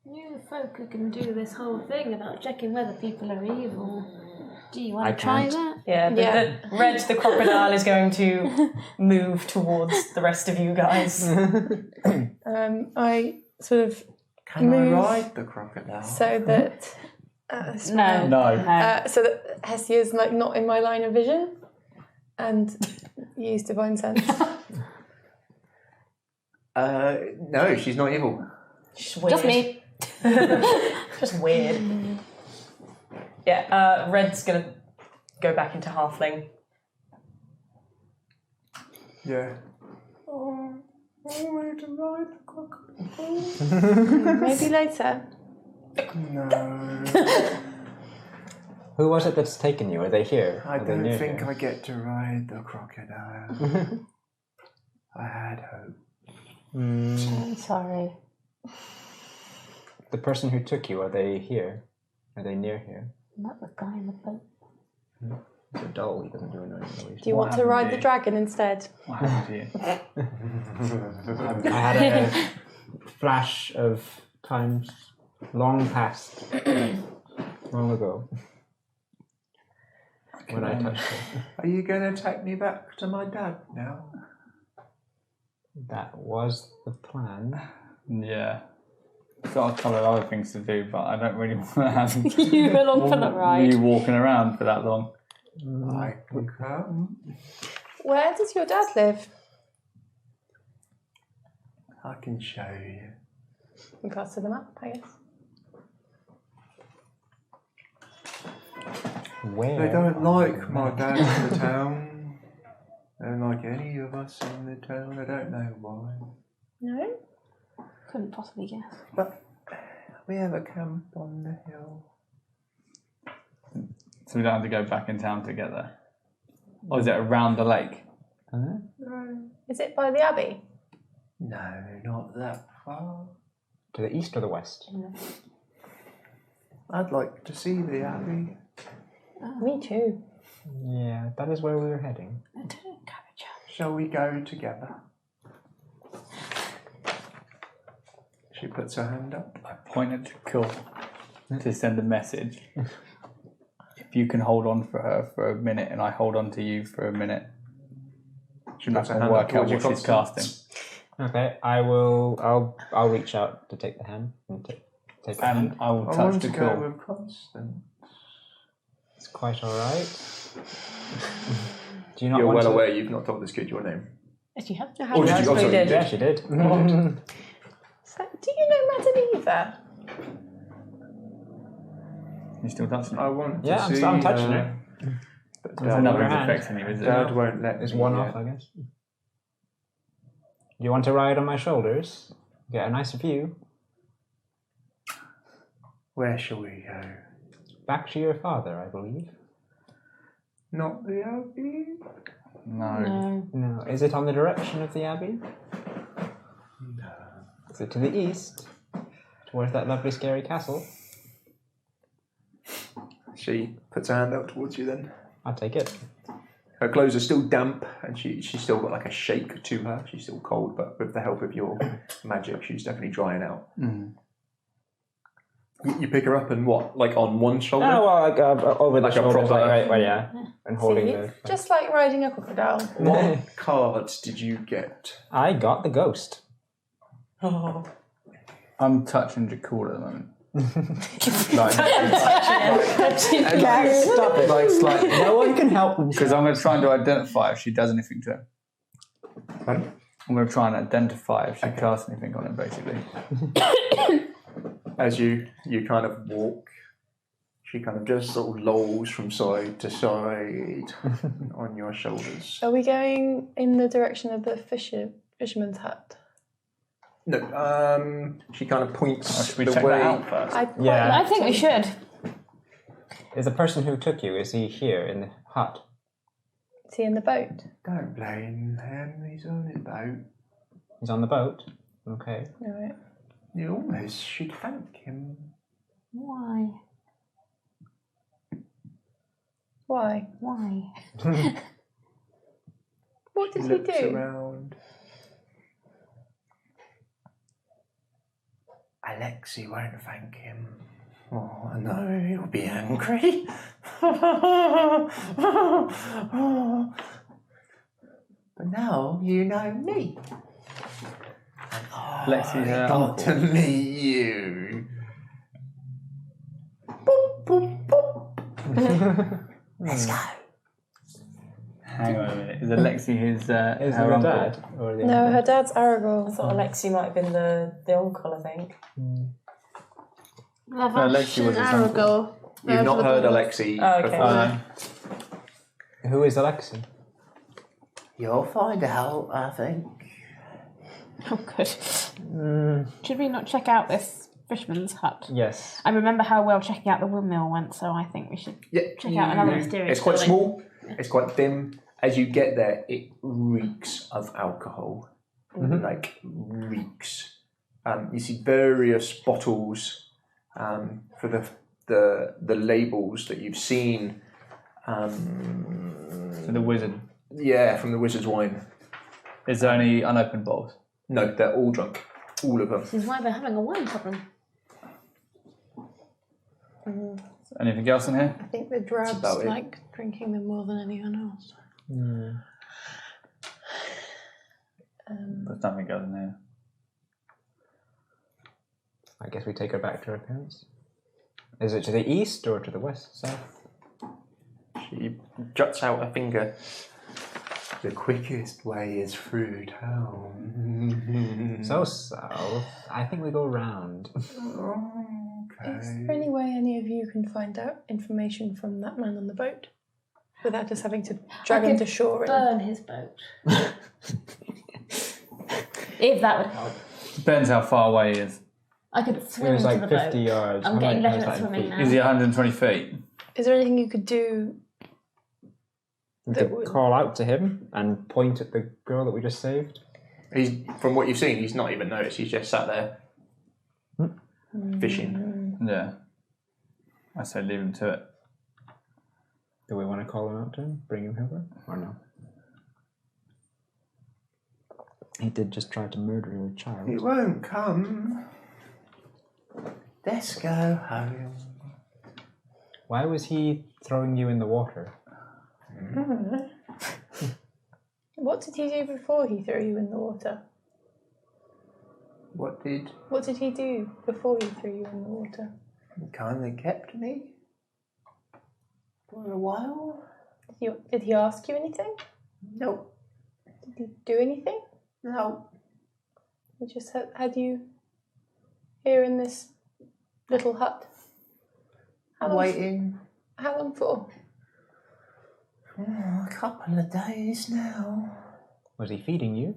You folk who can do this whole thing about checking whether people are evil. Do you I want to try can't. that? Yeah, the Red the crocodile is going to move towards the rest of you guys. I sort of Can move I ride the crocodile? so that No. so that Hesia's like not in my line of vision, and use divine sense. No, she's not evil. Just weird. Just me. Just weird. Yeah, Red's gonna go back into halfling. Yeah. Oh, I want to ride the crocodile. Maybe later. No. Who was it that's taken you? Are they here? I Are they don't near think here? I get to ride the crocodile. I had hope. I'm sorry. The person who took you, are they here? Are they near here? Not the guy in the boat. It's a doll, he doesn't do a noise. Do you want to ride the dragon instead? What happened to you? I had a flash of times long past, long ago, when I touched her. Are you going to take me back to my dad now? That was the plan. Yeah. Got a couple of other things to do, but I don't really want to have You go along for the ride. me walking around for that long. I can come. Where does your dad live? I can show you. We pass to the map, I guess. Where? They don't like my dad in the town. They don't like any of us in the town. I don't know why. No? Couldn't possibly guess. But we have a camp on the hill. So we don't have to go back in town to get there. Or is it around the lake? No. Is it by the abbey? No, not that far. To the east or the west? I'd like to see the abbey. Me too. Yeah, that is where we were heading. I don't encourage her. Shall we go together? She puts her hand up. I pointed to Cool to send a message. If you can hold on for her for a minute and I hold on to you for a minute, She I puts her can hand work up out towards what your she's constant. casting. Okay, I'll reach out to take the hand and take the And hand. I will I touch want the to go Cool. with Constant. It's quite alright. Do you not You're want well to... aware you've not told this kid your name. If you have Or did you? Oh, sorry, you did. Yeah, did. she did. So, do you know Madam Eva? You still touching I it? want to Yeah, see I'm touching her. But There's Dad, nothing's hand. affecting you, is it? Dad won't let It's me one yet. off, I guess. Do you want to ride on my shoulders? Get a nice view. Where shall we go? Back to your father, I believe. Not the abbey? No. No. No. Is it on the direction of the abbey? No. Is it to the east? Towards that lovely scary castle? She puts her hand up towards you then. I'll take it. Her clothes are still damp and she's still got like a shake to her. She's still cold, but with the help of your magic, she's definitely drying out. Mm. You pick her up and what? Like on one shoulder? Oh, well, like over the Like a shoulders, proper- right, yeah. And holding See? the... Just like riding a crocodile. What cards did you get? I got the ghost. Oh. I'm touching Jakul at the moment. Stop it. Like slightly. No one can help them. Because I'm going to try and identify if she does anything to him. Pardon? I'm going to try and identify if she casts anything on him, basically. As you kind of walk, she kind of just sort of lolls from side to side on your shoulders. Are we going in the direction of the fisherman's hut? No, she kind of points Should we the check way. that out first? Yeah. I think we should. Is the person who took you, is he here in the hut? Is he in the boat? Don't blame him, he's on his boat. He's on the boat? Okay. No. You almost should thank him. Why? Why? Why? What She did he looks do? around. Alexei won't thank him. Oh, no, he'll be angry. But now you know me. And Alexei, I got to meet you. Boop, boop, boop. Let's go. Hang on a minute. Is Alexei his Is her her uncle? dad? Or the No, uncle? her dad's I Arabelle. thought Alexei might have been the uncle, I think. Alexei was his uncle. You've not heard Alexei Oh, okay. before. Who is Alexei? You'll find out, I think. Oh, good. Should we not check out this fisherman's hut? Yes. I remember how well checking out the windmill went, so I think we should check out another mysterious It's quite building. small. It's quite dim. As you get there, it reeks of alcohol. Like reeks. You see various bottles for the labels that you've seen. For the wizard. Yeah, from the Wizard's Wine. Is there any unopened bowls? No, they're all drunk. All of them. This is why they're having a wine problem. Anything else in here? I think the drabs about it. like drinking them more than anyone else. There's nothing else in here. I guess we take her back to her parents. Is it to the east or to the west, south? She juts out a finger. The quickest way is through town. So south. I think we go round. Is there any way any of you can find out information from that man on the boat without us having to drag him to shore? Burn his boat. If that would help. Depends how far away he is. I could It swim was to like the 50 boat. yards. I'm How getting many- better how's at that in swimming feet? now. Is he 120 feet? Is there anything you could do? We That could would- call out to him and point at the girl that we just saved. He's, from what you've seen, he's not even noticed. He's just sat there fishing. Yeah. I say leave him to it. Do we want to call him out to him? Bring him over? Or no? He did just try to murder your child. He won't come. Let's go home. Why was he throwing you in the water? What did he do before he threw you in the water? What did What did he do before he threw you in the water? he kind of kept me for a while? Did he ask you anything? No, Did he do anything? no. He just had you here in this little hut. How long? Waiting How long for? a couple of days now. Was he feeding you?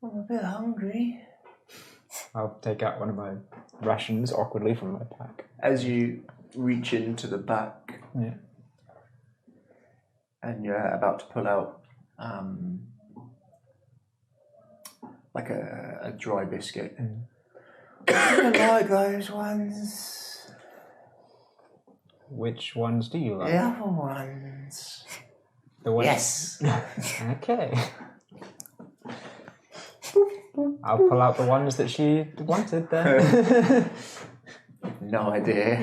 I'm a bit hungry. I'll take out one of my rations awkwardly from my pack. As you reach into the back Yeah. and you're about to pull out like a dry biscuit. I like those ones. Which ones do you like? The other ones. The ones... Yes. Okay. I'll pull out the ones that she wanted then. No idea.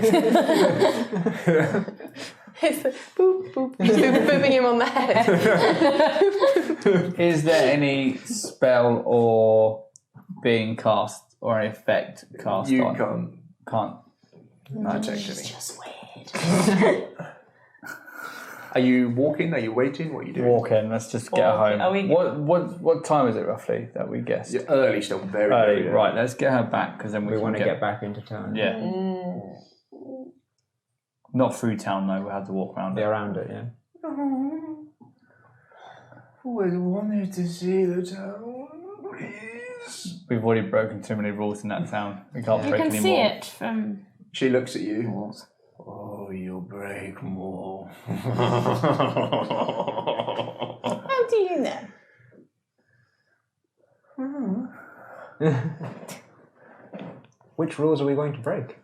It's like, boop, boop. He's booping him on the head. Is there any spell or being cast or an effect cast You on? Can't. Not actually. Just weird. Are you walking? Are you waiting? What are you doing? Walk in. Let's just get her home. Are we- What time is it roughly that we guessed? You're early still, very Early, early. right. Let's get her back because then We can want to get back into town. Yeah. Not through town though. We'll have to walk around. Be around it, yeah. Always wanted to see the town, please. We've already broken too many rules in that town. We can't You break can any see more. it from... She looks at you. Oh, you'll break more. How do you know? Which rules are we going to break?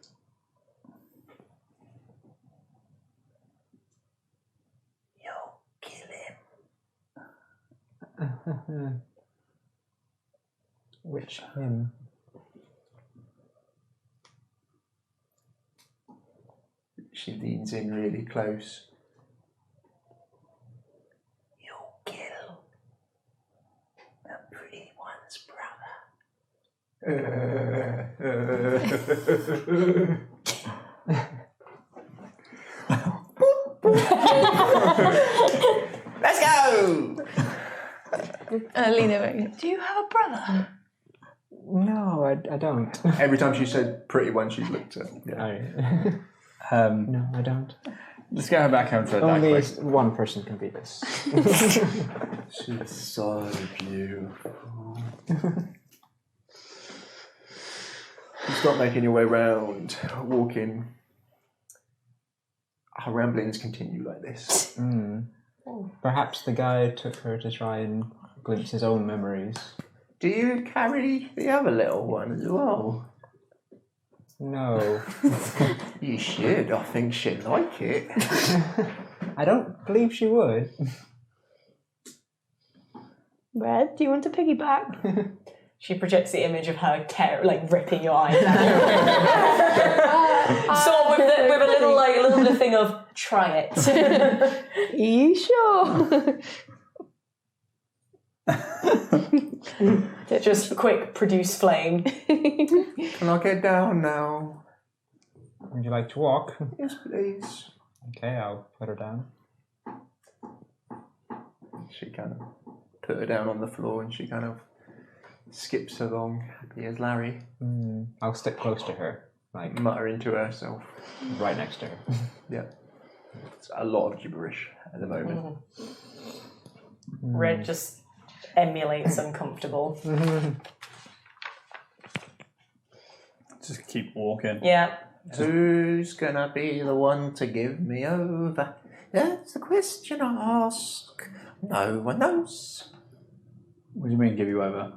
You'll kill him. Which him? She leans in really close. You'll kill the pretty one's brother. Let's go! Lena, do you have a brother? No, I don't. Every time she said pretty one, she looked at. Yeah. No, I don't. Let's get her back home for a Only quick. one person can be this. She's so beautiful. You start making your way round, walking. Our ramblings continue like this. Perhaps the guy took her to try and glimpse his own memories. Do you carry the other little one as well? No. You should. I think she'd like it. I don't believe she would. Red, do you want to piggyback? She projects the image of her ripping your eyes out. So with a little bit of thing of try it. Are you sure? Just quick produce flame. Can I get down now? Would you like to walk? Yes, please. Okay, I'll put her down. She kind of put her down on the floor and she kind of skips along, happy as Larry, I'll stick close to her, like muttering to herself. right next to her. Yeah. It's a lot of gibberish at the moment. Red just emulates uncomfortable. Just keep walking. Yeah. Who's gonna be the one to give me over? That's the question I ask. No one knows. What do you mean, give you over?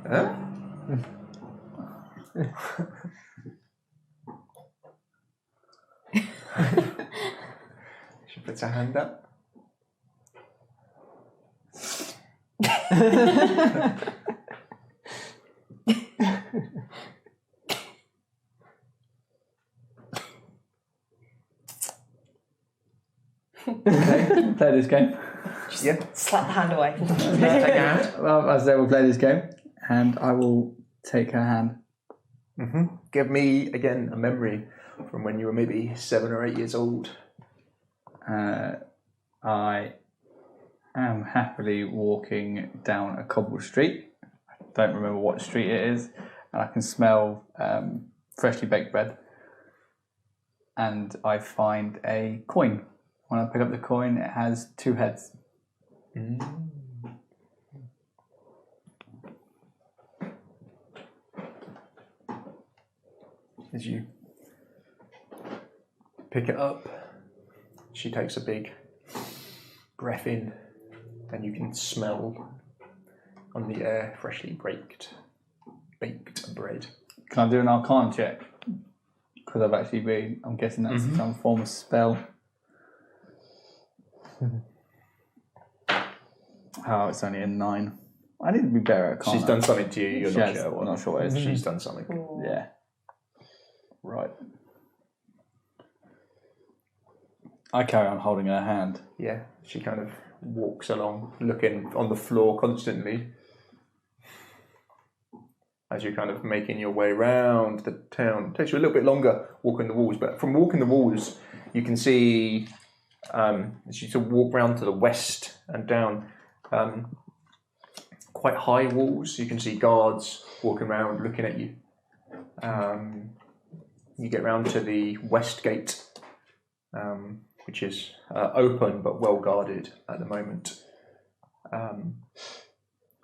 Huh? She puts her hand up. Okay, play this game. Yeah. Slap the hand away. Take her hand. Well, as I say, we'll play this game, and I will take her hand. Give me again a memory from when you were maybe 7 or 8 years old. I am happily walking down a cobbled street. I don't remember what street it is, and I can smell freshly baked bread. And I find a coin. When I pick up the coin, it has 2 heads. As you pick it up, she takes a big breath in, and you can smell on the air freshly baked bread. Can I do an Arcana check? Because I've actually been, I'm guessing that's some form of spell. Oh, it's only a 9. I need to be better at Arcana. She's done something to you, you're not Yes, sure what. I'm not sure what it is. She's done something. Yeah. Right. I carry on holding her hand. Yeah, she kind of walks along, looking on the floor constantly. As you're kind of making your way round the town. It takes you a little bit longer walking the walls, but from walking the walls, you can see, as you sort of walk round to the west and down, quite high walls. You can see guards walking around looking at you. You get round to the west gate, which is open but well guarded at the moment.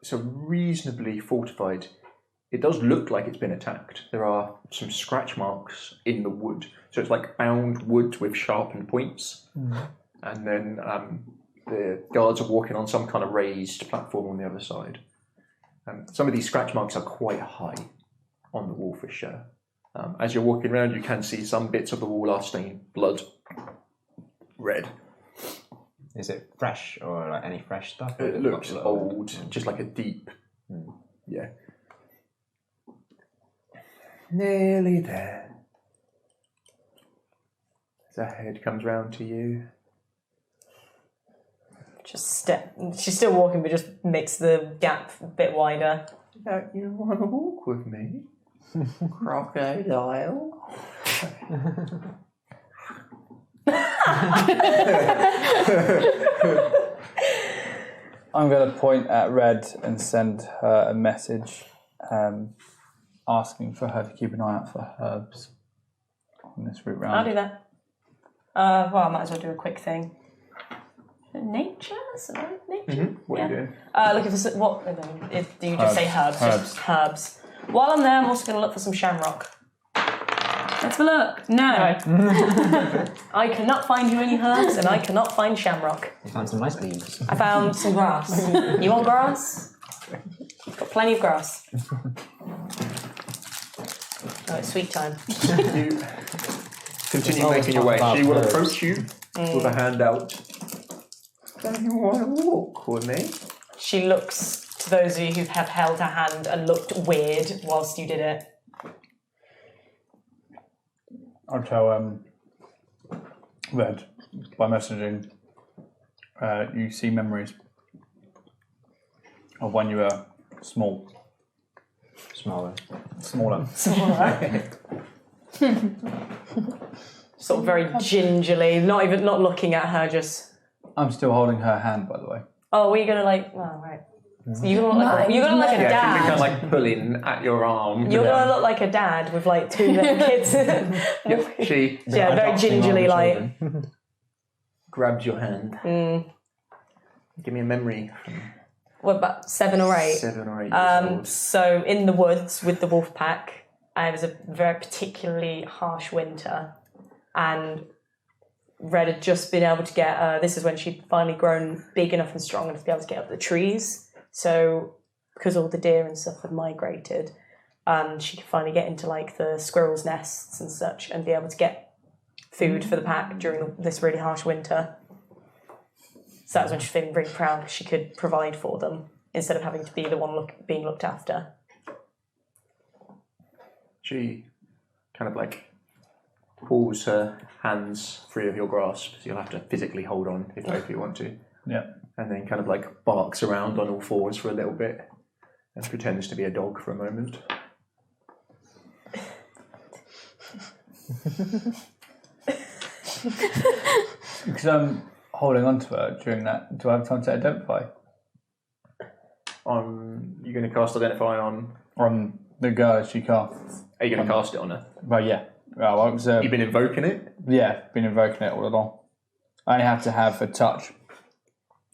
So reasonably fortified. It does look like it's been attacked. There are some scratch marks in the wood. So it's like bound wood with sharpened points. And then the guards are walking on some kind of raised platform on the other side. Some of these scratch marks are quite high on the wall for sure. As you're walking around, you can see some bits of the wall are stained blood red. Is it fresh or like any fresh stuff? It looks old, just like a deep, yeah. Nearly there. The head comes round to you. Just step. She's still walking, but just makes the gap a bit wider. You want to walk with me? Crocodile. I'm going to point at Red and send her a message asking for her to keep an eye out for herbs on this route round. I'll do that. Well, I might as well do a quick thing. Nature? Something? Nature? What are you doing? Looking for some, what? Do you just say herbs? Just herbs. While I'm there, I'm also going to look for some shamrock. Let's have a look. No. I cannot find you any herbs, and I cannot find shamrock. You found some nice leaves. I found some grass. You want grass? Got plenty of grass. Oh, it's sweet time. You continue making your way. She will approach you with a hand out. Don't you want to walk with me? She looks to those of you who have held her hand and looked weird whilst you did it. I'll tell Red by messaging. You see memories of when you were small. Smaller. Smaller. Sort of very gingerly, not looking at her, just. I'm still holding her hand, by the way. Oh, were you gonna like? Oh, right. So you're gonna look like, you're gonna look like a Yeah, dad. she's kind of like pulling at your arm. You're gonna look like a dad with like two little kids. She very gingerly, like. grabs your hand. Give me a memory. What, about 7 or 8? 7 or 8 years old. So in the woods with the wolf pack, it was a very particularly harsh winter, and Red had just been able to get. This is when she'd finally grown big enough and strong enough to be able to get up the trees. So because all the deer and stuff had migrated, she could finally get into like the squirrels' nests and such, and be able to get food for the pack during this really harsh winter. So that was when she was feeling really proud because she could provide for them instead of having to be the one being looked after. She kind of like pulls her hands free of your grasp, so you'll have to physically hold on if both of you want to. Yeah. And then kind of like barks around on all fours for a little bit and pretends to be a dog for a moment. Because I'm holding on to her during that, do I have time to identify? You're going to cast Identify on the girl she casts. Are you going to cast it on her? Well, yeah. Well, I was, You've been invoking it? Yeah, been invoking it all along. I only have to have a touch,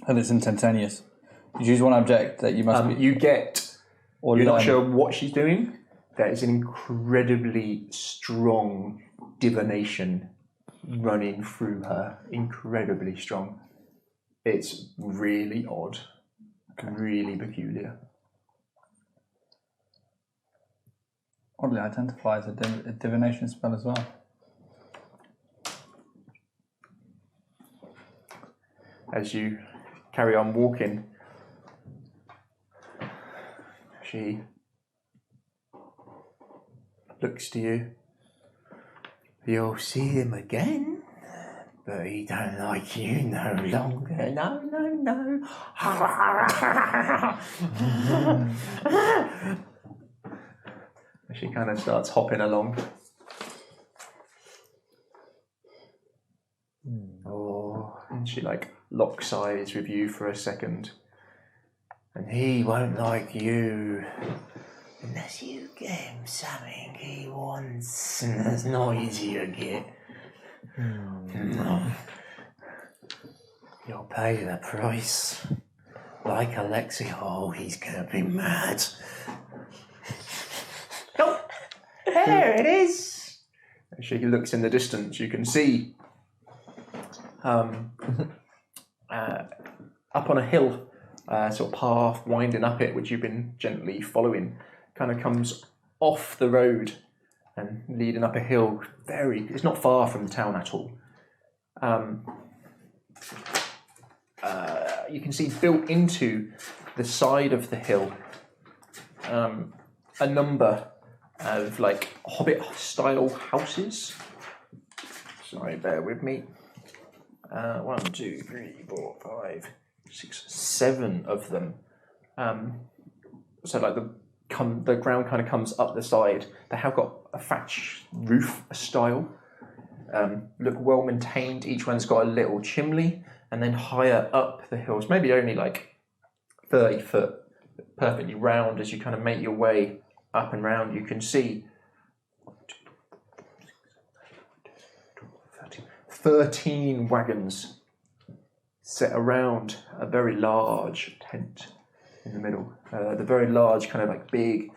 and it's instantaneous. You choose one object that you must be. You get. Or you're learn. not sure what she's doing. There is an incredibly strong divination running through her. Incredibly strong. It's really odd. Really peculiar. Oddly identifies a divination spell as well. As you carry on walking, she looks to you. You'll see him again, but he don't like you no longer. No. She kind of starts hopping along. And she like locks eyes with you for a second. And he won't like you unless you give him something he wants. And that's not easy to get. No. You'll pay the price. Like Alexi, he's gonna be mad. Oh, there it is. As she looks in the distance, you can see up on a hill, sort of path winding up it, which you've been gently following, kind of comes off the road and leading up a hill. It's not far from the town at all. You can see built into the side of the hill a number of like Hobbit-style houses. Sorry, bear with me. 1, 2, 3, 4, 5, 6, 7 of them. So like the ground kind of comes up the side. They have got a thatch roof style. Look well maintained. Each one's got a little chimney, and then higher up the hills, maybe only like 30 foot, perfectly round. As you kind of make your way up and round, you can see 13 wagons set around a very large tent in the middle. The very large, kind of like big,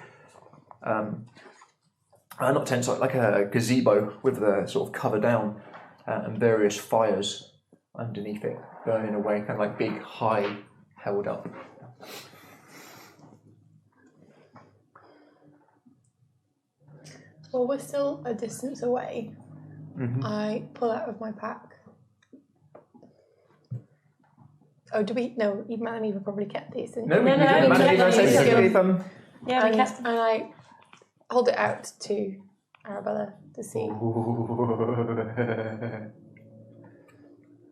not tent, like a gazebo with the sort of cover down and various fires underneath it burning away, kind of like big, high, held up. Well, we're still a distance away. Mm-hmm. I pull out of my pack. Oh, do we? No, even Madame Eva probably kept these. Didn't No, you? we can no, do we it. kept Madame, Yeah, we kept and I hold it out to Arabella to see.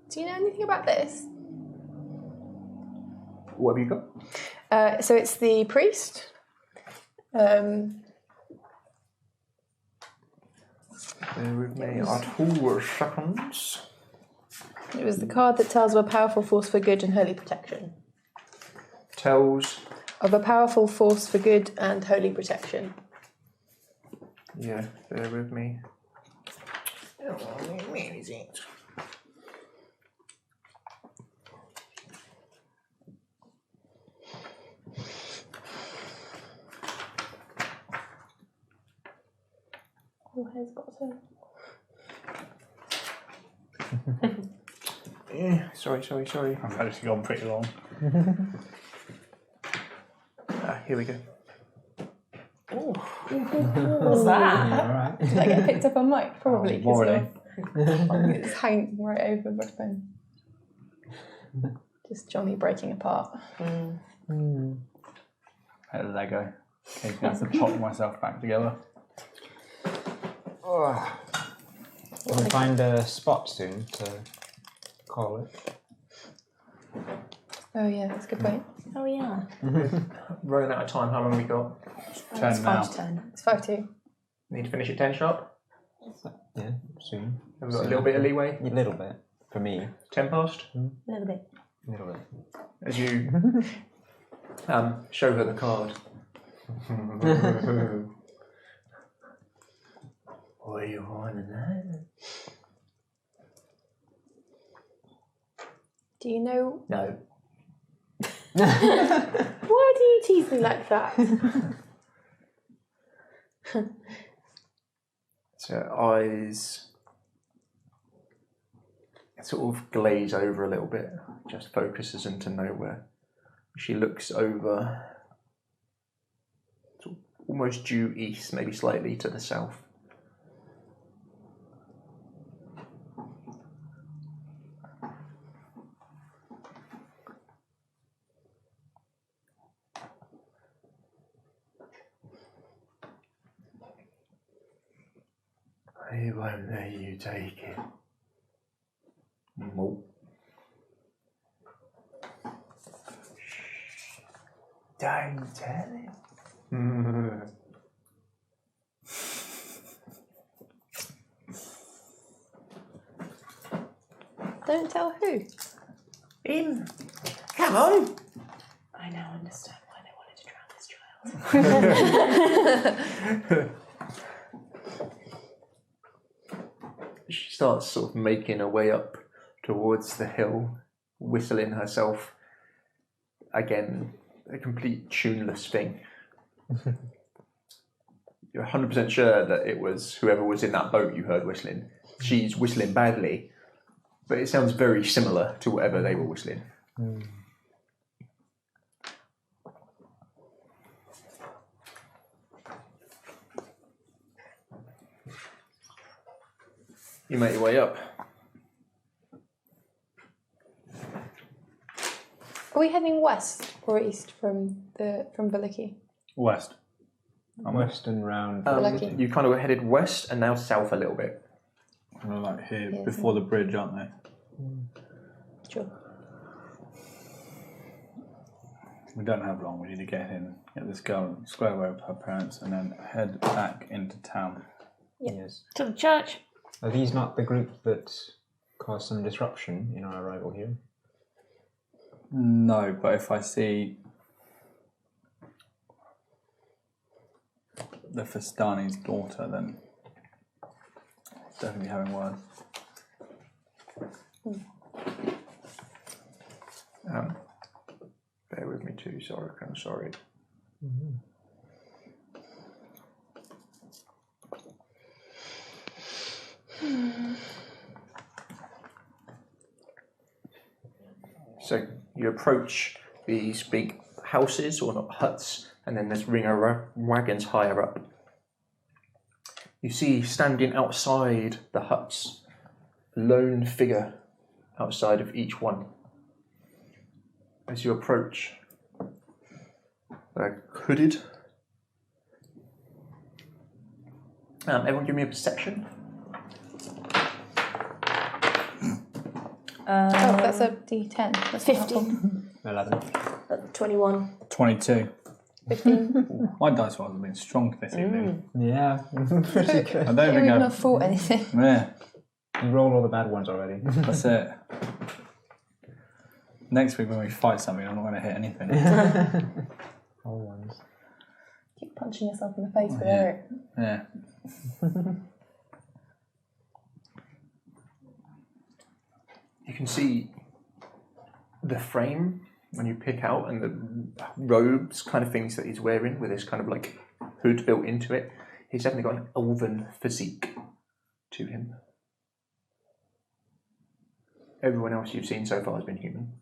Do you know anything about this? What have you got? So it's the priest. Bear with me. 2 seconds. It was the card that tells of a powerful force for good and holy protection. Tells. Of a powerful force for good and holy protection. Yeah, bear with me. Oh, where is it? Oh, has got some. Yeah, sorry. I've actually gone pretty long. Here we go. What's that? Alright. Did I get picked up on mic? Probably. 'Cause Morning. it's hanging right over my phone. Just Johnny breaking apart. A Lego. Occasionally I have to chop myself back together. We'll find a spot soon to call it. Oh yeah, that's a good point. Oh yeah. Running out of time. How long have we got? 10 now. 5 to 10. It's 5-2. Need to finish at 10 sharp. Yeah, soon. Have we got a little bit of leeway? A little bit. For me, 10 past. A little bit. a little bit. As you show her the card. What are you on that? Do you know? No. Why do you tease me like that? So eyes sort of glaze over a little bit, just focuses into nowhere. She looks over, sort of almost due east, maybe slightly to the south. I won't let you take it. Nope. Don't tell him. Don't tell who. Him. Come on. I now understand why they wanted to drown this child. She starts sort of making her way up towards the hill, whistling herself. Again, a complete tuneless thing. You're 100% sure that it was whoever was in that boat you heard whistling. She's whistling badly, but it sounds very similar to whatever they were whistling. You make your way up. Are we heading west or east from Vallaki? West. Western round. Lucky. You kind of headed west and now south a little bit. They're like here Yeah, before the bridge, aren't they? Sure. We don't have long. We need to get this girl square away with her parents, and then head back into town. Yes. To the church. Are these not the group that caused some disruption in our arrival here? No, but if I see the Vistani's daughter, then definitely having words. Bear with me too, sorry, I'm sorry. So you approach these big houses, or not huts, and then there's ringer wagons higher up. You see standing outside the huts, a lone figure outside of each one. As you approach, they're hooded. Everyone give me a perception. That's a D10. That's 15. 11. 21. 22. 15. My dice rolls have been strong this evening. Yeah, pretty good. I don't think We've I've... not fought anything. Yeah, You rolled all the bad ones already. that's it. Next week when we fight something, I'm not going to hit anything. All ones. Keep punching yourself in the face with Yeah. Eric. Yeah. You can see the frame when you pick out, and the robes, kind of things that he's wearing, with this kind of like hood built into it. He's definitely got an elven physique to him. Everyone else you've seen so far has been human,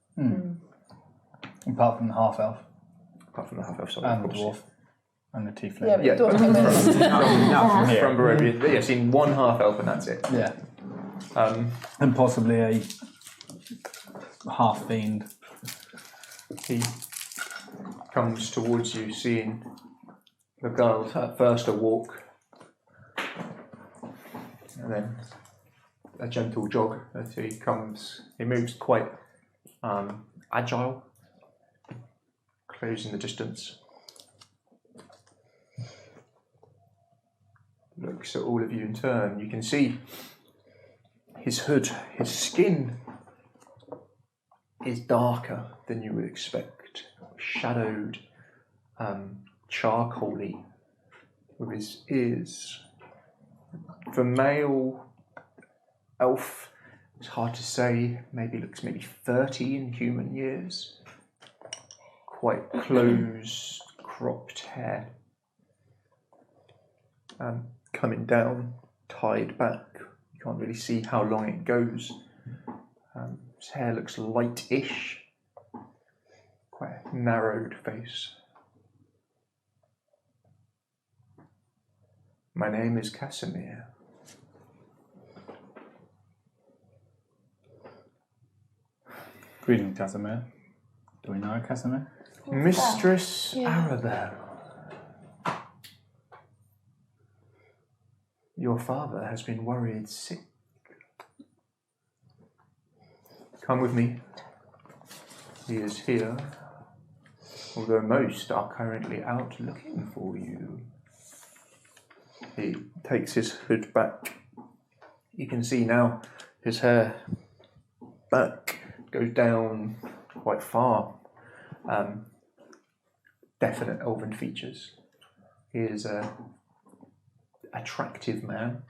Apart from the half elf apart from the half elf. and the dwarf and the tiefling. Yeah, but Yeah. dwarf came first. Not from here. From Barovia, you've seen one half elf, and that's it. Yeah. And possibly a half fiend. He comes towards you, seeing the girl at first a walk, and then a gentle jog as he comes. He moves quite agile, closing the distance. Looks at all of you in turn. You can see his hood, his skin is darker than you would expect, shadowed, charcoaly, with his ears. For male elf, it's hard to say, looks maybe 30 in human years. Quite close, cropped hair. Coming down, tied back. You can't really see how long it goes. His hair looks light-ish. Quite a narrowed face. My name is Casimir. Greetings, Casimir. Do we know Casimir? Mistress Arabelle. Your father has been worried sick. Come with me. He is here, although most are currently out looking for you. He takes his hood back. You can see now his hair back goes down quite far. Definite elven features. He is a attractive man.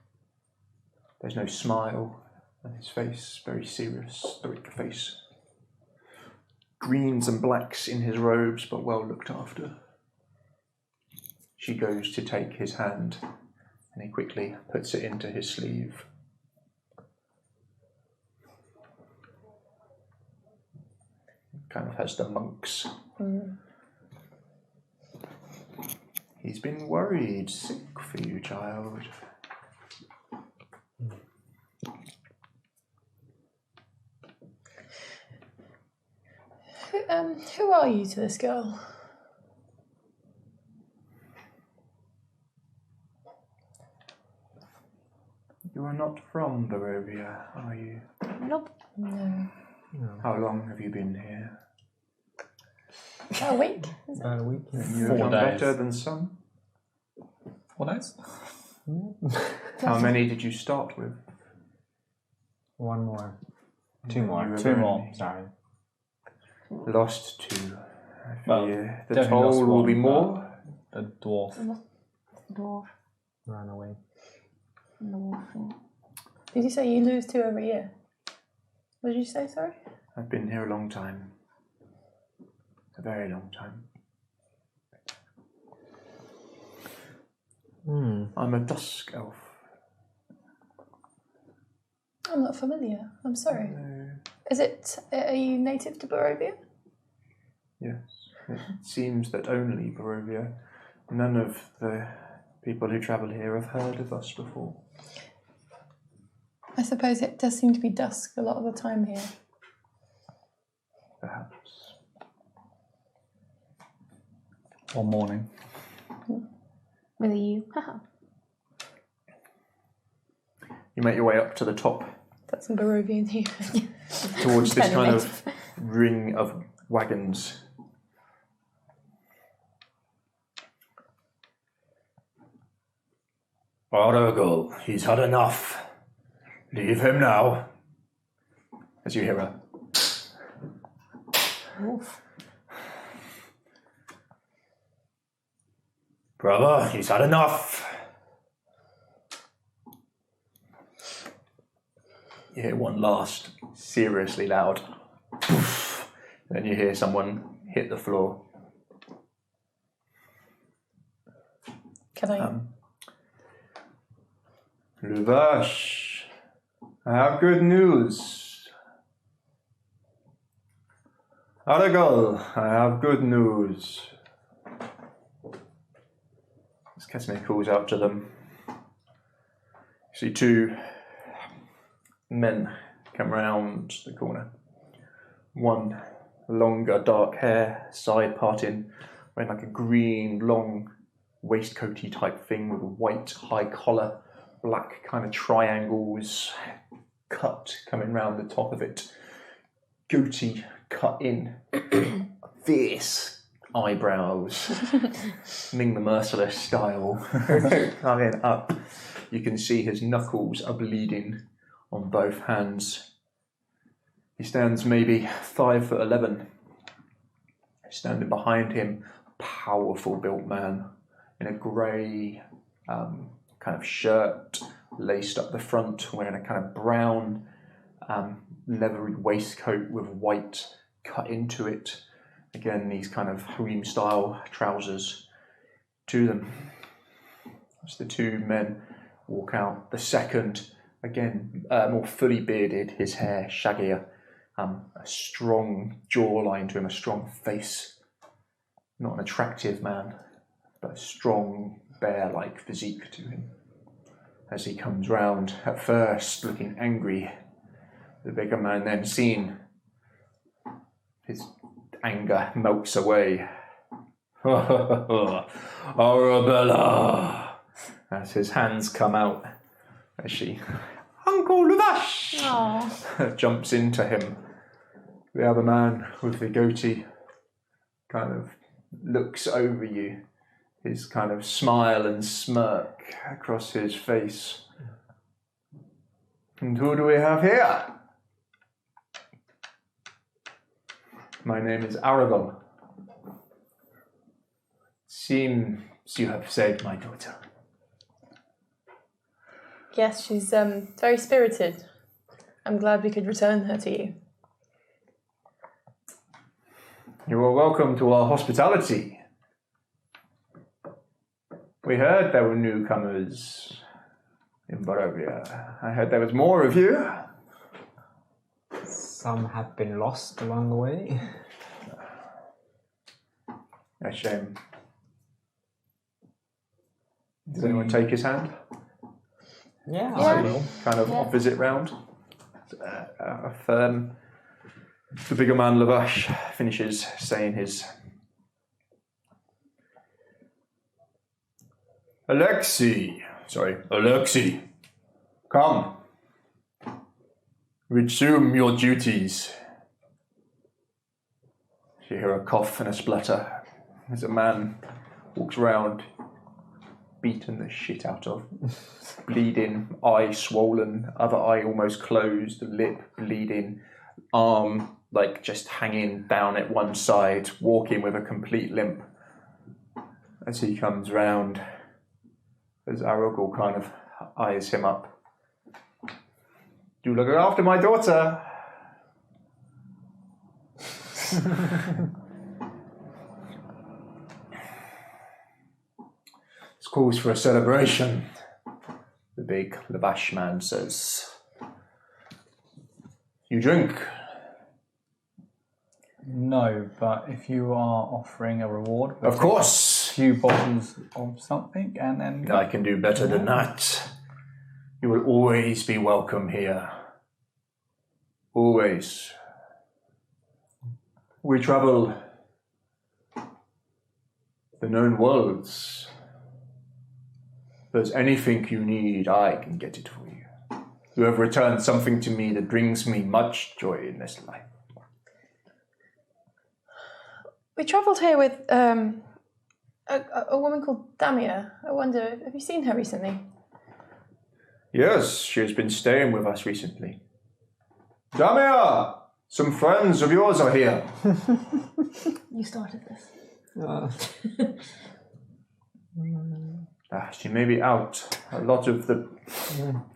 There's no smile on his face, very serious, stoic face. Greens and blacks in his robes, but well looked after. She goes to take his hand, and he quickly puts it into his sleeve. Kind of has the monks. He's been worried, sick for you, child. Who are you to this girl? You are not from Barovia, are you? Nope. No. How long have you been here? A week. About a week. And you have 4 done days. better than some? 4 days? How many did you start with? One more. Two more. You have 2 more. only Sorry. Lost 2. I Well, fear the definitely lost toll will be one, more. A dwarf. Dwarf. Ran away. Did you say you lose 2 every year? What did you say, sorry? I've been here a long time. A very long time. I'm a dusk elf. I'm not familiar. I'm sorry. No. Are you native to Barovia? Yes. It seems that only Barovia. None of the people who travel here have heard of us before. I suppose it does seem to be dusk a lot of the time here. Perhaps. Or morning. With you. Haha. You make your way up to the top, That's some Barovian here. towards this kind Animated. of ring of wagons. Arabelle, he's had enough. Leave him now. As you hear a... Brother, he's had enough. You hear one last, seriously loud. Then you hear someone hit the floor. Can I? Luvash, I have good news. Arabelle, I have good news. As Casimir calls out to them, you see 2 men come round the corner. One, longer, dark hair, side parting, wearing like a green, long, waistcoaty type thing with a white high collar, black kind of triangles cut coming round the top of it. Goatee cut in. Fierce eyebrows. Ming the Merciless style. Coming up. You can see his knuckles are bleeding on both hands. He stands maybe 5'11". Standing behind him, a powerful built man in a grey kind of shirt, laced up the front, wearing a kind of brown leathery waistcoat with white cut into it. Again, these kind of harem style trousers to them. As the 2 men walk out, the second, again, more fully bearded, his hair shaggier, a strong jawline to him, a strong face. Not an attractive man, but a strong, bear-like physique to him. As he comes round, at first looking angry, the bigger man then seen his anger melts away. Arabelle! As his hands come out, as she, Uncle Luvash! Jumps into him. The other man with the goatee kind of looks over you, his kind of smile and smirk across his face. And who do we have here? My name is Arabelle. Seems you have saved my daughter. Yes, she's very spirited. I'm glad we could return her to you. You are welcome to our hospitality. We heard there were newcomers in Barovia. I heard there was more of you. Some have been lost along the way. A shame. Does anyone take his hand? Yeah, Yeah. I will. Kind of offers it round. A firm. The bigger man, Lavash, finishes saying his. Alexei. Come. Resume your duties. You hear a cough and a splutter as a man walks around, beaten the shit out of, bleeding, eye swollen, other eye almost closed, lip bleeding, arm like just hanging down at one side, walking with a complete limp. As he comes round, as Arabelle kind of eyes him up. You look after my daughter. This calls for a celebration, the big Lavash man says. You drink? No, but if you are offering a reward, Of course. a few bottles of something, and then I can do better than that. You will always be welcome here. Always. We travel the known worlds. If there's anything you need, I can get it for you. You have returned something to me that brings me much joy in this life. We travelled here with a woman called Damia. I wonder, have you seen her recently? Yes, she has been staying with us recently. Damia! Some friends of yours are here. You started this. She may be out. A lot of them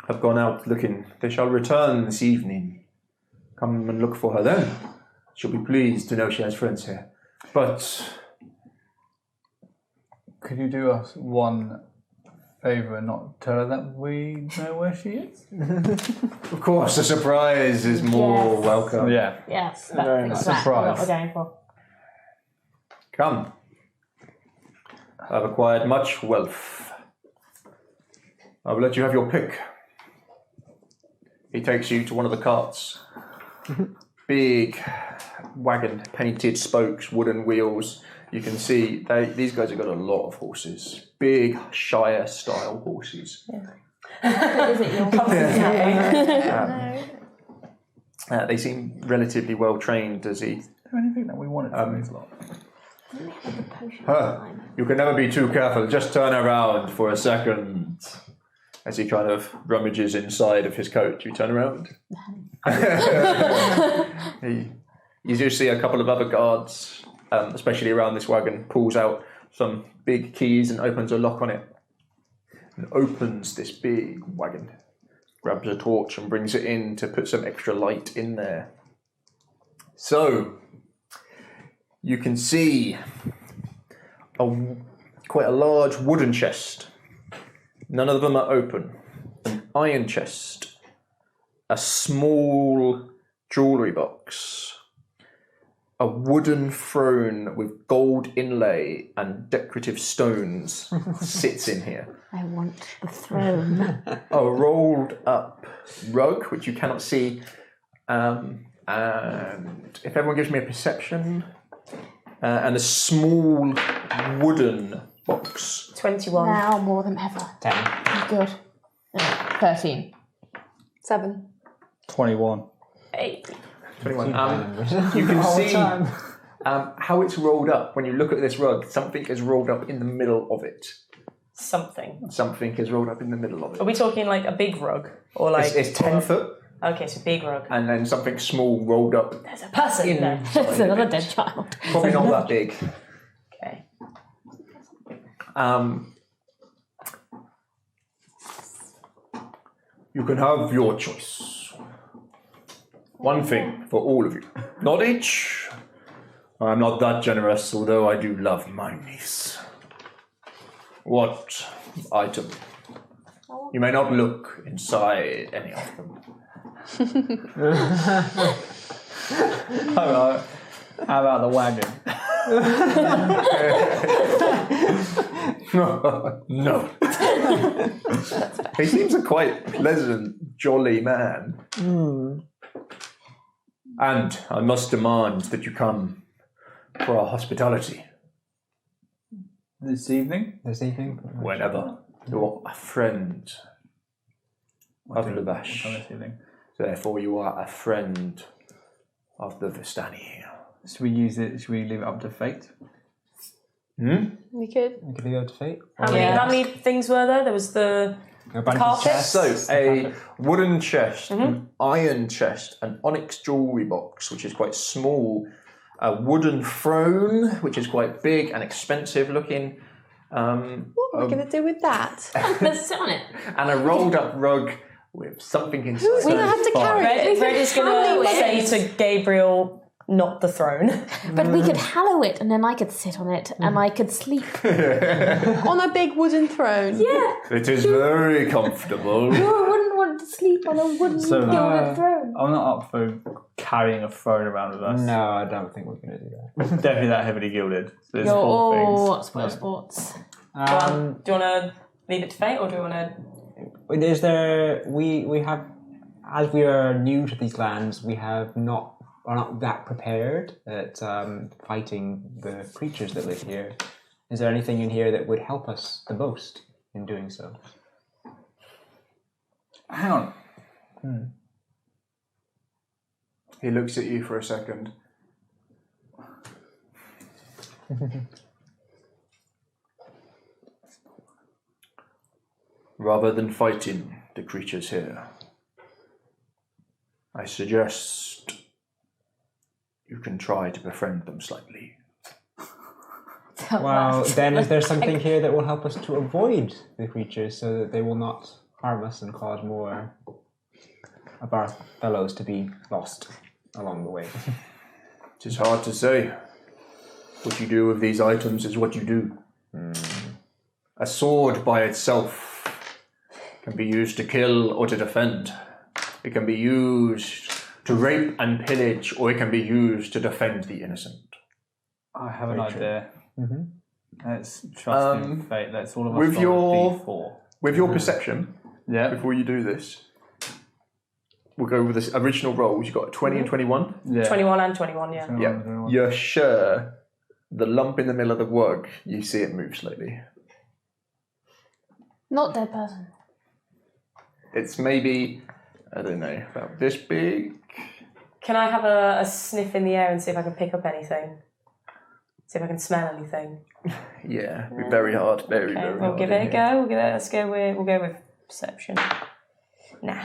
have gone out looking. They shall return this evening. Come and look for her then. She'll be pleased to know she has friends here. But could you do us one favour and not tell her that we know where she is? of course, a surprise is more Yes. welcome. Yeah. Yes, Very that's nice. exactly what Surprise. we're going for. Come. I've acquired much wealth. I will let you have your pick. He takes you to one of the carts. Big wagon, painted spokes, wooden wheels. You can see these guys have got a lot of horses. Big Shire style horses. Is it your They seem relatively well trained as he. Is there anything that we wanted from these lot? You can never be too careful. Just turn around for a second. As he kind of rummages inside of his coat, you turn around. You do see a couple of other guards, especially around this wagon, pulls out some big keys and opens a lock on it. And opens this big wagon. Grabs a torch and brings it in to put some extra light in there. So, you can see quite a large wooden chest. None of them are open. An iron chest. A small jewellery box. A wooden throne with gold inlay and decorative stones sits in here. I want the throne. A rolled up rug, which you cannot see. And if everyone gives me a perception. And a small wooden box. 21. Now more than ever. 10. Good. 13. 7. 21. 8. 21. You can see how it's rolled up. When you look at this rug, something is rolled up in the middle of it. Something. Something is rolled up in the middle of it. Are we talking like a big rug? Or like It's 10 foot, Okay, so big rug. and then something small rolled up. There's a person in there. It's another dead child. Probably not that big. Okay. You can have your choice. One thing for all of you. Not each. I'm not that generous, although I do love my niece. What item? You may not look inside any of them. How about the wagon? No. He seems a quite pleasant, jolly man. And I must demand that you come for our hospitality This evening? This evening? whenever. You're a friend. of Labash. On the ceiling. Therefore, you are a friend of the Vistani. Should we use it? Should we leave it up to fate? We could. We could go to fate. How many things were there? There was the carpet. So, a wooden chest, an iron chest, an onyx jewellery box, which is quite small, a wooden throne, which is quite big and expensive looking, What are we going to do with that? Let's sit on it. and a rolled up rug with something inside. We don't have to carry it. Red is going to say to Gabriel, not the throne. But we could hallow it, and then I could sit on it, and I could sleep. On a big wooden throne. Yeah. It is very comfortable. Who wouldn't want to sleep on a wooden gilded throne? I'm not up for carrying a throne around with us. No, I don't think we're going to do that. Definitely that heavily gilded. So there's You're 4 all things. spoil sports. Do you want to leave it to fate, or do you want to... Is there? We have, as we are new to these lands, we are not that prepared at fighting the creatures that live here. Is there anything in here that would help us the most in doing so? Hang on. He looks at you for a second. Rather than fighting the creatures here, I suggest you can try to befriend them slightly. Well, then is there something here that will help us to avoid the creatures so that they will not harm us and cause more of our fellows to be lost along the way? It is hard to say. What you do with these items is what you do. A sword by itself can be used to kill or to defend. It can be used to rape and pillage, or it can be used to defend the innocent. I have an Very true. idea. Let's trust in fate. Let's all of us with roll a your- D4. With your perception, Yeah. before you do this, we'll go with the original rolls. You got 20 and 21. Yeah. 21 and 21, yeah. Yeah. You're sure the lump in the middle of the rug, you see it move slowly. Not dead person. It's maybe, I don't know, about this big. Can I have a sniff in the air and see if I can pick up anything? See if I can smell anything. Yeah, it'd be very hard. Very, Okay, very we'll hard. give it a go. Let's go with. We'll go with perception. Nah.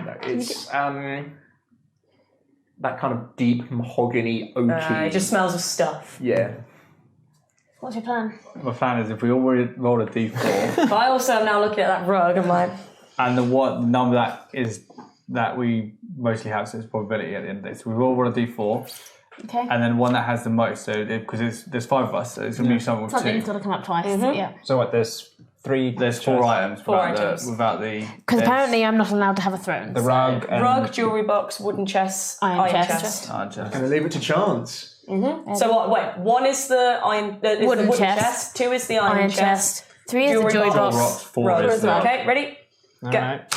No, it's that kind of deep mahogany oaky. It just smells of stuff. Yeah. What's your plan? My plan is if we all roll a D4, But I also am now looking at that rug. I'm like, and the what number that is that we mostly have, so it's probability at the end of the day. So we all roll a D4, Okay. and then one that has the most. So because there's 5 of us, so it's gonna be someone with Something's 2. got to come up twice. Yeah. So what? There's 3. There's 4 items. Four without items. without the. Because there's- apparently I'm not allowed to have a throne. the rug. And rug, jewellery box, wooden chest, Iron chest. Gonna leave it to chance. So what? Wait, one is the iron. Is Wooden the wooden chest. chest. 2 is the iron, chest. 3 is the Jewelry jewelry box. box. Rocks, 4 Rug. is the. Okay, ready? All Go. right.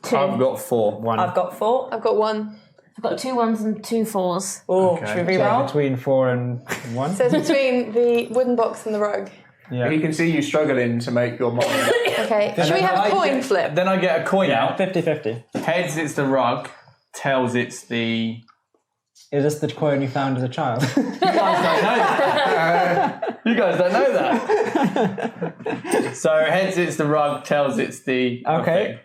2. I've got 4. 1. I've got 4. I've got 1. I've got 2 1s and 2 4s. Oh, Okay. should we So re-roll? between 4 and 1. So it's between the wooden box and the rug. Yeah. He can see you struggling to make your mind up. Okay. Should we have a coin flip? Then I get a coin Yeah, out. 50-50. Heads, it's the rug. Tails, it's the. Is this the coin you found as a child? You guys don't know that. You guys don't know that. So heads, it's the rug. Tails, it's the. Okay. thing.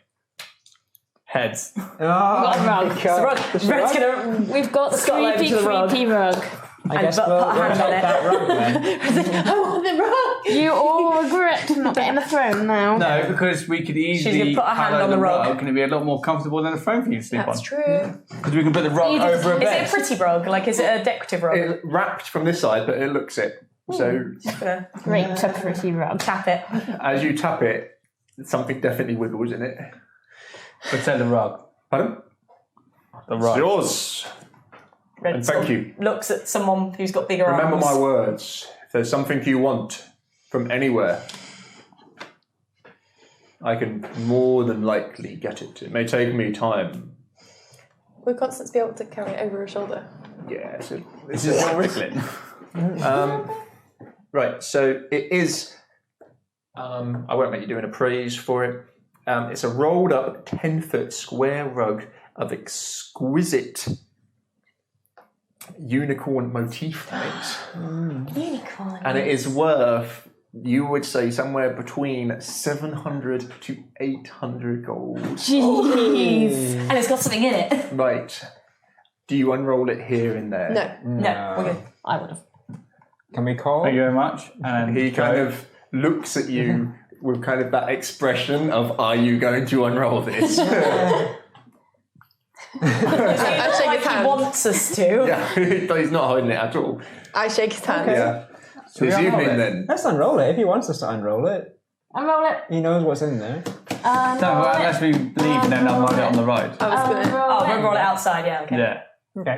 Heads. Rug. It's the rug. Red's gonna. We've got the Scott over creepy, to the rug. creepy rug. I guess put we'll a hand take on it. that rug then. I want the rug. You all regret not getting a throne now. No, because we could easily gonna put a hand on the rug. and it'd be a lot more comfortable than a throne for you to sleep That's on. true. Because we can put the rug You just- over a Is bed. it a pretty rug? Like, is it a decorative rug? It wrapped from this side, but it looks it. So Just gonna Great to pretty rug. tap it. as you tap it, something definitely wiggles in it. Pretend the rug. Pardon? The It's rug. yours. Red And sort thank of you. Looks at someone who's got bigger Remember arms. my words. If there's something you want from anywhere, I can more than likely get it. It may take me time. We're constantly be able to carry it over our shoulder. Yeah, so This is Will Rickland. right, so it is. I won't make you do an appraise for it. It's a rolled up 10-foot square rug of exquisite unicorn motif on it. Unicorn. And it is worth, you would say, somewhere between 700 to 800 gold. Jeez. And it's got something in it. Right. Do you unroll it here and there? No, we're good. I would have. Can we call? Thank you very much. And He kind of looks at you with kind of that expression of, are you going to unroll this? I shake Like his he hand. wants us to. Yeah, he's not hiding it at all. I shake his hand. Yeah. So it's unroll evening it? then. Let's unroll it if he wants us to unroll it. Unroll it. He knows what's in there. no, unless we leave and then unroll it on the road. I was gonna. Oh, we'll roll it outside, yeah, okay. Yeah. Okay.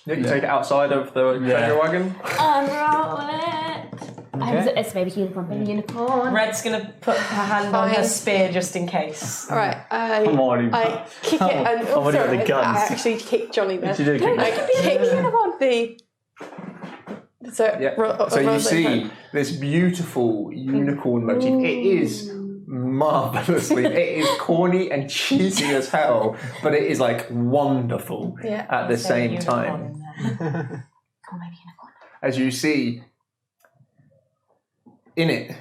Yeah, you take it outside of the treasure wagon. Unroll it. It's a baby unicorn, baby unicorn. Red's gonna put her hand on her spear just in case. All right. I'm already. I kick it and already got the guns. I actually kick Johnny there. You do kick I kick the. So, Yeah. So you see this beautiful unicorn motif. It is marvelously. It is corny and cheesy as hell, but it is like wonderful at the same time. As you see in it,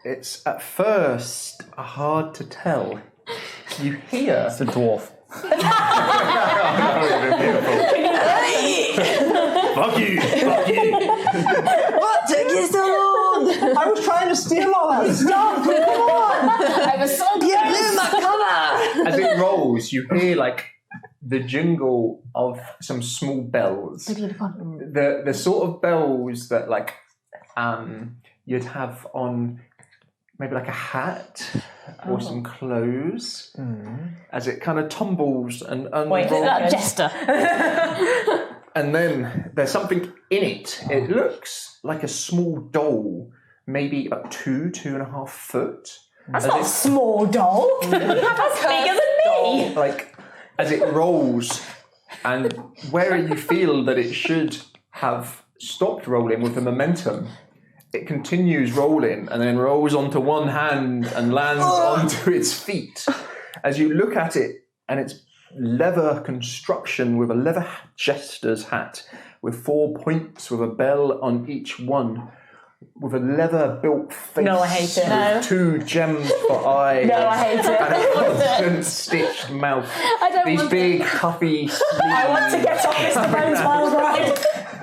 it's at first hard to tell. You hear It's a dwarf. Fuck you! Fuck you! what took you so long? I was trying to steal all that stuff. Come on! I was so You blew my cover. As it rolls, you hear like the jingle of some small bells. The sort of bells that like you'd have on maybe like a hat or some clothes. As it kind of tumbles and Wait, is that Jester. and then there's something in it. It looks like a small doll, maybe about 2.5 foot. That's not a small doll. That's bigger than me. Like as it rolls, and where you feel that it should have stopped rolling with the momentum, it continues rolling and then rolls onto one hand and lands onto its feet. As you look at it, and it's leather construction with a leather jester's hat with 4 points with a bell on each one, with a leather built face. No, I hate it. With 2 gems for eyes. No, I hate it. And a constant stitched mouth. These big puffy sleeves. I want to get off Mr. Bones Wild Ride.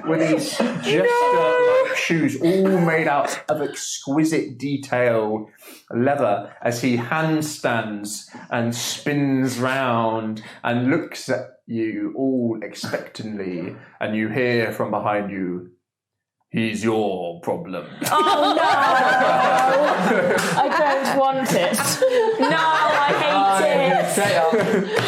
With these jester-like shoes, all made out of exquisite detail leather, as he handstands and spins round and looks at you all expectantly, and you hear from behind you, "He's your problem." Oh no! I don't want it. No, I hate it.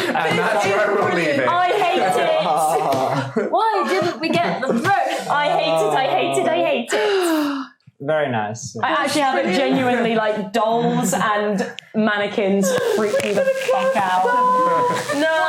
And that's where we'll leave it. I hate it. Why didn't we get the throat? I hate it. I hate it. I hate it. Very nice. I actually have it genuinely like dolls and mannequins freak me the fuck out. No.